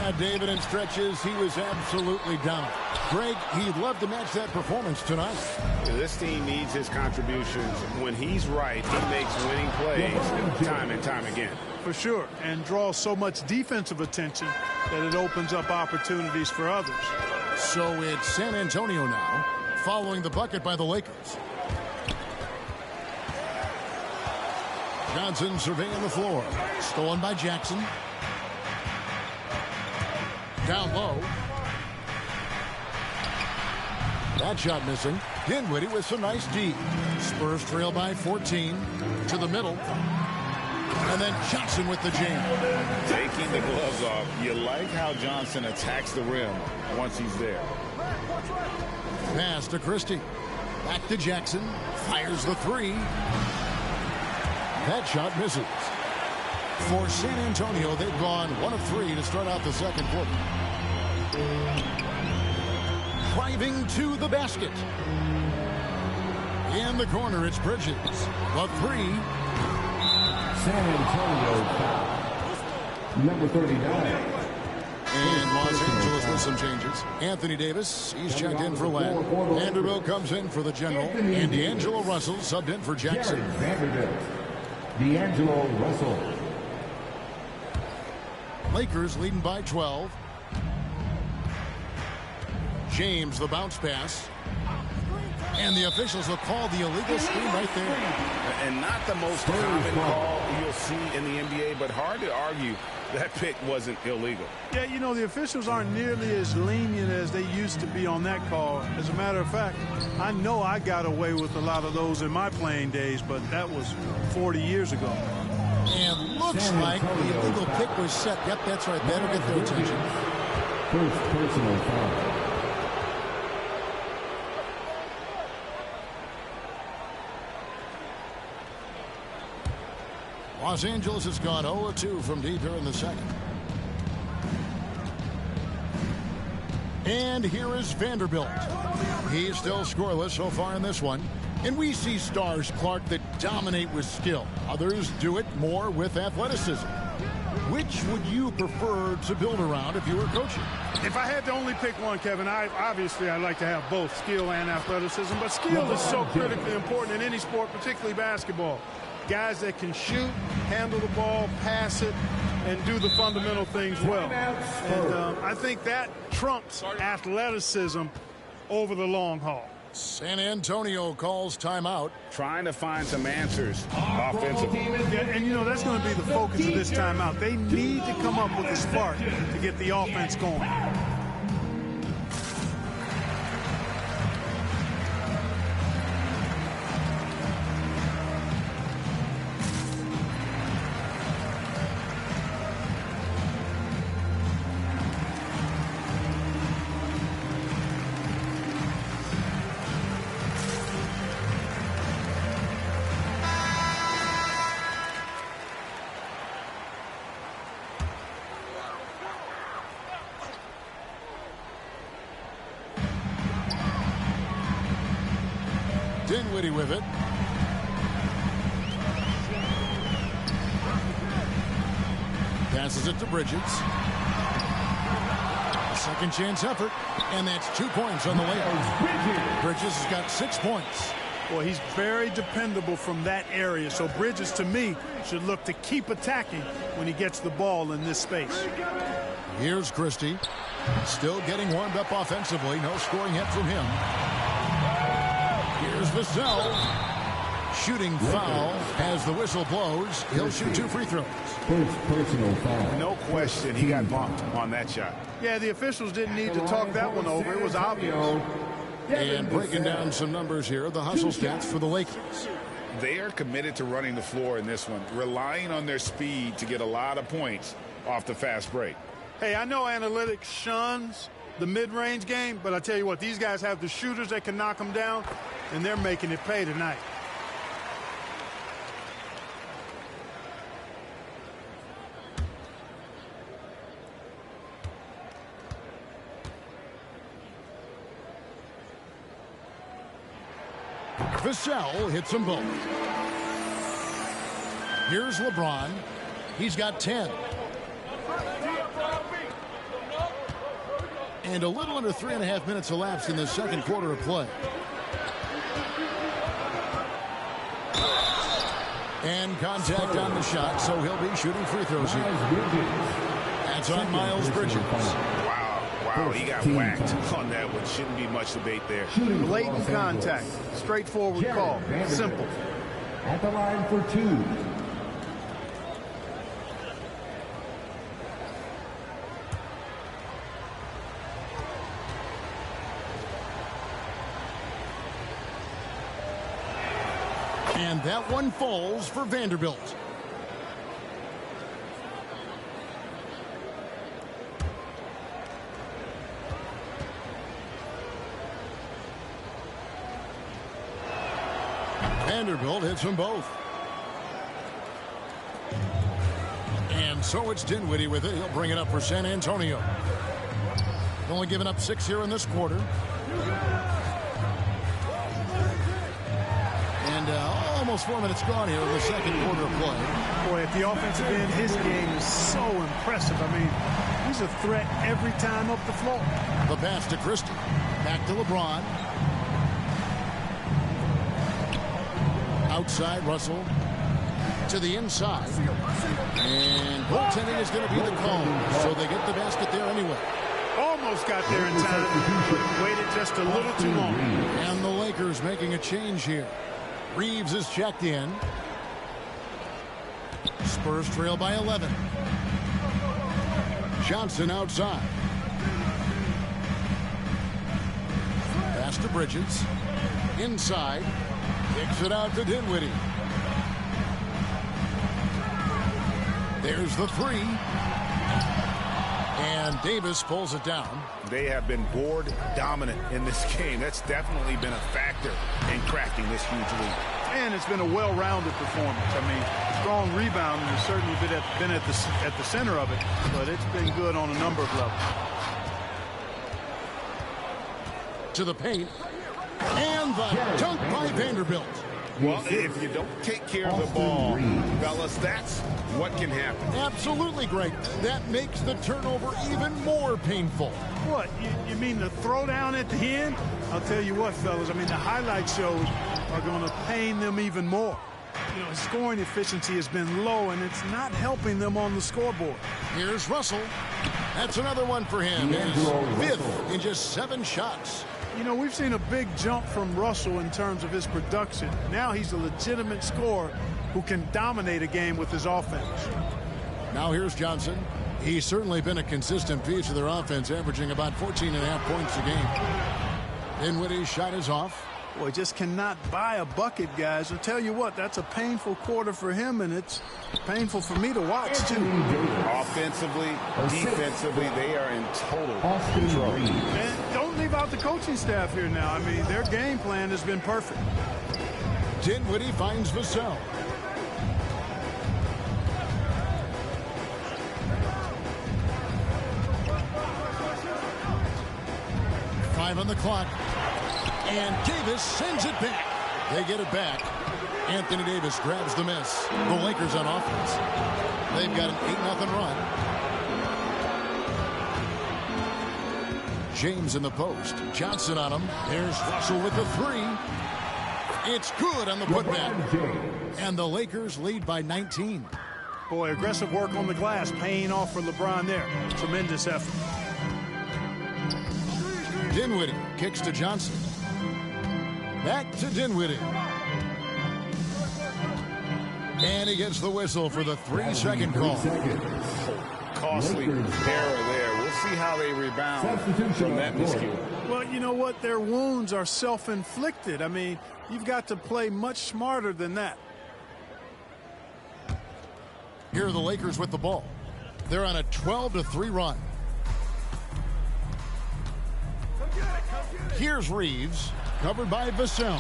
Yeah, David, in stretches, he was absolutely dominant. Greg, he'd love to match that performance tonight. This team needs his contributions. When he's right, he makes winning plays time and time again. For sure, and draws so much defensive attention that it opens up opportunities for others. So it's San Antonio now, following the bucket by the Lakers. Johnson surveying the floor. Stolen by Jackson. Down low. That shot missing. Dinwiddie with some nice D. Spurs trail by 14. To the middle. And then Johnson with the jam. Taking the gloves off. You like how Johnson attacks the rim once he's there. Pass to Christie. Back to Jackson. Fires the three. That shot misses. For San Antonio, they've gone 1 of 3 to start out the second quarter. Driving to the basket. In the corner, it's Bridges. The three. San Antonio foul. Number 39. And Los Angeles with some changes. Anthony Davis, he's checked in for Len. Vanderbilt comes in for the general. And D'Angelo Russell subbed in for Jackson. Vanderbilt. D'Angelo Russell. Lakers leading by 12. James, the bounce pass. And the officials will call the illegal screen right there. And not the most common call you'll see in the NBA, but hard to argue that pick wasn't illegal. Yeah, you know, the officials aren't nearly as lenient as they used to be on that call. As a matter of fact, I know I got away with a lot of those in my playing days, but that was 40 years ago. And looks like the illegal kick was set. Yep, that's right. That'll get their attention. First personal foul. Los Angeles has gone 0-2 from deep here in the second. And here is Vanderbilt. He's still scoreless so far in this one. And we see stars, Clark, that dominate with skill. Others do it more with athleticism. Which would you prefer to build around if you were coaching? If I had to only pick one, Kevin, obviously I'd like to have both skill and athleticism. But skill is so critically important in any sport, particularly basketball. Guys that can shoot, handle the ball, pass it, and do the fundamental things well. And I think that trumps athleticism over the long haul. San Antonio calls timeout. Trying to find some answers offensively. Yeah, and, you know, that's going to be the focus of this timeout. They need to come up with a spark to get the offense going. Dinwiddie with it. Passes it to Bridges. A second chance effort, and that's 2 points on the layup. Bridges has got 6 points. Well, he's very dependable from that area, so Bridges, to me, should look to keep attacking when he gets the ball in this space. Here's Christie. Still getting warmed up offensively. No scoring yet from him. Here's Vassell. Shooting foul as the whistle blows. He'll shoot 2 free throws. First personal foul. No question he got bumped on that shot. Yeah, the officials didn't need to talk that one over. It was obvious. And breaking down some numbers here, the hustle stats for the Lakers. They are committed to running the floor in this one, relying on their speed to get a lot of points off the fast break. Hey, I know analytics shuns the mid-range game, but I tell you what, these guys have the shooters that can knock them down, and they're making it pay tonight. Vassell hits them both. Here's LeBron. He's got 10. And a little under 3.5 minutes elapsed in the second quarter of play. And contact on the shot, so he'll be shooting free throws here. That's on Miles Bridges. Wow, he got whacked on that one. Shouldn't be much debate there. Blatant contact. Straightforward call. Simple. At the line for 2. And that one falls for Vanderbilt. Vanderbilt hits them both. And so it's Dinwiddie with it. He'll bring it up for San Antonio. Only giving up 6 here in this quarter. And almost 4 minutes gone here in the second quarter of play. Boy, at the offensive end, his game is so impressive. I mean, he's a threat every time up the floor. The pass to Christie. Back to LeBron. Outside, Russell. To the inside. And goaltending is going to be the call. So they get the basket there anyway. Almost got there in time, but waited just a little too long. And the Lakers making a change here. Reeves is checked in. Spurs trail by 11. Johnson outside. Pass to Bridges. Inside. Kicks it out to Dinwiddie. There's the three. And Davis pulls it down. They have been board dominant in this game. That's definitely been a factor in cracking this huge lead. And it's been a well-rounded performance. I mean, strong rebounding has certainly been at the center of it, but it's been good on a number of levels. To the paint. And the dunk by Vanderbilt. Well, if you don't take care of the ball, fellas, that's what can happen. Absolutely, Greg. That makes the turnover even more painful. What? You mean the throwdown at the end? I'll tell you what, fellas. I mean, the highlight shows are going to pain them even more. You know, his scoring efficiency has been low, and it's not helping them on the scoreboard. Here's Russell. That's another one for him. His fifth in just 7 shots. You know, we've seen a big jump from Russell in terms of his production. Now he's a legitimate scorer who can dominate a game with his offense. Now here's Johnson. He's certainly been a consistent piece of their offense, averaging about 14.5 points a game. Dinwiddie's shot is off. Boy, just cannot buy a bucket, guys. I'll tell you what, that's a painful quarter for him, and it's painful for me to watch, too. Offensively, defensively, they are in total control. And don't leave out the coaching staff here now. I mean, their game plan has been perfect. Dinwiddie finds Vassell. Five on the clock. And Davis sends it back. They get it back. Anthony Davis grabs the miss. The Lakers on offense. They've got an 8-0 run. James in the post. Johnson on him. There's Russell with the three. It's good on the putback. And the Lakers lead by 19. Boy, aggressive work on the glass. Paying off for LeBron there. Tremendous effort. Dinwiddie kicks to Johnson. Back to Dinwiddie. And he gets the whistle for the 3-second call. Costly error there. We'll see how they rebound from that miscue. Well, you know what? Their wounds are self-inflicted. I mean, you've got to play much smarter than that. Here are the Lakers with the ball. They're on a 12-3 run. Here's Reeves. Covered by Vassell.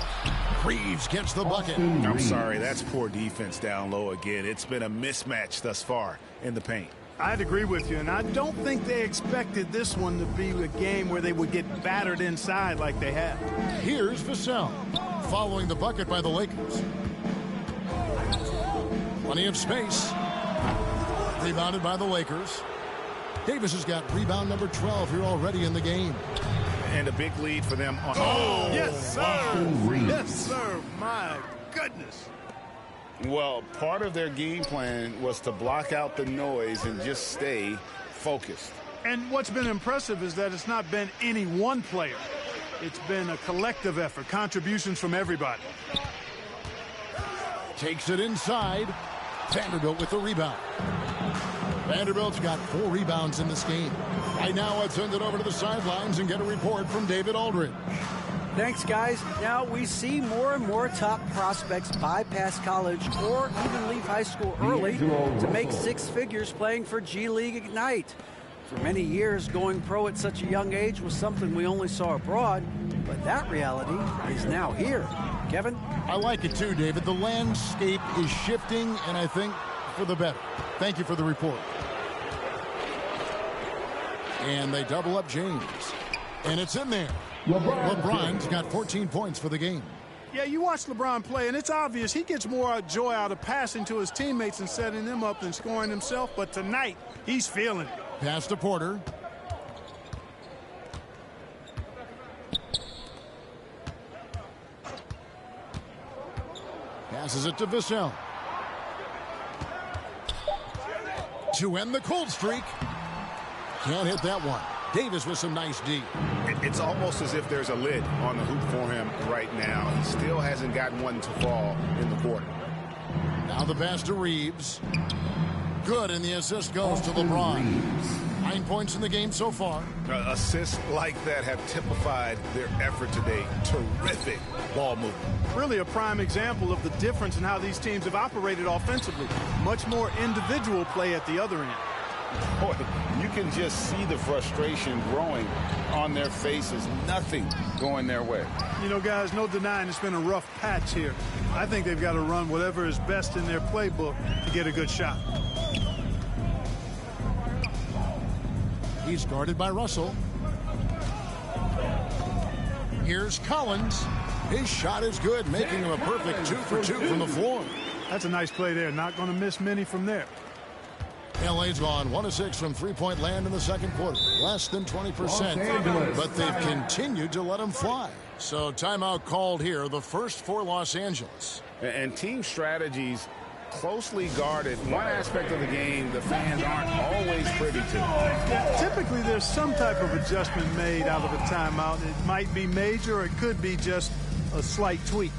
Reeves gets the bucket. I'm sorry, that's poor defense down low again. It's been a mismatch thus far in the paint. I'd agree with you, and I don't think they expected this one to be a game where they would get battered inside like they have. Here's Vassell, following the bucket by the Lakers. Plenty of space. Rebounded by the Lakers. Davis has got rebound number 12 here already in the game. And a big lead for them. Yes, sir. Yes, sir. My goodness. Well, part of their game plan was to block out the noise and just stay focused. And what's been impressive is that it's not been any one player. It's been a collective effort, contributions from everybody. Takes it inside. Vanderbilt with the rebound. Vanderbilt's got 4 rebounds in this game. Right now, let's send it over to the sidelines and get a report from David Aldridge. Thanks, guys. Now we see more and more top prospects bypass college or even leave high school early to make 6 figures playing for G League Ignite. For many years, going pro at such a young age was something we only saw abroad, but that reality is now here. Kevin? I like it too, David. The landscape is shifting, and I think for the better. Thank you for the report. And they double up James. And it's in there. LeBron's got 14 points for the game. Yeah, you watch LeBron play, and it's obvious he gets more joy out of passing to his teammates and setting them up than scoring himself. But tonight, he's feeling it. Pass to Porter. Passes it to Vassell. To end the cold streak. Can't hit that one. Davis with some nice D. It's almost as if there's a lid on the hoop for him right now. He still hasn't gotten one to fall in the quarter. Now the pass to Reeves. Good, and the assist goes to LeBron. 9 points in the game so far. Assists like that have typified their effort today. Terrific ball movement. Really a prime example of the difference in how these teams have operated offensively. Much more individual play at the other end. Boy, you can just see the frustration growing on their faces. Nothing going their way. You know, guys, no denying it's been a rough patch here. I think they've got to run whatever is best in their playbook to get a good shot. He's guarded by Russell. Here's Collins. His shot is good, making him a perfect 2 for 2 from the floor. That's a nice play there. Not going to miss many from there. LA's gone 1 of 6 from three-point land in the second quarter. Less than 20%. But they've continued to let them fly. So timeout called here, the first for Los Angeles. And team strategies closely guarded. One aspect of the game the fans aren't always privy to. Yeah, typically there's some type of adjustment made out of a timeout. It might be major or it could be just a slight tweak.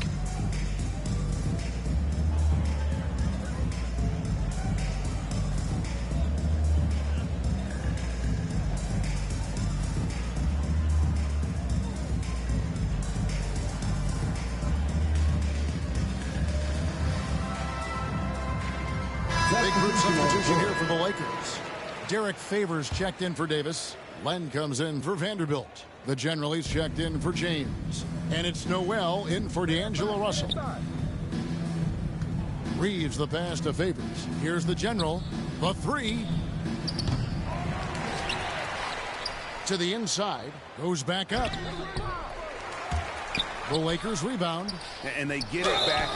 Big group substitution here for the Lakers. Derek Favors checked in for Davis. Len comes in for Vanderbilt. The general is checked in for James. And it's Noel in for D'Angelo Russell. Reeves the pass to Favors. Here's the general. The three. To the inside. Goes back up. The Lakers rebound. And they get it back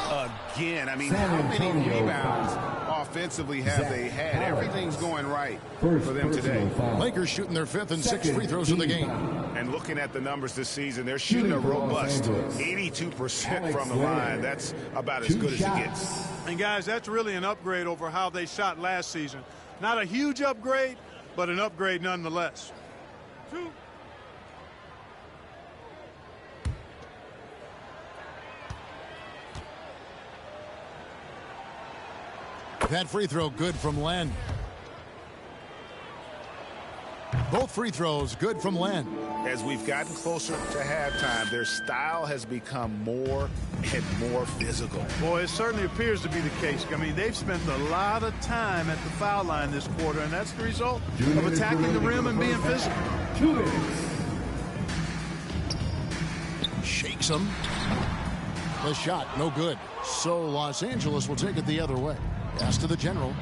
again. I mean, how many rebounds offensively have they had? Everything's going right for them today. Lakers shooting their 5th and 6th free throws of the game. And looking at the numbers this season, they're shooting a robust 82% from the line. That's about as good as it gets. And guys, that's really an upgrade over how they shot last season. Not a huge upgrade, but an upgrade nonetheless. That free throw good from Len. Both free throws good from Len. As we've gotten closer to halftime, their style has become more and more physical. Boy, it certainly appears to be the case. I mean, they've spent a lot of time at the foul line this quarter, and that's the result of attacking the rim and being physical. 2 minutes. Shakes him. The shot, no good. So Los Angeles will take it the other way. Pass to the general.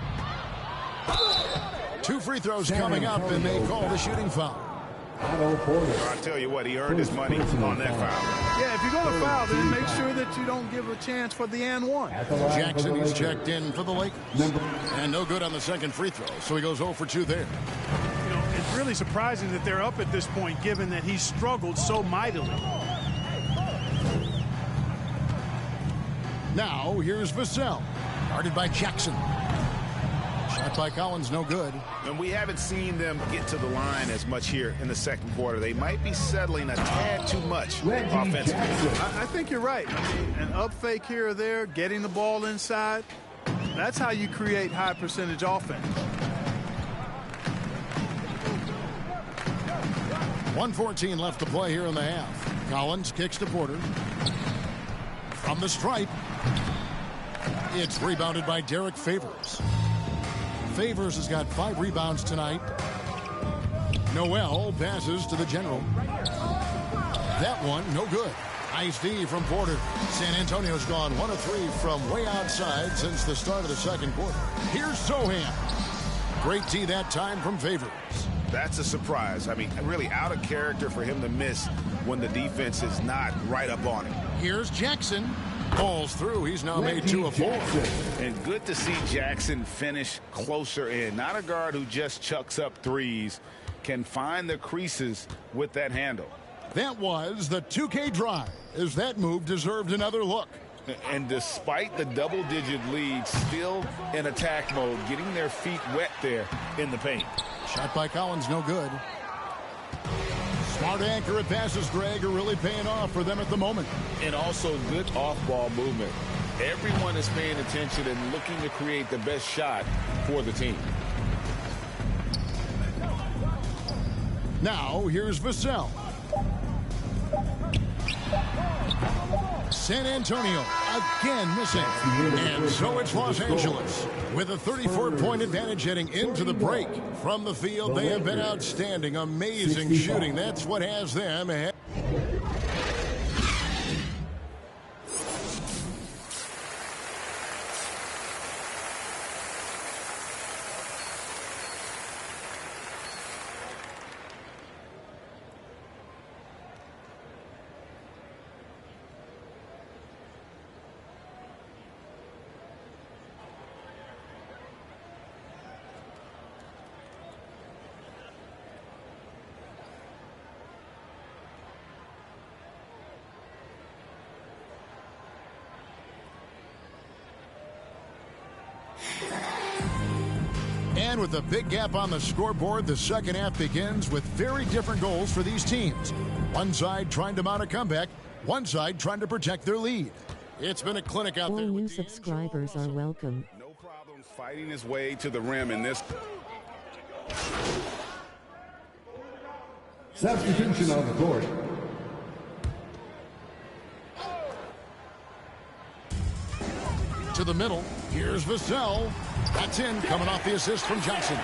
2 free throws coming up, and they call the shooting foul. I'll tell you what, he earned his money on that foul. Yeah, if you're going to foul, then make sure that you don't give a chance for the and one. Jackson is checked in for the Lakers. And no good on the second free throw, so he goes 0 for 2 there. You know, it's really surprising that they're up at this point, given that he struggled so mightily. Now, here's Vassell. Guarded by Jackson. Shot by Collins, no good. And we haven't seen them get to the line as much here in the second quarter. They might be settling a tad too much offensively. I think you're right. I mean, an up fake here or there, getting the ball inside, that's how you create high percentage offense. 1:14 left to play here in the half. Collins kicks to Porter. From the stripe. It's rebounded by Derek Favors. Favors has got 5 rebounds tonight. Noel passes to the general. That one, no good. Nice D from Porter. San Antonio's gone 1 of 3 from way outside since the start of the second quarter. Here's Sohan. Great D that time from Favors. That's a surprise. I mean, really out of character for him to miss when the defense is not right up on him. Here's Jackson. Falls through. He's now made 2 of 4. And good to see Jackson finish closer in. Not a guard who just chucks up threes. Can find the creases with that handle. That was the 2K drive, as that move deserved another look. And despite the double-digit lead, still in attack mode, getting their feet wet there in the paint. Shot by Collins, no good. Smart accurate passes, Greg, are really paying off for them at the moment. And also good off-ball movement. Everyone is paying attention and looking to create the best shot for the team. Now, here's Vassell. San Antonio again missing. And so it's Los Angeles with a 34-point advantage heading into the break. From the field, they have been outstanding. Amazing shooting. That's what has them ahead. And with a big gap on the scoreboard, the second half begins with very different goals for these teams. One side trying to mount a comeback, one side trying to protect their lead. It's been a clinic out there. All new subscribers are welcome. No problem fighting his way to the rim in this. Substitution on the court. To the middle. Here's Vassell. That's in, coming off the assist from Johnson.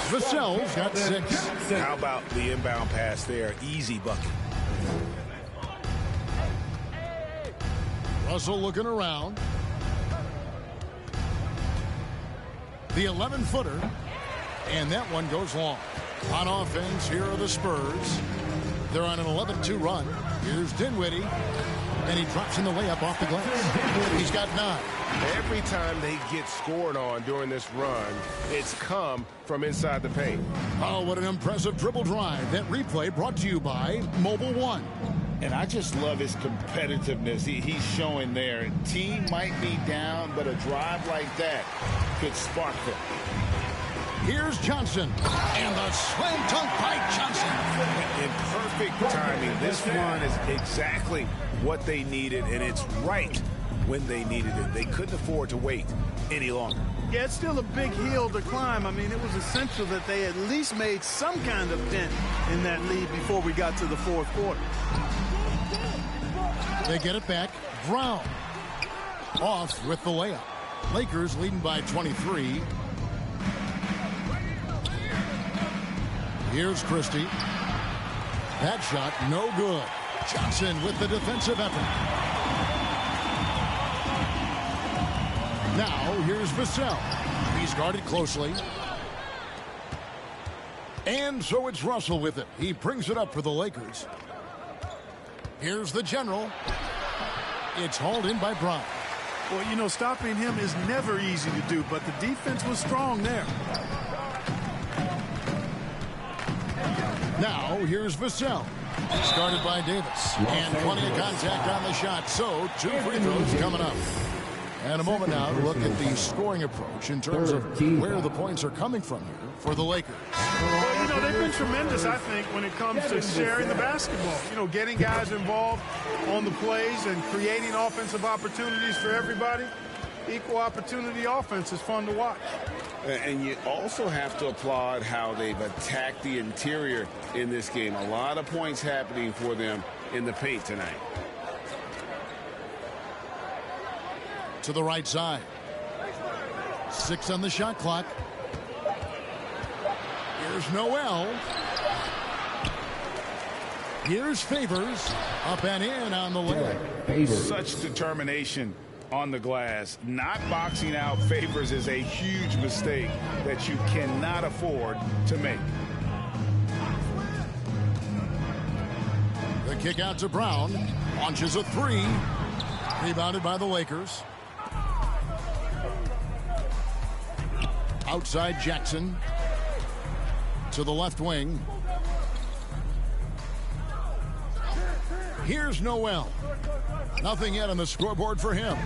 Vassell's got 6. How about the inbound pass there? Easy bucket. Russell looking around. The 11-footer. And that one goes long. On offense, here are the Spurs. They're on an 11-2 run. Here's Dinwiddie. And he drops in the layup off the glass. He's got 9. Every time they get scored on during this run, it's come from inside the paint. Oh, what an impressive dribble drive. That replay brought to you by Mobile One. And I just love his competitiveness he's showing there. Team might be down, but a drive like that could spark them. Here's Johnson. And the slam dunk by Johnson. In perfect timing. This run is exactly what they needed, and it's right when they needed it. They couldn't afford to wait any longer. Yeah, it's still a big hill to climb. I mean, it was essential that they at least made some kind of dent in that lead before we got to the fourth quarter. They get it back. Brown off with the layup. Lakers leading by 23. Here's Christie. That shot, no good. Johnson with the defensive effort. Now, here's Vassell. He's guarded closely. And so it's Russell with it. He brings it up for the Lakers. Here's the general. It's hauled in by Brown. Well, you know, stopping him is never easy to do, but the defense was strong there. Now, here's Vassell. He's guarded by Davis. And plenty of contact on the shot. So, 2 free throws coming up. And a moment now to look at the scoring approach in terms of where the points are coming from here for the Lakers. Well, you know, they've been tremendous, I think, when it comes to sharing the basketball. You know, getting guys involved on the plays and creating offensive opportunities for everybody. Equal opportunity offense is fun to watch. And you also have to applaud how they've attacked the interior in this game. A lot of points happening for them in the paint tonight. To the right side. 6 on the shot clock. Here's Noel. Here's Favors. Up and in on the layup. Such determination on the glass. Not boxing out Favors is a huge mistake that you cannot afford to make. The kick out to Brown. Launches a 3. Rebounded by the Lakers. Outside Jackson. To the left wing. Here's Noel. Nothing yet on the scoreboard for him.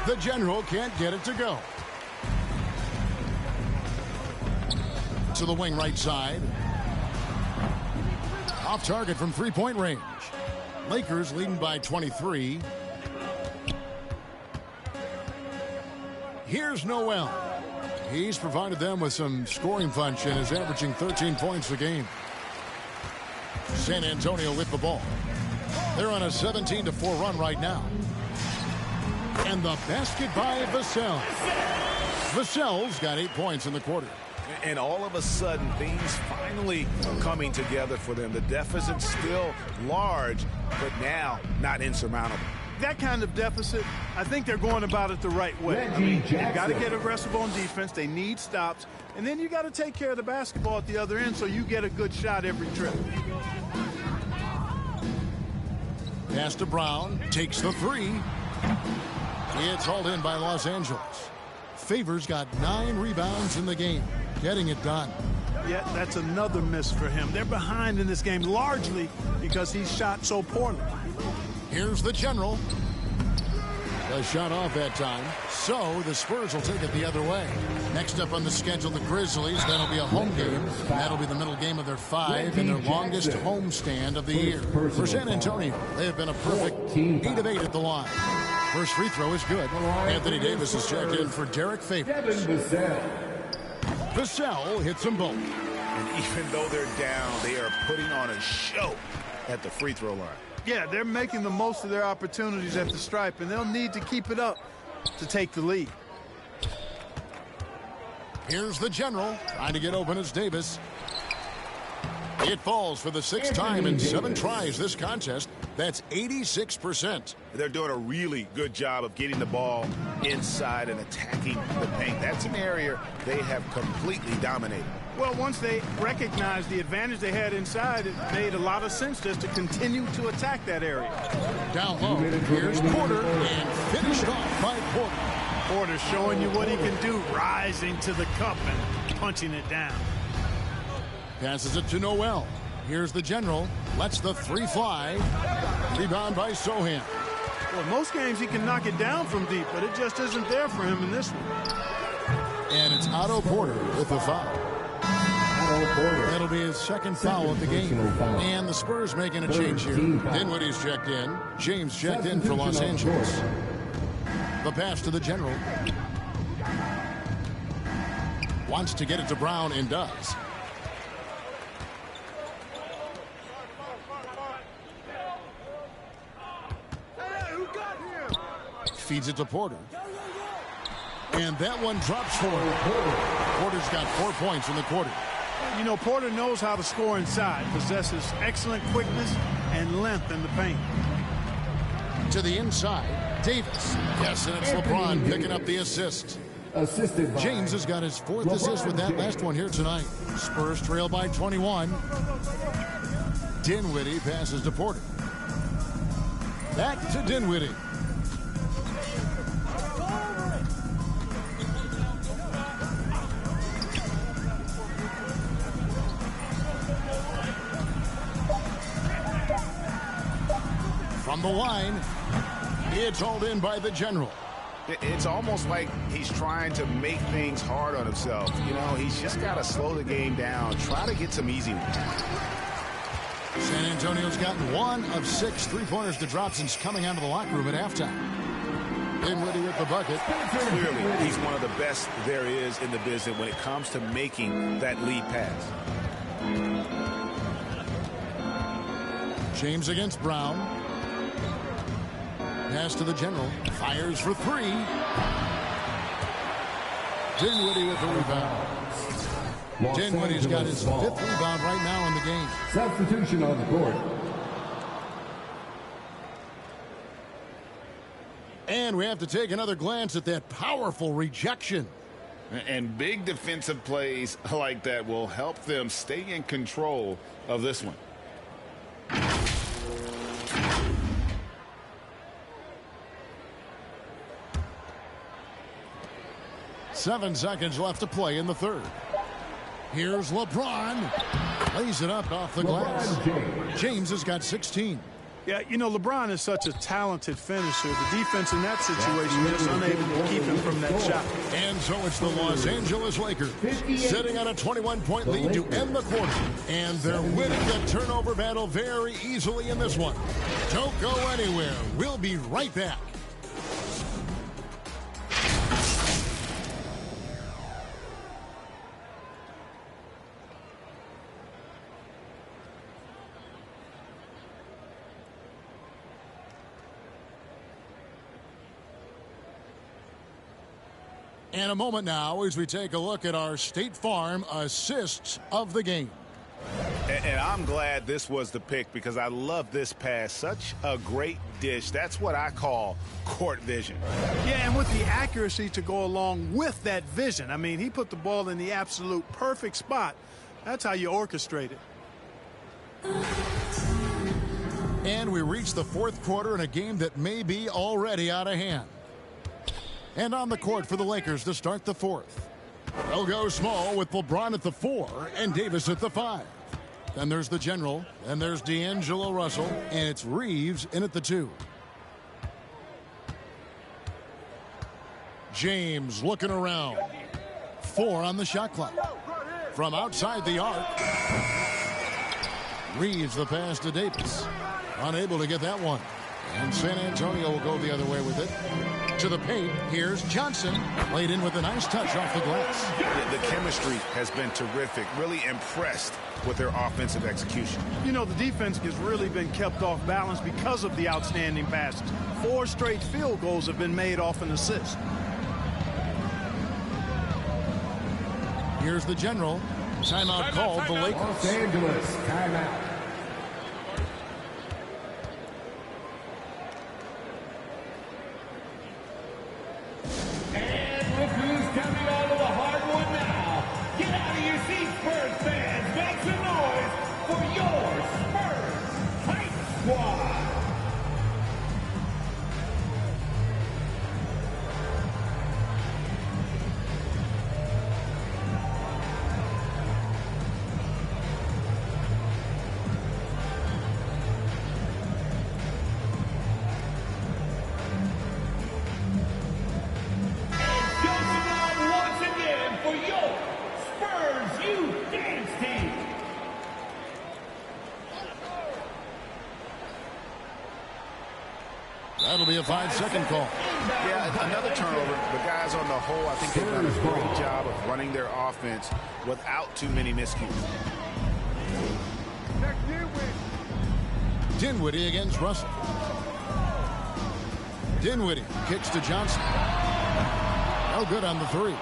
The general can't get it to go. To the wing right side. Off target from three-point range. Lakers leading by 23. Here's Noel. He's provided them with some scoring punch and is averaging 13 points a game. San Antonio with the ball. They're on a 17-4 run right now. And the basket by Vassell. Vassell's got 8 points in the quarter. And all of a sudden, things finally coming together for them. The deficit's still large, but now not insurmountable. That kind of deficit, I think they're going about it the right way. I mean, they've got to get aggressive on defense. They need stops. And then you got to take care of the basketball at the other end so you get a good shot every trip. Pass to Brown. Takes the three. It's hauled in by Los Angeles. Favors got 9 rebounds in the game. Getting it done. Yeah, that's another miss for him. They're behind in this game largely because he shot so poorly. Here's the General. A shot off that time. So the Spurs will take it the other way. Next up on the schedule, the Grizzlies. That'll be a home game. That'll be the middle game of their 5 and their longest home stand of the year. For San Antonio, they have been a perfect 8 of 8 at the line. First free throw is good. Anthony Davis is checked in for Derek Favors. Vassell hits them both. And even though they're down, they are putting on a show at the free throw line. Yeah, they're making the most of their opportunities at the stripe, and they'll need to keep it up to take the lead. Here's the General. Trying to get open as Davis. It falls for the 6th time in 7 tries this contest. That's 86%. They're doing a really good job of getting the ball inside and attacking the paint. That's an area they have completely dominated. Well, once they recognized the advantage they had inside, it made a lot of sense just to continue to attack that area. Down low, here's Porter, and finished off by Porter. Porter showing you what he can do, rising to the cup and punching it down. Passes it to Noel. Here's the General. Lets the 3 fly. Rebound by Sohan. Well, most games he can knock it down from deep, but it just isn't there for him in this one. And it's Otto Porter with the foul. That'll be his 2nd foul of the game. And the Spurs making a change here. Dinwiddie's checked in. James checked in for Los Angeles. The pass to the General. Wants to get it to Brown and does. Feeds it to Porter. And that one drops for him. Porter's got 4 points in the quarter. You know, Porter knows how to score inside, possesses excellent quickness and length in the paint. To the inside, Davis. Yes, and it's LeBron picking up the assist. James has got his 4th assist with that last one here tonight. Spurs trail by 21. Dinwiddie passes to Porter. Back to Dinwiddie. From the line, it's hauled in by the General. It's almost like he's trying to make things hard on himself. You know, he's just got to slow the game down, try to get some easy ones. San Antonio's gotten 1 of 6 3-pointers to drop since coming out of the locker room at halftime. Dinwiddie with the bucket. Clearly, he's one of the best there is in the business when it comes to making that lead pass. James against Brown. Pass to the General. Fires for 3. Dinwiddie with the rebound. Dinwiddie's got his 5th rebound right now in the game. Substitution on the court. And we have to take another glance at that powerful rejection. And big defensive plays like that will help them stay in control of this one. 7 seconds left to play in the 3rd. Here's LeBron. Lays it up off the glass. James has got 16. Yeah, you know, LeBron is such a talented finisher. The defense in that situation is unable to keep him from that shot. And so it's the Los Angeles Lakers sitting on a 21-point lead to end the quarter. And they're winning the turnover battle very easily in this one. Don't go anywhere. We'll be right back. And a moment now as we take a look at our State Farm assists of the game. And I'm glad this was the pick because I love this pass. Such a great dish. That's what I call court vision. Yeah, and with the accuracy to go along with that vision. I mean, he put the ball in the absolute perfect spot. That's how you orchestrate it. And we reach the fourth quarter in a game that may be already out of hand. And on the court for the Lakers to start the fourth. They'll go small with LeBron at the 4 and Davis at the 5. Then there's the general. Then there's D'Angelo Russell. And it's Reeves in at the 2. James looking around. 4 on the shot clock. From outside the arc. Reeves the pass to Davis. Unable to get that one. And San Antonio will go the other way with it. To the paint, here's Johnson. Laid in with a nice touch off the glass. The chemistry has been terrific. Really impressed with their offensive execution. You know, the defense has really been kept off balance because of the outstanding passes. 4 straight field goals have been made off an assist. Here's the general. Timeout called the Lakers. Los Angeles, timeout. That'll be a 5-second call. Yeah, another turnover. The guys on the whole, I think they've done a great job of running their offense without too many miscues. Dinwiddie against Russell. Dinwiddie kicks to Johnson. No good on the 3.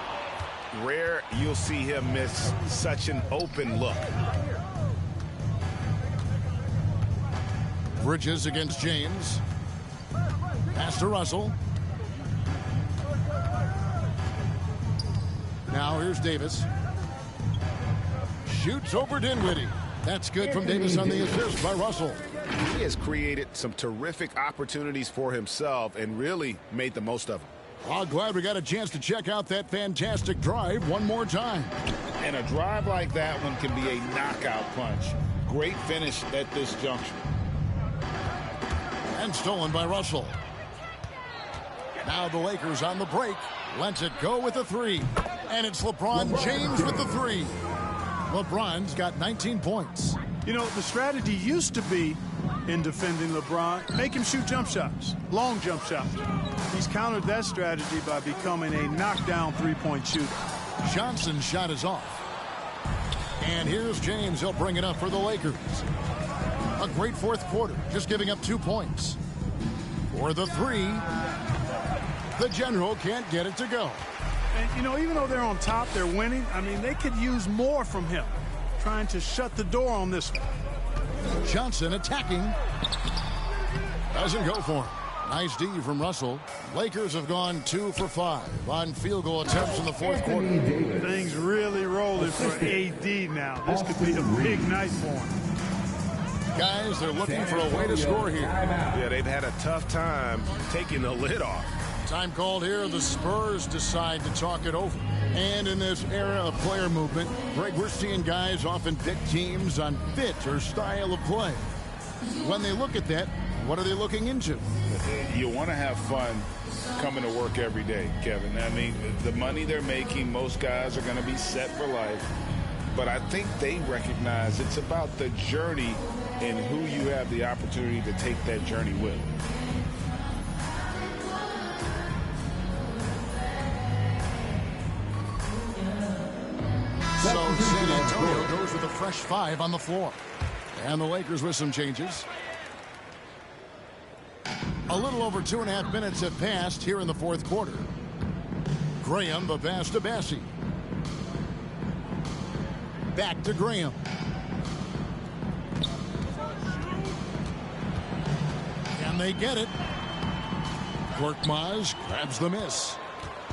Rare you'll see him miss such an open look. Bridges against James. Pass to Russell. Now here's Davis. Shoots over Dinwiddie. That's good from Davis on the assist by Russell. He has created some terrific opportunities for himself and really made the most of them. Well, glad we got a chance to check out that fantastic drive one more time. And a drive like that one can be a knockout punch. Great finish at this juncture. And stolen by Russell. Now the Lakers on the break. Lets it go with a 3. And it's LeBron James with the 3. LeBron's got 19 points. You know, the strategy used to be in defending LeBron, make him shoot jump shots, long jump shots. He's countered that strategy by becoming a knockdown three-point shooter. Johnson's shot is off. And here's James. He'll bring it up for the Lakers. A great fourth quarter, just giving up 2 points. For the 3, the general can't get it to go. And, you know, even though they're on top, they're winning. I mean, they could use more from him, trying to shut the door on this one. Johnson attacking. Doesn't go for him. Nice D from Russell. Lakers have gone 2 for 5 on field goal attempts in the fourth quarter. Things really rolling for AD now. This could be a big night for him. Guys, they're looking for a way to score here. Yeah, they've had a tough time taking the lid off. Time called here. The Spurs decide to talk it over. And in this era of player movement, Greg, we're seeing guys often pick teams on fit or style of play. When they look at that, What are they looking into? You want to have fun coming to work every day, Kevin. I mean, the money they're making, most guys are going to be set for life. But I think they recognize it's about the journey and who you have the opportunity to take that journey with. So San Antonio goes with a fresh 5 on the floor. And the Lakers with some changes. A little over 2.5 minutes have passed here in the fourth quarter. Graham, the pass to Bassie. Back to Graham. And they get it. Korkmaz grabs the miss.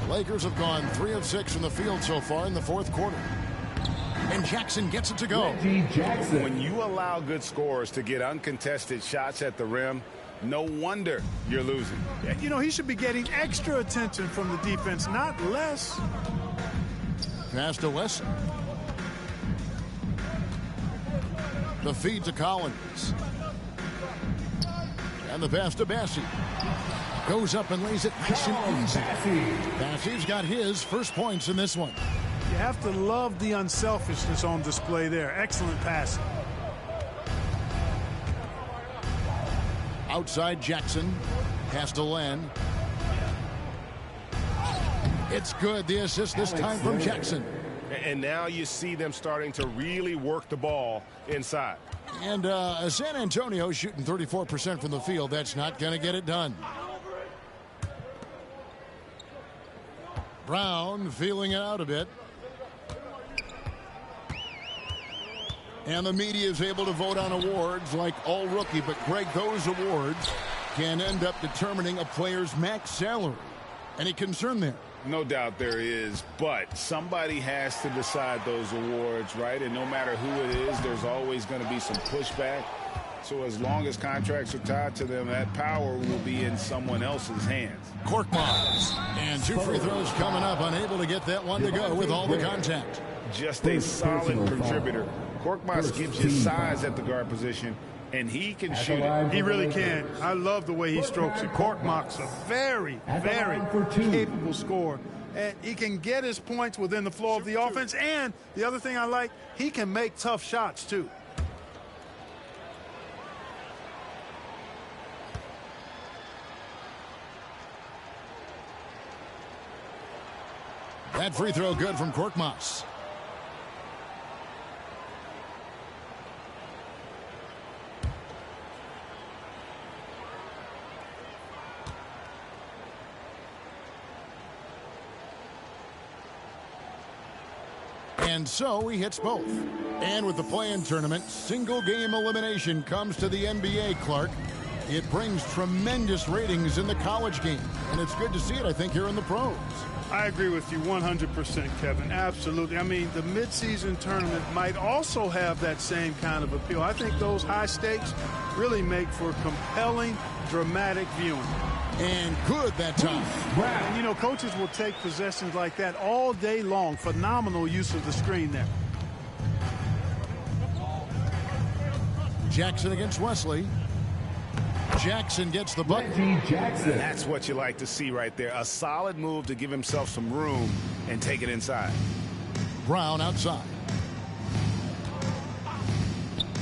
The Lakers have gone 3 of 6 from the field so far in the fourth quarter. And Jackson gets it to go. When you allow good scorers to get uncontested shots at the rim, no wonder you're losing. You know, he should be getting extra attention from the defense, not less. Pass to Wesson. The feed to Collins. And the pass to Bassie. Goes up and lays it nice and easy. Bassie's got his first points in this one. You have to love the unselfishness on display there. Excellent passing. Outside Jackson. Pass to Len. It's good. The assist this time from Jackson. And now you see them starting to really work the ball inside. And San Antonio shooting 34% from the field. That's not going to get it done. Brown feeling it out a bit. And the media is able to vote on awards like all rookie. But, Greg, those awards can end up determining a player's max salary. Any concern there? No doubt there is, but somebody has to decide those awards, right? And no matter who it is, there's always going to be some pushback. So as long as contracts are tied to them, that power will be in someone else's hands. Korkmaz. And 2 free throws coming up, unable to get that one to go with all the contact. Just a solid contributor. Korkmaz gives you size at the guard position, and he can shoot it. He really can. I love the way he strokes it. Korkmaz, a very, very capable scorer. And he can get his points within the flow of the offense. And the other thing I like, he can make tough shots, too. That free throw good from Korkmaz. And so he hits both. And with the play-in tournament, single-game elimination comes to the NBA, Clark. It brings tremendous ratings in the college game. And it's good to see it, I think, here in the pros. I agree with you 100%, Kevin. Absolutely. I mean, the midseason tournament might also have that same kind of appeal. I think those high stakes really make for compelling, dramatic viewing. And good that time. And, you know, coaches will take possessions like that all day long. Phenomenal use of the screen there. Jackson against Wesley. Jackson gets the bucket. That's what you like to see right there. A solid move to give himself some room and take it inside. Brown outside.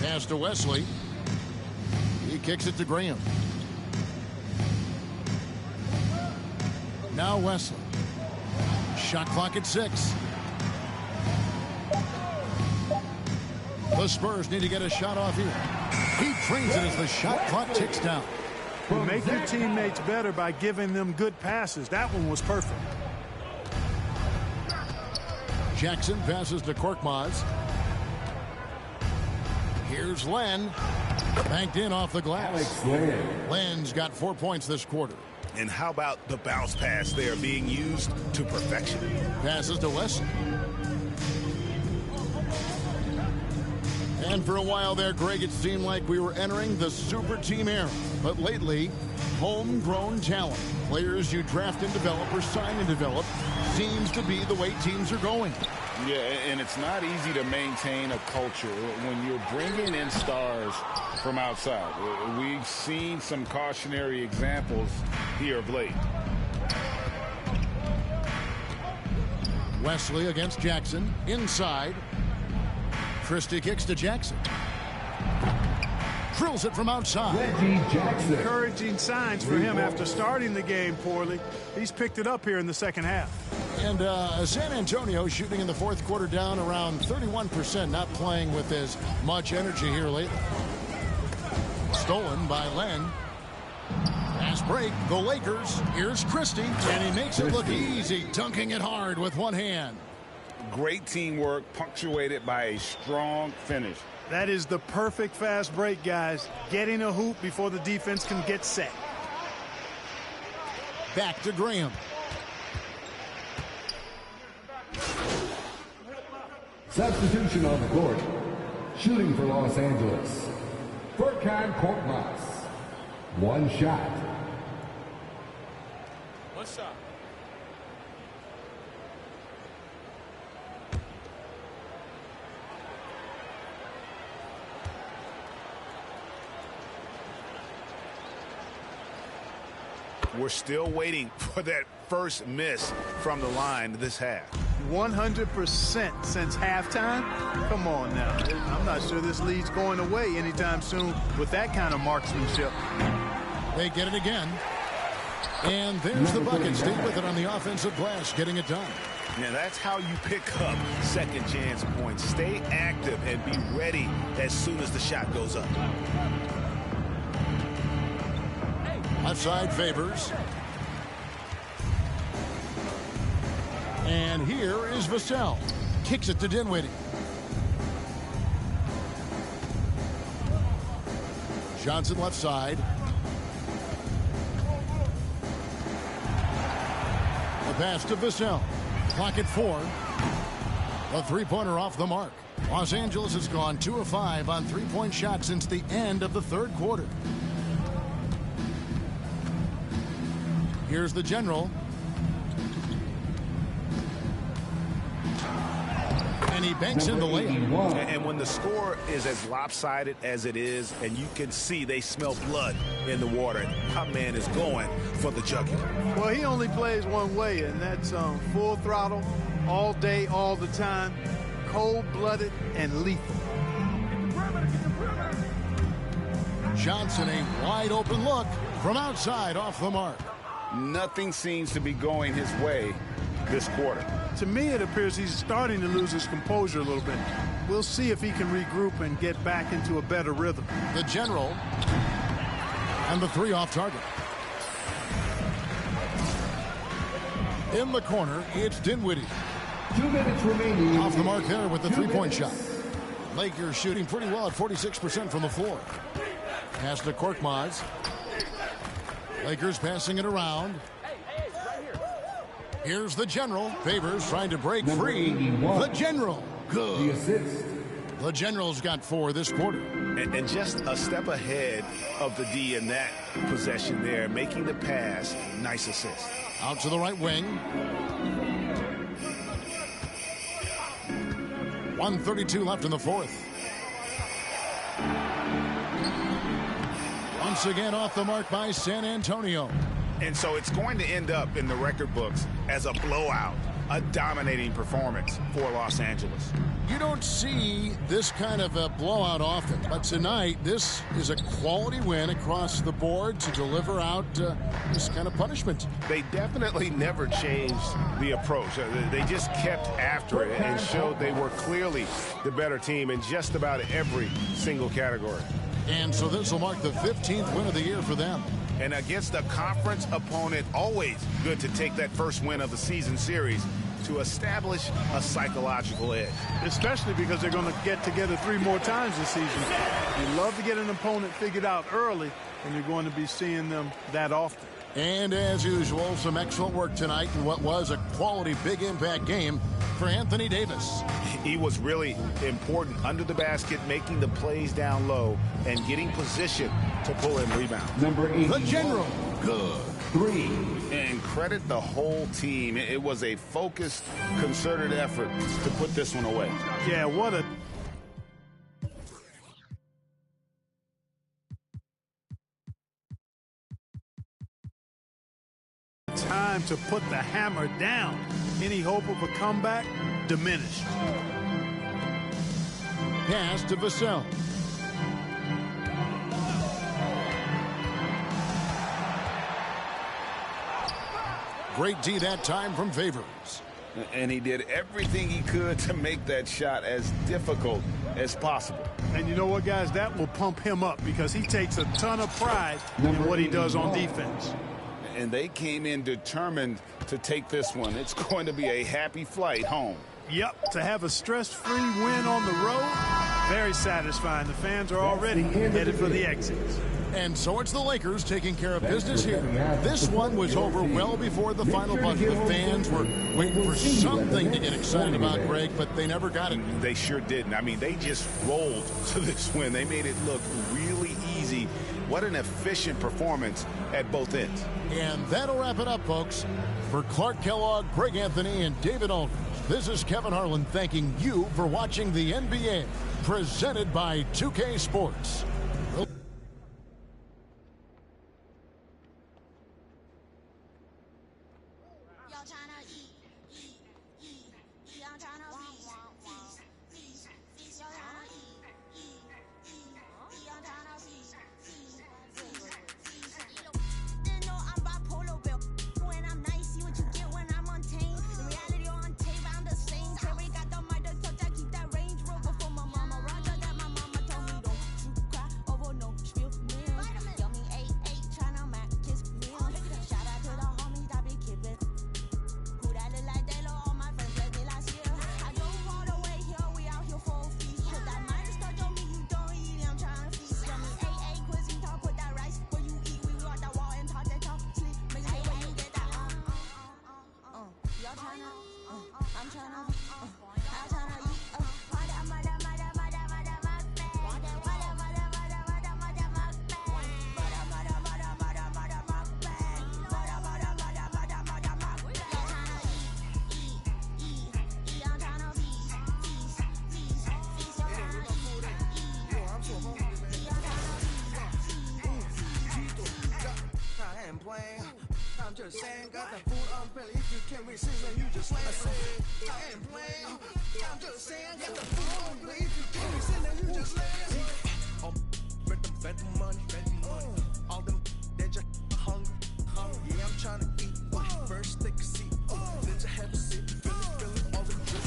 Pass to Wesley. He kicks it to Graham. Now Wesley. Shot clock at 6. The Spurs need to get a shot off here. He trains it as the shot clock ticks down. Make your teammates better by giving them good passes. That one was perfect. Jackson passes to Korkmaz. Here's Len. Banked in off the glass. Len's got 4 points this quarter. And how about the bounce pass there being used to perfection? Passes to Wesson. And for a while there, Greg, it seemed like we were entering the super team era. But lately, homegrown talent, players you draft and develop or sign and develop, seems to be the way teams are going. Yeah, and it's not easy to maintain a culture when you're bringing in stars from outside. We've seen some cautionary examples here of late. Wesley against Jackson. Inside. Christie kicks to Jackson. Drills it from outside. Encouraging signs for him after starting the game poorly. He's picked it up here in the second half. And San Antonio shooting in the fourth quarter down around 31%, not playing with as much energy here lately. Stolen by Len. Fast break, the Lakers. Here's Christie, and he makes it look easy, dunking it hard with one hand. Great teamwork, punctuated by a strong finish. That is the perfect fast break, guys. Getting a hoop before the defense can get set. Back to Graham. Substitution on the court. Shooting for Los Angeles. Furkan Korkmaz. One shot. One shot. We're still waiting for that first miss from the line this half. 100% since halftime? Come on now. I'm not sure this lead's going away anytime soon with that kind of marksmanship. They get it again. And there's the bucket. Stay with it on the offensive glass, getting it done. Now that's how you pick up second chance points. Stay active and be ready as soon as the shot goes up. Left side favors. And here is Vassell. Kicks it to Dinwiddie. Johnson left side. The pass to Vassell. Clock at 4. A three-pointer off the mark. Los Angeles has gone 2 of 5 on three-point shots since the end of the third quarter. Here's the general. And he banks in the layup. And when the score is as lopsided as it is, and you can see they smell blood in the water, my man is going for the jugular. Well, he only plays one way, and that's full throttle, all day, all the time, cold-blooded and lethal. Johnson, a wide open look from outside off the mark. Nothing seems to be going his way this quarter. To me, it appears he's starting to lose his composure a little bit. We'll see if he can regroup and get back into a better rhythm. The general. And the three off target. In the corner, it's Dinwiddie. 2 minutes remaining. Off the mark there with the three-point shot. Lakers shooting pretty well at 46% from the floor. Pass to Korkmaz. Lakers passing it around. Here's the general. Favors trying to break free. The general. Good. The assist. The general's got 4 this quarter. And just a step ahead of the D in that possession there, making the pass. Nice assist. Out to the right wing. 1:32 left in the fourth. Once again off the mark by San Antonio. And so it's going to end up in the record books as a blowout, a dominating performance for Los Angeles. You don't see this kind of a blowout often, but tonight this is a quality win across the board to deliver out this kind of punishment. They definitely never changed the approach. They just kept after it and showed they were clearly the better team in just about every single category. And so this will mark the 15th win of the year for them. And against a conference opponent, always good to take that first win of the season series to establish a psychological edge. Especially because they're going to get together 3 more times this season. You love to get an opponent figured out early, and you're going to be seeing them that often. And as usual, some excellent work tonight in what was a quality big impact game for Anthony Davis. He was really important under the basket, making the plays down low and getting position to pull in rebounds. Number 8. The general. Good. 3. And credit the whole team. It was a focused, concerted effort to put this one away. Yeah, what a time to put the hammer down. Any hope of a comeback diminished. Pass to Vassell. Great D that time from Favors. And he did everything he could to make that shot as difficult as possible. And you know what, guys? That will pump him up because he takes a ton of pride in what he does on defense. And they came in determined to take this one. It's going to be a happy flight home. Yep, to have a stress-free win on the road, very satisfying. The fans are already headed for the exits. And so it's the Lakers taking care of business here. This one was over well before the final buzzer. The fans were waiting for something to get excited about, Greg, but they never got it. They sure didn't. I mean, they just rolled to this win. They made it look really easy. What an efficient performance at both ends. And that'll wrap it up, folks. For Clark Kellogg, Greg Anthony, and David Aldridge, this is Kevin Harlan thanking you for watching the NBA, presented by 2K Sports. I'm just saying, got the food on belly. If you can't resist, then you just let us say, I ain't playing. I'm just saying, got the food on belly. If you can't resist, then you just let us spend the money, all them, they just hungry. Yeah, I'm trying to eat. First take a seat, then you have a seat. Feel it, all the drip.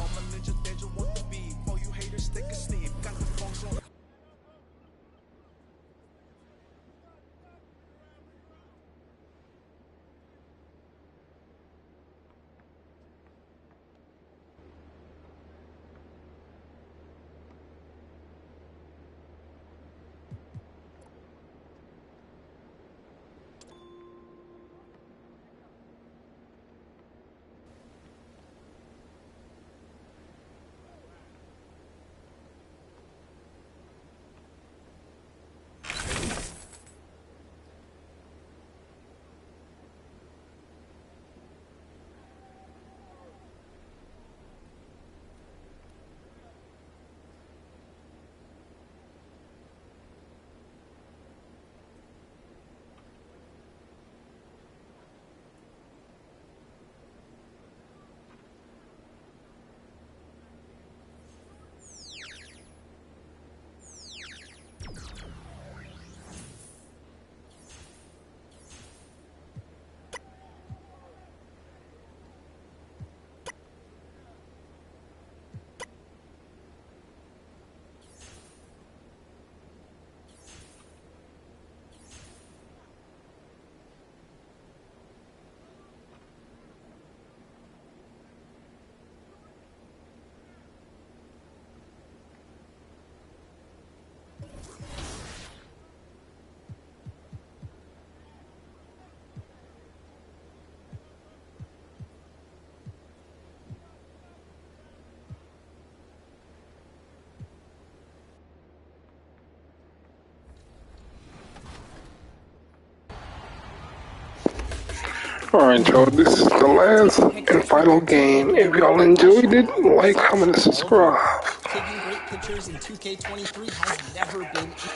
All my ninjas, they just want to be. All you haters, take a sneak. Got the phones on. Alright, y'all, this is the last and final game. If y'all enjoyed it, like, comment, and subscribe. Taking great pictures in 2K23 has never been easy.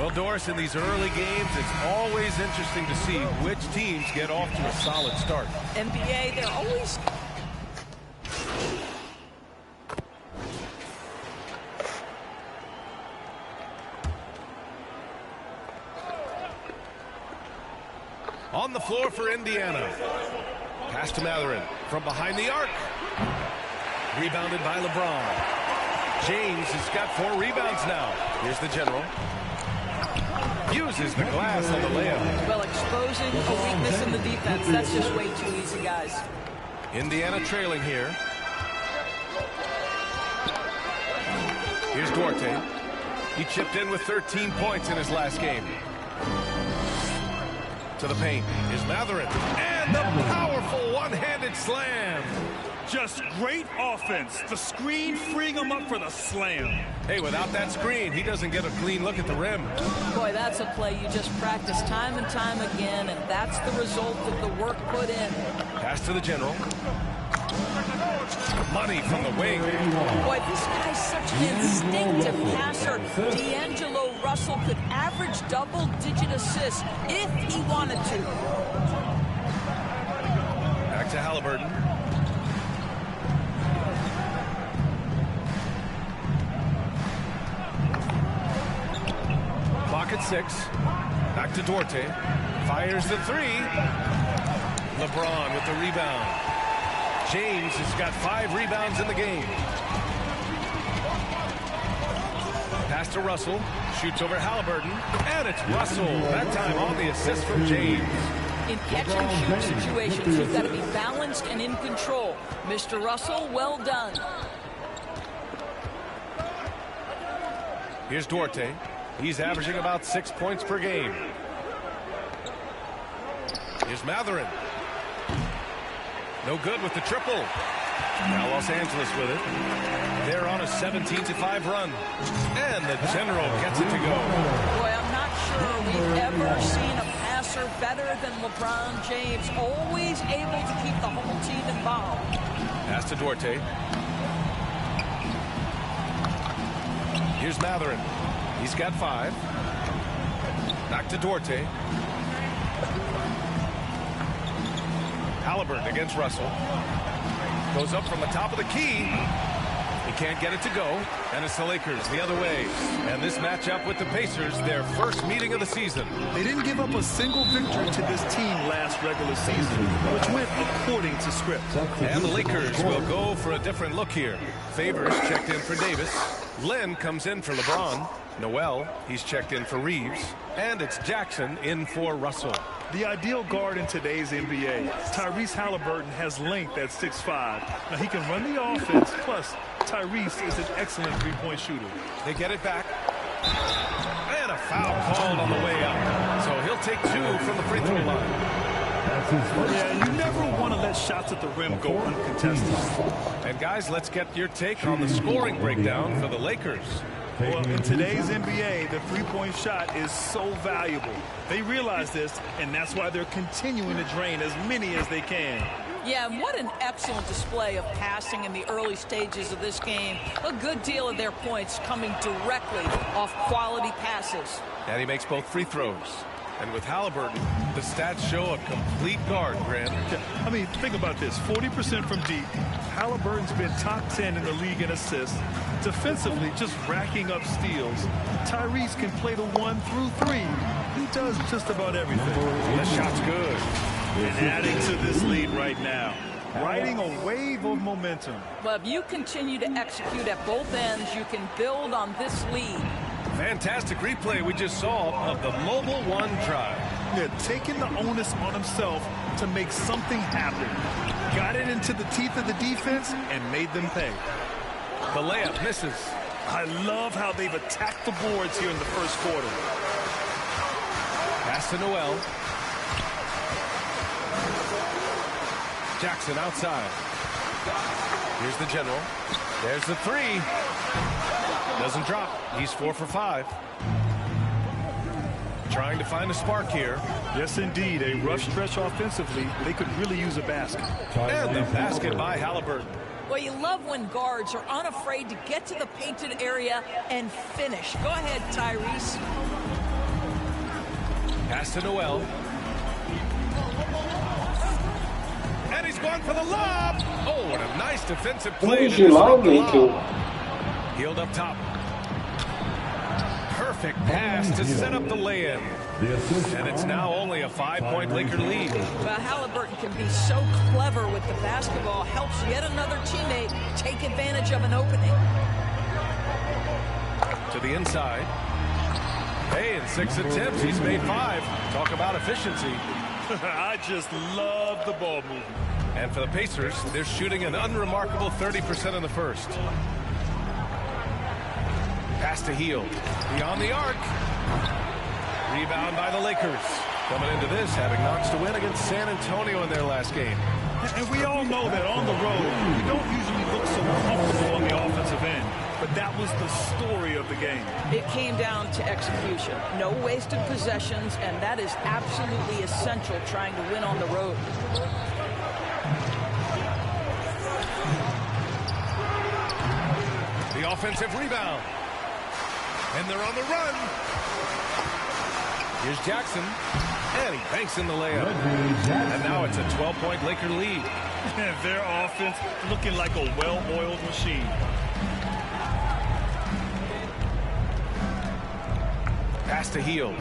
Well, Doris, in these early games, it's always interesting to see which teams get off to a solid start. NBA, they're always... On the floor for Indiana. Pass to Matherin from behind the arc. Rebounded by LeBron. James has got 4 rebounds now. Here's the general. Uses the glass on the layup. Well, exposing a weakness in the defense, that's just way too easy, guys. Indiana trailing here. Here's Duarte. He chipped in with 13 points in his last game. To the paint. Here's Matherin. And the powerful one-handed slam. Just great offense. The screen freeing him up for the slam. Hey, without that screen, he doesn't get a clean look at the rim. Boy, that's a play you just practice time and time again, and that's the result of the work put in. Pass to the general. Money from the wing. Boy, this guy's such an instinctive passer. D'Angelo Russell could average double-digit assists if he wanted to. Back to Halliburton. Clock at 6. Back to Duarte. Fires the 3. LeBron with the rebound. James has got 5 rebounds in the game. Pass to Russell. Shoots over Halliburton. And it's Russell. That time on the assist from James. In catch-and-shoot situations, you've got to be balanced and in control. Mr. Russell, well done. Here's Duarte. He's averaging about 6 points per game. Here's Matherin. No good with the triple. Now Los Angeles with it. They're on a 17-5 run. And the general gets it to go. Boy, I'm not sure we've ever seen a passer better than LeBron James. Always able to keep the whole team involved. Pass to Duarte. Here's Matherin. He's got 5. Back to Duarte. Halliburton against Russell. Goes up from the top of the key. He can't get it to go. And it's the Lakers the other way. And this matchup with the Pacers, their first meeting of the season. They didn't give up a single victory to this team last regular season, which went according to script. And the Lakers will go for a different look here. Favors checked in for Davis. Len comes in for LeBron. Noel, he's checked in for Reeves. And it's Jackson in for Russell. The ideal guard in today's NBA, Tyrese Halliburton, has length at 6'5". Now, he can run the offense, plus Tyrese is an excellent three-point shooter. They get it back. And a foul called on the way up. So he'll take 2 from the free throw line. Yeah, you never want to let shots at the rim go uncontested. And guys, let's get your take on the scoring breakdown for the Lakers. Well, in today's NBA, the three-point shot is so valuable. They realize this, and that's why they're continuing to drain as many as they can. Yeah, and what an excellent display of passing in the early stages of this game. A good deal of their points coming directly off quality passes. And he makes both free throws. And with Halliburton, the stats show a complete guard, Grant. I mean, think about this. 40% from deep. Halliburton's been top 10 in the league in assists. Defensively, just racking up steals. Tyrese can play the 1 through 3. He does just about everything. The shot's good. And adding to this lead right now. Riding a wave of momentum. But if you continue to execute at both ends, you can build on this lead. Fantastic replay we just saw of the Mobile One try. Yeah, taking the onus on himself to make something happen. Got it into the teeth of the defense and made them pay. The layup misses. I love how they've attacked the boards here in the first quarter. Pass to Noel. Jackson outside. Here's the general. There's the 3. Doesn't drop. He's 4 for 5. Trying to find a spark here. Yes, indeed. A rough stretch offensively. They could really use a basket. And the basket by Halliburton. Well, you love when guards are unafraid to get to the painted area and finish. Go ahead, Tyrese. Pass to Noel. And he's gone for the lob. Oh, what a nice defensive Who play. did you allow me to? Healed up top. Perfect pass to set up the lay-in. And it's now only a 5-point Laker lead. Well, Halliburton can be so clever with the basketball. Helps yet another teammate take advantage of an opening. To the inside. Hey, in 6 attempts, he's made 5. Talk about efficiency. I just love the ball movement. And for the Pacers, they're shooting an unremarkable 30% in the first. Pass to Hield. Beyond the arc. Rebound by the Lakers. Coming into this, having notched a win against San Antonio in their last game. And we all know that on the road, you don't usually look so comfortable on the offensive end. But that was the story of the game. It came down to execution. No wasted possessions, and that is absolutely essential trying to win on the road. The offensive rebound. And they're on the run. Here's Jackson. And he banks in the layup. And now it's a 12-point Laker lead. Their offense looking like a well-oiled machine. Pass to Hield.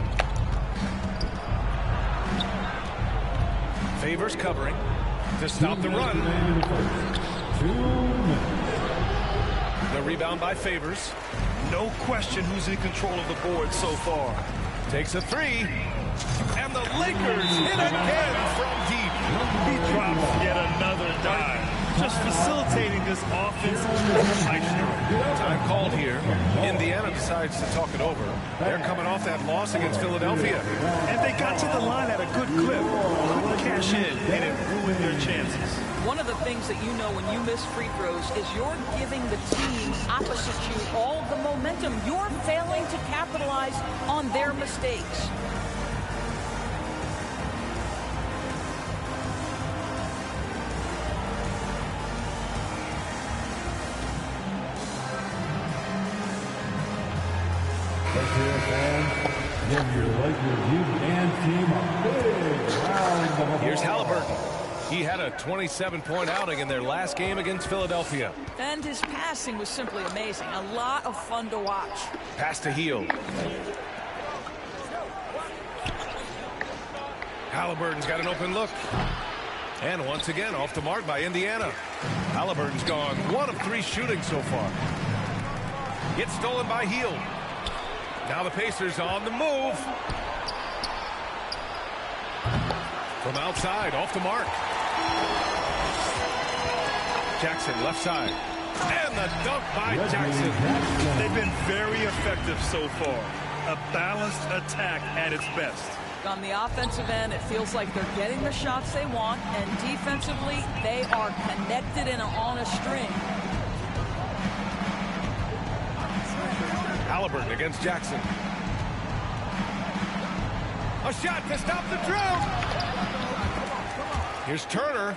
Favors covering to stop the run. The rebound by Favors. No question who's in control of the board so far. Takes a 3. And the Lakers hit again from deep. He drops yet another dime. Just facilitating this offensive maestro. Time called here. Indiana decides to talk it over. They're coming off that loss against Philadelphia. And they got to the line at a good clip. Couldn't cash in, and it ruined their chances. One of the things that you know when you miss free throws is you're giving the team opposite you all the momentum. You're failing to capitalize on their mistakes. Let's hear it, fans. Give your Lakers youth and team a big round of applause. Here's Halliburton. He had a 27-point outing in their last game against Philadelphia. And his passing was simply amazing. A lot of fun to watch. Pass to Hield. Halliburton's got an open look. And once again, off the mark by Indiana. Halliburton's gone 1 of 3 shooting so far. Gets stolen by Hield. Now the Pacers on the move. From outside, off the mark. Jackson, left side. And the dunk by Jackson. They've been very effective so far. A balanced attack at its best. On the offensive end, it feels like they're getting the shots they want, and defensively, they are connected and on a string. Halliburton against Jackson. A shot to stop the drought. Here's Turner.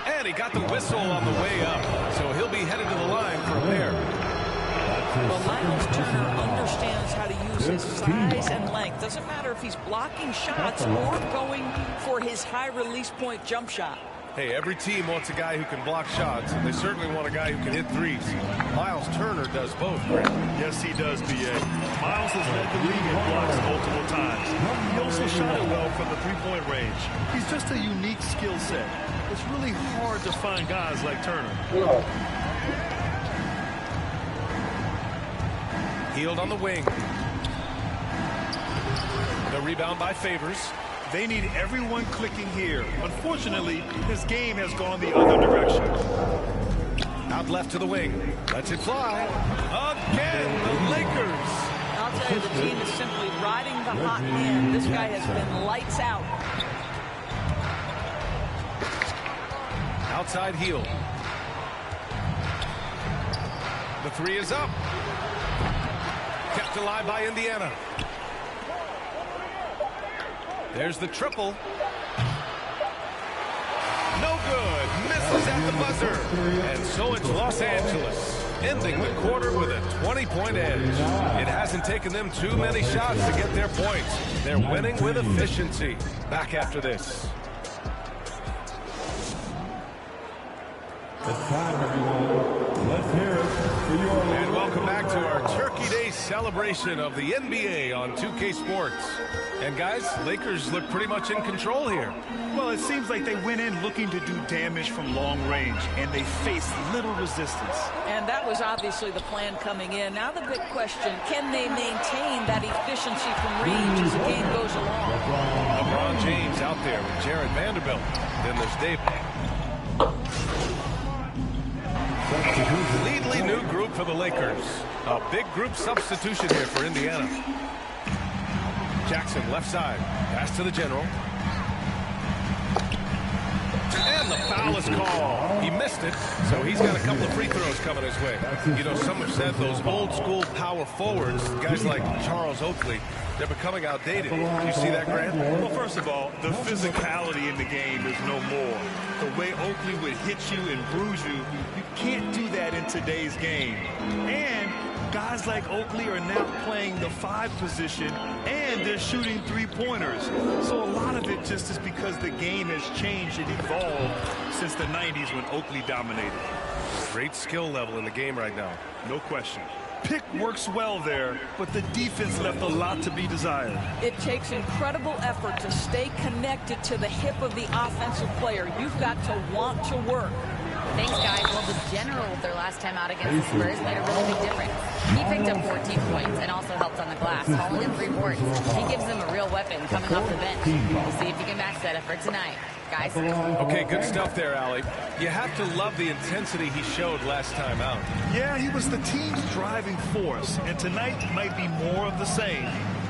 And he got the whistle on the way up. So he'll be headed to the line from there. Well, Miles Turner understands how to use his size and length. Doesn't matter if he's blocking shots or going for his high release point jump shot. Hey, every team wants a guy who can block shots, and they certainly want a guy who can hit threes. Miles Turner does both, Grant. Yes, he does, B.A. Miles has led the league in blocks multiple times. He also shot it well from the three-point range. He's just a unique skill set. It's really hard to find guys like Turner. Hield on the wing. The rebound by Favors. They need everyone clicking here. Unfortunately, his game has gone the other direction. Out left to the wing. Lets it fly. Again, the Lakers. I'll tell you, the team is simply riding the hot hand. This guy has been lights out. Outside Hield. The 3 is up. Kept alive by Indiana. There's the triple. No good. Misses at the buzzer. And so it's Los Angeles ending the quarter with a 20-point edge. It hasn't taken them too many shots to get their points. They're winning with efficiency. Back after this. It's time, everyone. Let's hear it for your... And welcome back to our Turkey Day celebration of the NBA on 2K Sports. And guys, Lakers look pretty much in control here. Well, it seems like they went in looking to do damage from long range, and they faced little resistance. And that was obviously the plan coming in. Now the big question, can they maintain that efficiency from range as the game goes along? LeBron James out there with Jared Vanderbilt. Then there's Dave. Completely new group for the Lakers. A big group substitution here for Indiana. Jackson left side. Pass to the general. And the foul is called. He missed it, so he's got a couple of free throws coming his way. You know, some have said those old school power forwards, guys like Charles Oakley, they're becoming outdated. You see that, Grant? Well, first of all, the physicality in the game is no more. The way Oakley would hit you and bruise you, you can't do that in today's game. And guys like Oakley are now playing the 5 position, and they're shooting 3-pointers. So a lot of it just is because the game has changed and evolved since the 90s when Oakley dominated. Great skill level in the game right now. No question. Pick works well there, but the defense left a lot to be desired. It takes incredible effort to stay connected to the hip of the offensive player. You've got to want to work. Thanks, guys. Well, the general, their last time out against the Spurs, made a really big difference. He picked up 14 points and also helped on the glass, hauling in 3 boards. He gives them a real weapon coming off the bench. We'll see if he can match that effort tonight. Guys. Okay, good stuff there, Allie. You have to love the intensity he showed last time out. Yeah, he was the team's driving force, and tonight might be more of the same.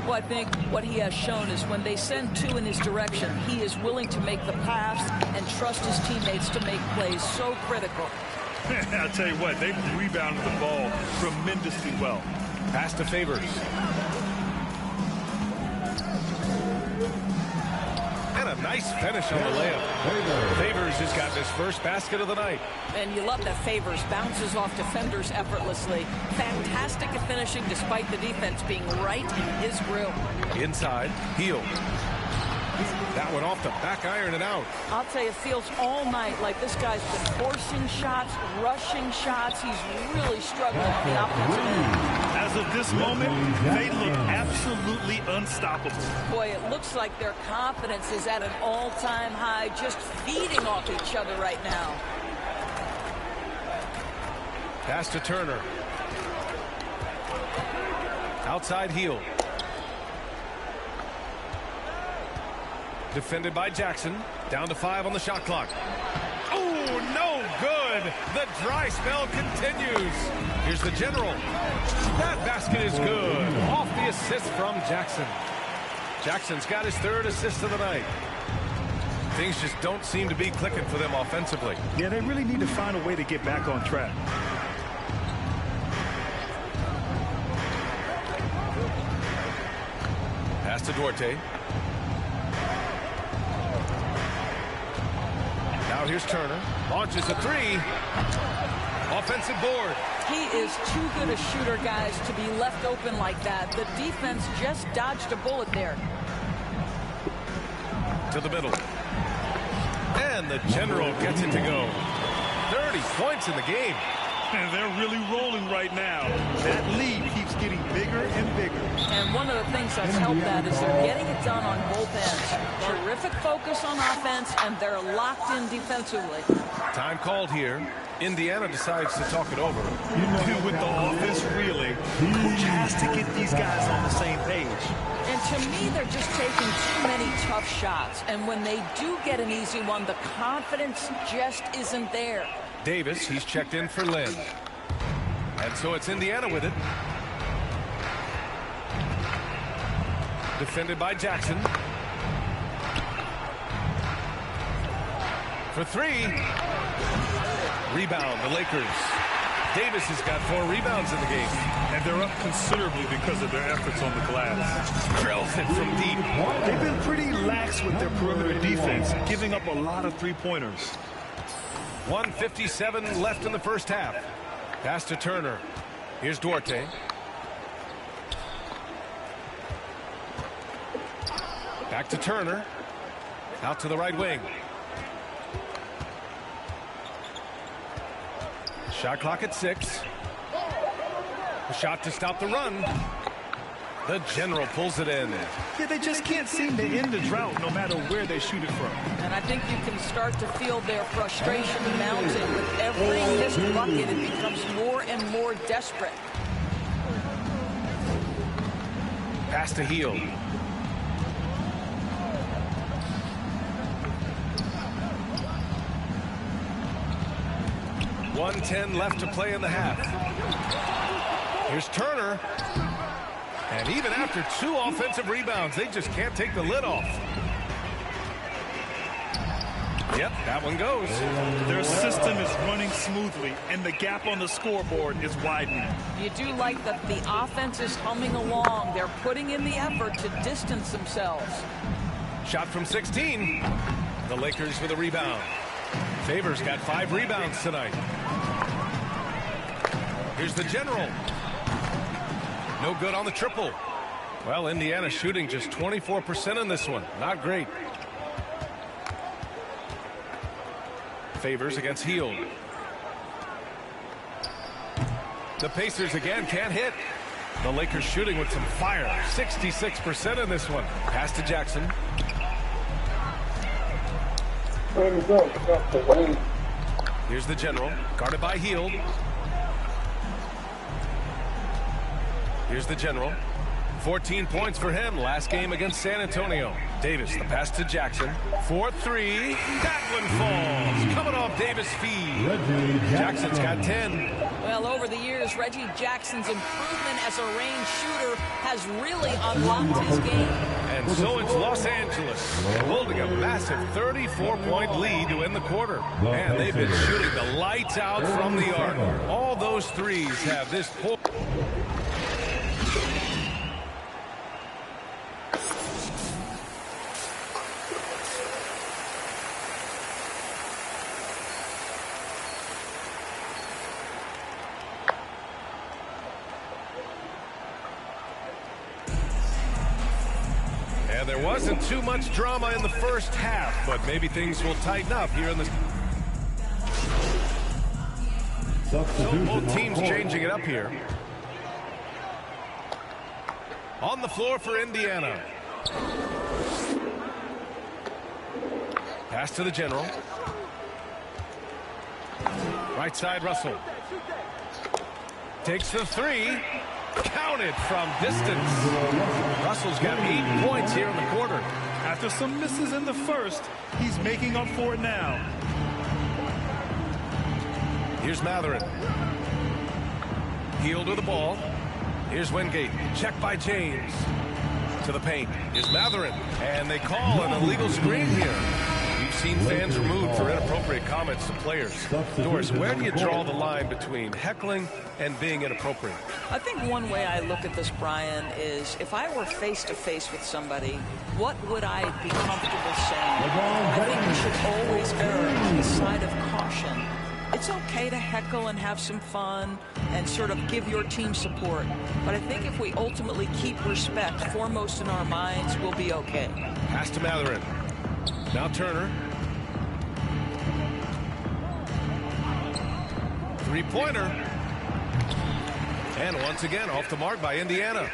Well, I think what he has shown is when they send 2 in his direction, he is willing to make the pass and trust his teammates to make plays so critical. I'll tell you what, they've rebounded the ball tremendously well. Pass to Favors. And a nice finish on the layup. Favors has gotten his first basket of the night. And you love that Favors bounces off defenders effortlessly. Fantastic at finishing despite the defense being right in his grill. Inside, Hield. That one off the back iron and out. I'll tell you, it feels all night like this guy's been forcing shots, rushing shots. He's really struggling on the offensive end. As of this moment, they look absolutely unstoppable. Boy, it looks like their confidence is at an all-time high, just feeding off each other right now. Pass to Turner. Outside Hield. Defended by Jackson. Down to 5 on the shot clock. Oh, no good. The dry spell continues. Here's the general. That basket is good. Off the assist from Jackson. Jackson's got his 3rd assist of the night. Things just don't seem to be clicking for them offensively. Yeah, they really need to find a way to get back on track. Pass to Duarte. Now here's Turner. Launches a 3. Offensive board. He is too good a shooter, guys, to be left open like that. The defense just dodged a bullet there. To the middle. And the general gets it to go. 30 points in the game. And they're really rolling right now. That lead keeps getting bigger and bigger. And one of the things that's helped that is they're getting it done on both ends. Terrific focus on offense, and they're locked in defensively. Time called here. Indiana decides to talk it over. With the offense reeling, coach has to get these guys on the same page. And to me, they're just taking too many tough shots. And when they do get an easy one, the confidence just isn't there. Davis, he's checked in for Lynn. And so it's Indiana with it. Defended by Jackson. For 3. Rebound, the Lakers. Davis has got 4 rebounds in the game. And they're up considerably because of their efforts on the glass. Drills it from deep. They've been pretty lax with their perimeter defense, giving up a lot of 3-pointers. 1:57 left in the first half. Pass to Turner. Here's Duarte. Back to Turner. Out to the right wing. Shot clock at 6. A shot to stop the run. The General pulls it in. Yeah, they just can't seem to end the drought no matter where they shoot it from. And I think you can start to feel their frustration mounting. With every missed bucket, it becomes more and more desperate. Pass to Hield. .110 left to play in the half. Here's Turner. And even after 2 offensive rebounds, they just can't take the lid off. Yep, that one goes. Their system is running smoothly, and the gap on the scoreboard is widening. You do like that the offense is humming along. They're putting in the effort to distance themselves. Shot from 16. The Lakers with a rebound. Favors got 5 rebounds tonight. Here's the General. No good on the triple. Well, Indiana shooting just 24% in this one. Not great. Favors against Hield. The Pacers again can't hit. The Lakers shooting with some fire. 66% in this one. Pass to Jackson. Here's the General. Guarded by Hield. Here's the General. 14 points for him last game against San Antonio. Davis, the pass to Jackson. 4-3. That one falls. Coming off Davis' feed. Jackson's got 10. Well, over the years, Reggie Jackson's improvement as a range shooter has really unlocked his game. And so it's Los Angeles holding a massive 34-point lead to end the quarter. And they've been shooting the lights out from the arc. All those threes have this pull. And there wasn't too much drama in the first half, but maybe things will tighten up here in the... So both teams changing it up here. On the floor for Indiana. Pass to the General. Right side, Russell. Takes the 3. Counted from distance. Russell's got 8 points here in the quarter. After some misses in the first, he's making up for it now. Here's Matherin. Hield with the ball. Here's Wingate. Checked by James. To the paint. Here's Matherin. And they call an illegal screen here. We've seen fans removed for inappropriate comments to players. Doris, where do you draw the line between heckling and being inappropriate? I think one way I look at this, Brian, is if I were face-to-face with somebody, what would I be comfortable saying? I think you should always err on the side of caution. It's okay to heckle and have some fun and sort of give your team support. But I think if we ultimately keep respect foremost in our minds, we'll be okay. Pass to Matherin. Now Turner. 3-pointer. And once again, off the mark by Indiana.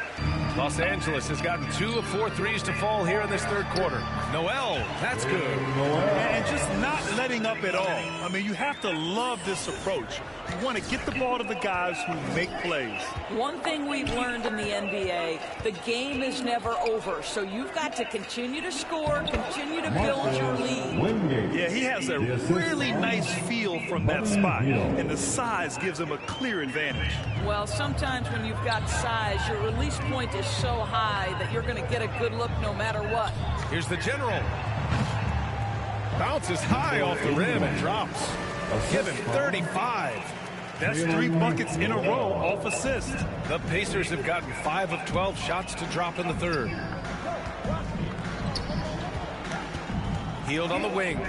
Los Angeles has gotten 2 of 4 threes to fall here in this third quarter. Noel, that's good. And just not letting up at all. I mean, you have to love this approach. You want to get the ball to the guys who make plays. One thing we've learned in the NBA, the game is never over. So you've got to continue to score, continue to build your lead. Yeah, he has a really nice feel from that spot. And the size gives him a clear advantage. Well, sometimes when you've got size, your release point is so high that you're going to get a good look no matter what. Here's the General. Bounces high off the rim and drops. Give him 35. That's 3 buckets in a row off assist. The Pacers have gotten 5 of 12 shots to drop in the third. Hield on the wing.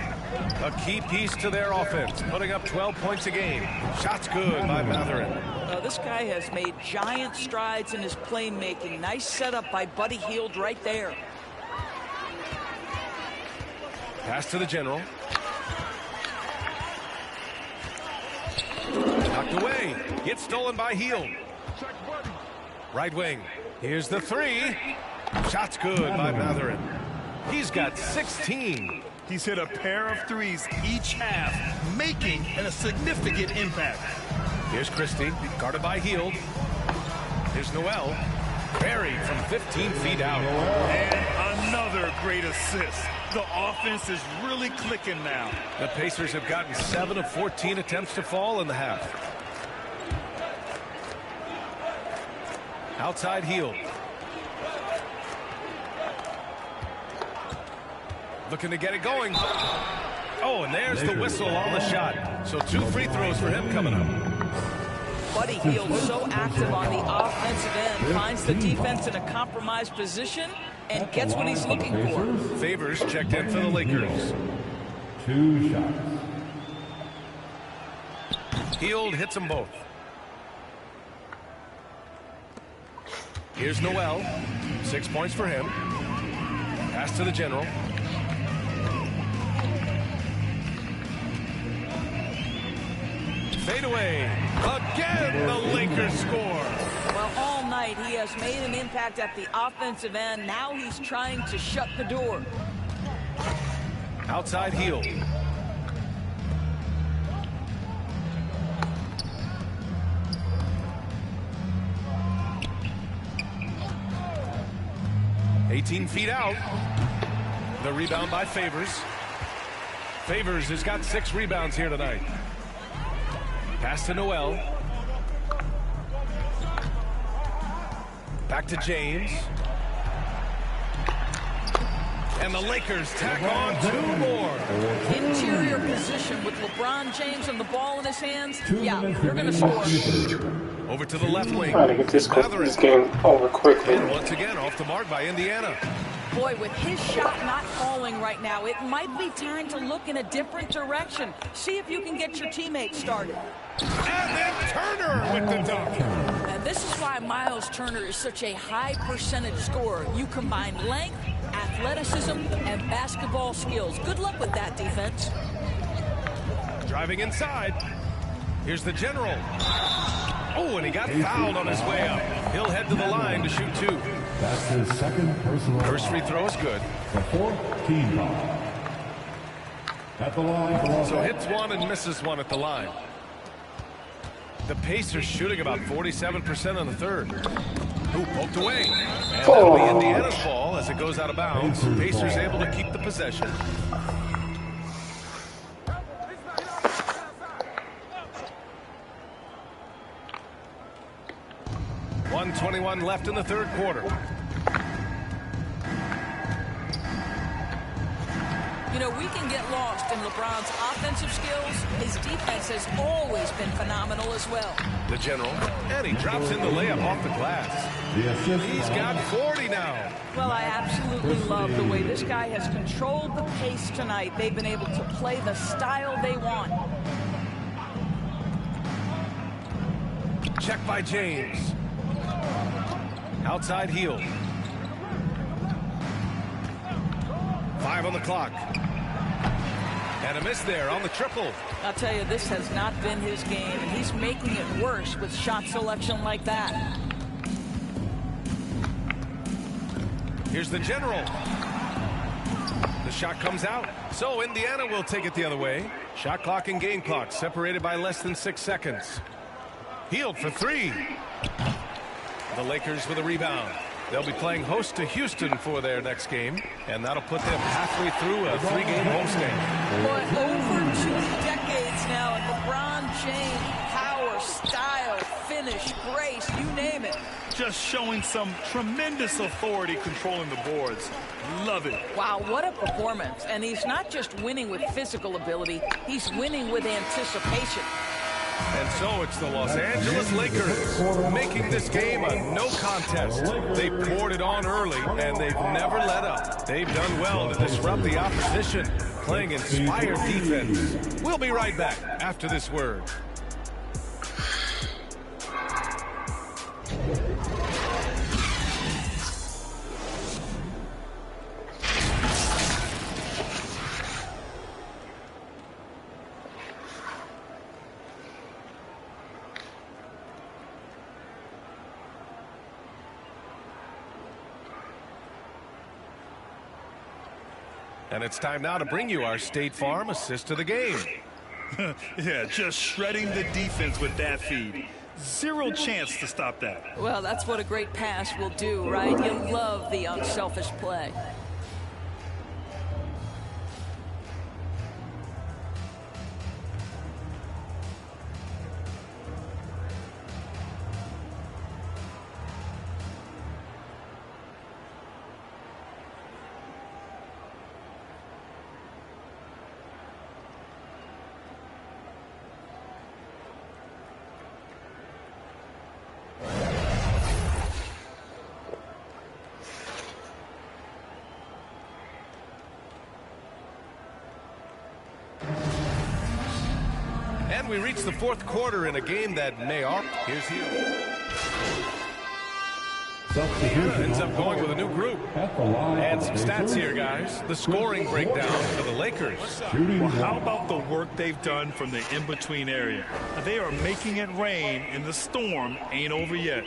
A key piece to their offense, putting up 12 points a game. Shots good by Matherin. This guy has made giant strides in his playmaking. Nice setup by Buddy Hield right there. Pass to the general. Knocked away. Gets stolen by Hield. Right wing. Here's the three. Shots good by Matherin. He's got 16. He's hit a pair of threes each half, making a significant impact. Here's Christie, guarded by Hield. Here's Noel, buried from 15 feet out. And another great assist. The offense is really clicking now. The Pacers have gotten 7 of 14 attempts to fall in the half. Outside Hield. Looking to get it going. Oh, and there's the whistle on the shot. So 2 free throws for him coming up. Buddy Hield so active on the offensive end, finds the defense in a compromised position and gets what he's looking for. Favors checked in for the Lakers. 2 shots. Hield hits them both. Here's Noel. 6 points for him. Pass to the general. Fade away. Again, the Lakers score. Well, all night he has made an impact at the offensive end. Now he's trying to shut the door. Outside Hield. $18 feet out. The rebound by Favors. Favors has got 6 rebounds here tonight. Pass to Noel. Back to James. And the Lakers tack on 2 more. Interior position with LeBron James and the ball in his hands. Yeah, they're going to score. Over to the left wing. Trying to get this game over quickly. And once again, off the mark by Indiana. Boy, with his shot not falling right now, it might be time to look in a different direction. See if you can get your teammates started. And then Turner with the dunk. And this is why Miles Turner is such a high percentage scorer. You combine length, athleticism, and basketball skills. Good luck with that, defense. Driving inside. Here's the general. Oh, and he got fouled on his way up. He'll head to the line to shoot 2. That's his second personal First free throw is good. The 4th team foul. At the line. So hits 1 and misses 1 at the line. The Pacers shooting about 47% in the third. Who poked away. And that'll be Indiana's ball as it goes out of bounds. Pacers able to keep the possession. .121 left in the third quarter. You know, we can get lost in LeBron's offensive skills. His defense has always been phenomenal as well. The general, and he drops in the layup off the glass. He's got 40 now. Well, I absolutely love the way this guy has controlled the pace tonight. They've been able to play the style they want. Check by James. Outside Hield. 5 on the clock. And a miss there on the triple. I'll tell you, this has not been his game, and he's making it worse with shot selection like that. Here's the general. The shot comes out. So Indiana will take it the other way. Shot clock and game clock separated by less than 6 seconds. Hield for 3. The Lakers with a rebound. They'll be playing host to Houston for their next game, and that'll put them halfway through a 3-game homestand. Boy, over 2 decades now, and LeBron James, power, style, finish, grace, you name it. Just showing some tremendous authority controlling the boards. Love it. Wow, what a performance. And he's not just winning with physical ability, he's winning with anticipation. And so it's the Los Angeles Lakers making this game a no contest. They poured it on early, and they've never let up. They've done well to disrupt the opposition. playing inspired defense. We'll be right back after this word. And it's time now to bring you our State Farm assist of the game. Yeah, just shredding the defense with that feed. Zero chance to stop that. Well, that's what a great pass will do, right? You love the unselfish play. And we reach the fourth quarter in a game that may off. Here's Hill. Indiana ends up going with a new group. And some stats here, guys. The scoring breakdown for the Lakers. Well, how about the work they've done from the in-between area? They are making it rain, and the storm ain't over yet.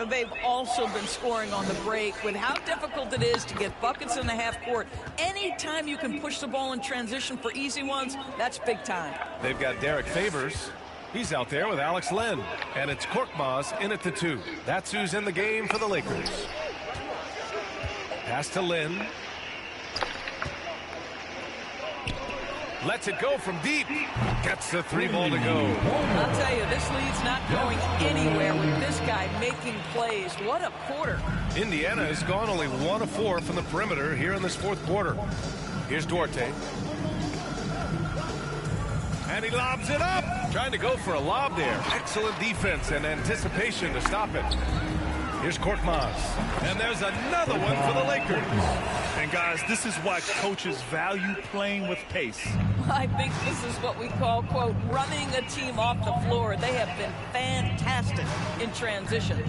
They've also been scoring on the break. With how difficult it is to get buckets in the half court, anytime you can push the ball in transition for easy ones, that's big time. They've got Derek Favors. He's out there with Alex Len. And it's Korkmaz in at the 2. That's who's in the game for the Lakers. Pass to Len. Lets it go from deep. Gets the 3 ball to go. I'll tell you, this lead's not going anywhere with this guy making plays. What a quarter. Indiana has gone only 1 of 4 from the perimeter here in this fourth quarter. Here's Duarte. And he lobs it up. Trying to go for a lob there. Excellent defense and anticipation to stop it. Here's Korkmaz. And there's another one for the Lakers. And guys, this is why coaches value playing with pace. I think this is what we call, quote, running a team off the floor. They have been fantastic in transition.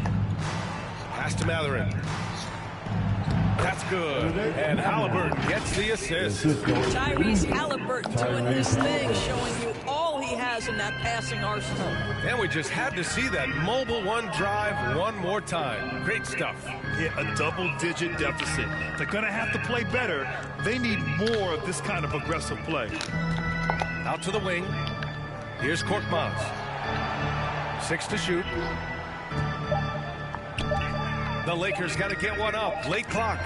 Pass to Matherin. That's good. And Halliburton gets the assist. Tyrese Halliburton doing this thing, showing you all he has in that passing arsenal. And we just had to see that mobile one drive one more time. Great stuff. Hit a double-digit deficit. They're going to have to play better. They need more of this kind of aggressive play. Out to the wing. Here's Korkmaz. 6 to shoot. The Lakers got to get one up. Late clock.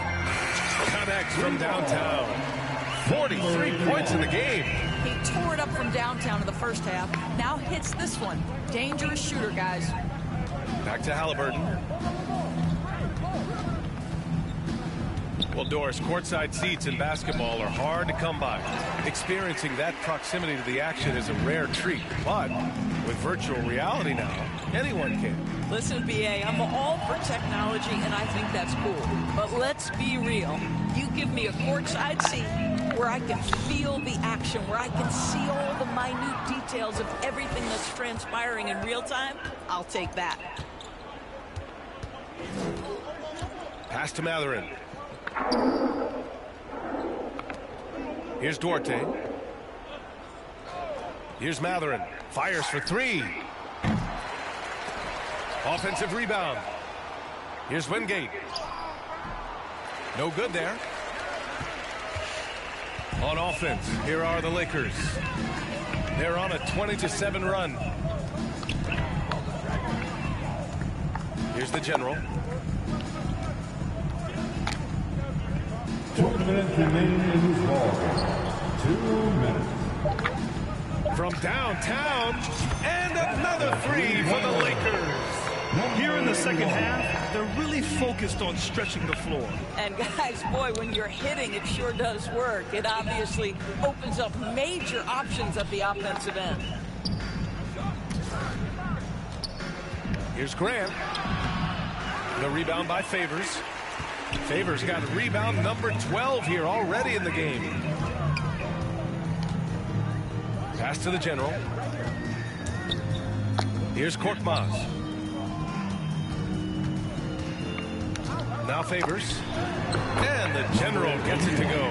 Connects from downtown. 43 points in the game. He tore it up from downtown in the first half. Now hits this one. Dangerous shooter, guys. Back to Halliburton. Well, Doris, courtside seats in basketball are hard to come by. Experiencing that proximity to the action is a rare treat. But with virtual reality now, anyone can. Listen, BA, I'm all for technology, and I think that's cool. But let's be real. You give me a courtside seat where I can feel the action, where I can see all the minute details of everything that's transpiring in real time, I'll take that. Pass to Matherin. Here's Duarte. Here's Matherin. Fires for 3. Offensive rebound. Here's Wingate. No good there. On offense, here are the Lakers. They're on a 20-7 run. Here's the general. 2 minutes remaining in this ball. 2 minutes. From downtown, and another 3 for the Lakers. Here in the second half, they're really focused on stretching the floor. And guys, boy, when you're hitting, it sure does work. It obviously opens up major options at the offensive end. Here's Grant. The rebound by Favors. Favors got rebound number 12 here already in the game. Pass to the general. Here's Korkmaz. Now Favors. And the general gets it to go.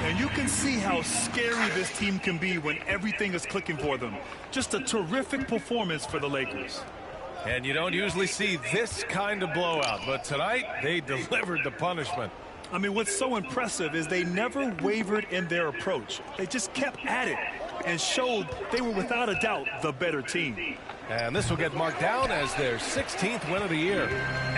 And you can see how scary this team can be when everything is clicking for them. Just a terrific performance for the Lakers. And you don't usually see this kind of blowout, but tonight they delivered the punishment. I mean, what's so impressive is they never wavered in their approach. They just kept at it and showed they were without a doubt the better team. And this will get marked down as their 16th win of the year.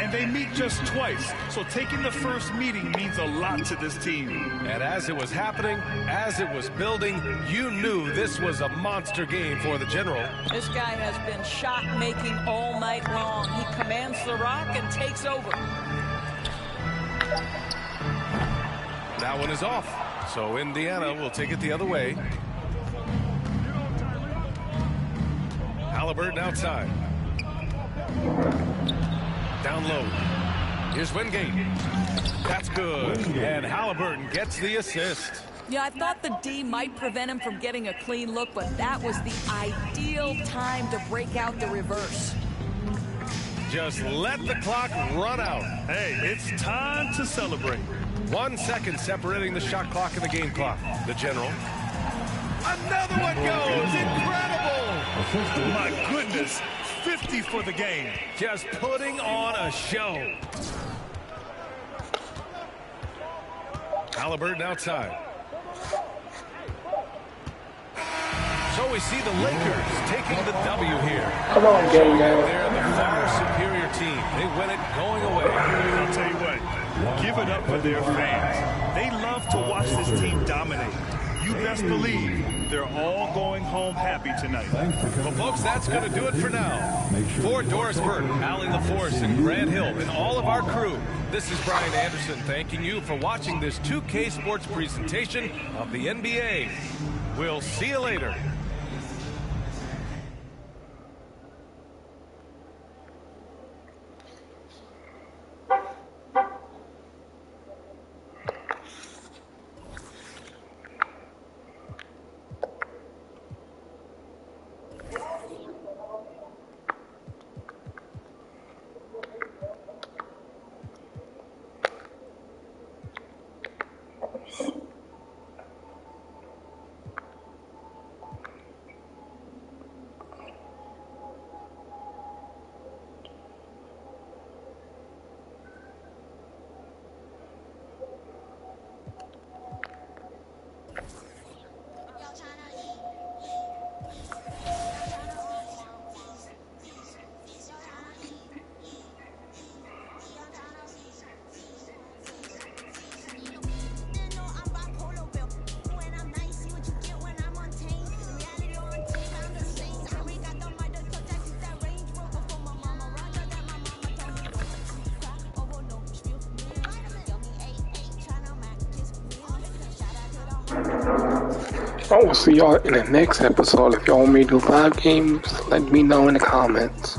And they meet just twice, so taking the first meeting means a lot to this team. And as it was happening, as it was building, you knew this was a monster game for the general. This guy has been shot-making all night long. He commands the rock and takes over. That one is off, so Indiana will take it the other way. Halliburton outside. Down low. Here's Wingate. That's good. And Halliburton gets the assist. Yeah, I thought the D might prevent him from getting a clean look, but that was the ideal time to break out the reverse. Just let the clock run out. Hey, it's time to celebrate. 1 second separating the shot clock and the game clock. The general. Another one goes. Incredible. My goodness. 50 for the game. Just putting on a show. Halliburton outside. So we see the Lakers taking the W here. Come on, gang, gang. They're the far superior team. They win it going away. I'll tell you what, give it up for their fans. They love to watch this team dominate. You best believe they're all going home happy tonight. Well, folks, that's going to do it for now. For Doris Burke, Allie LaForce, and Grant Hill, and all of our crew, this is Brian Anderson thanking you for watching this 2K Sports presentation of the NBA. We'll see you later. I will see y'all in the next episode. If y'all want me to do 5 games, let me know in the comments.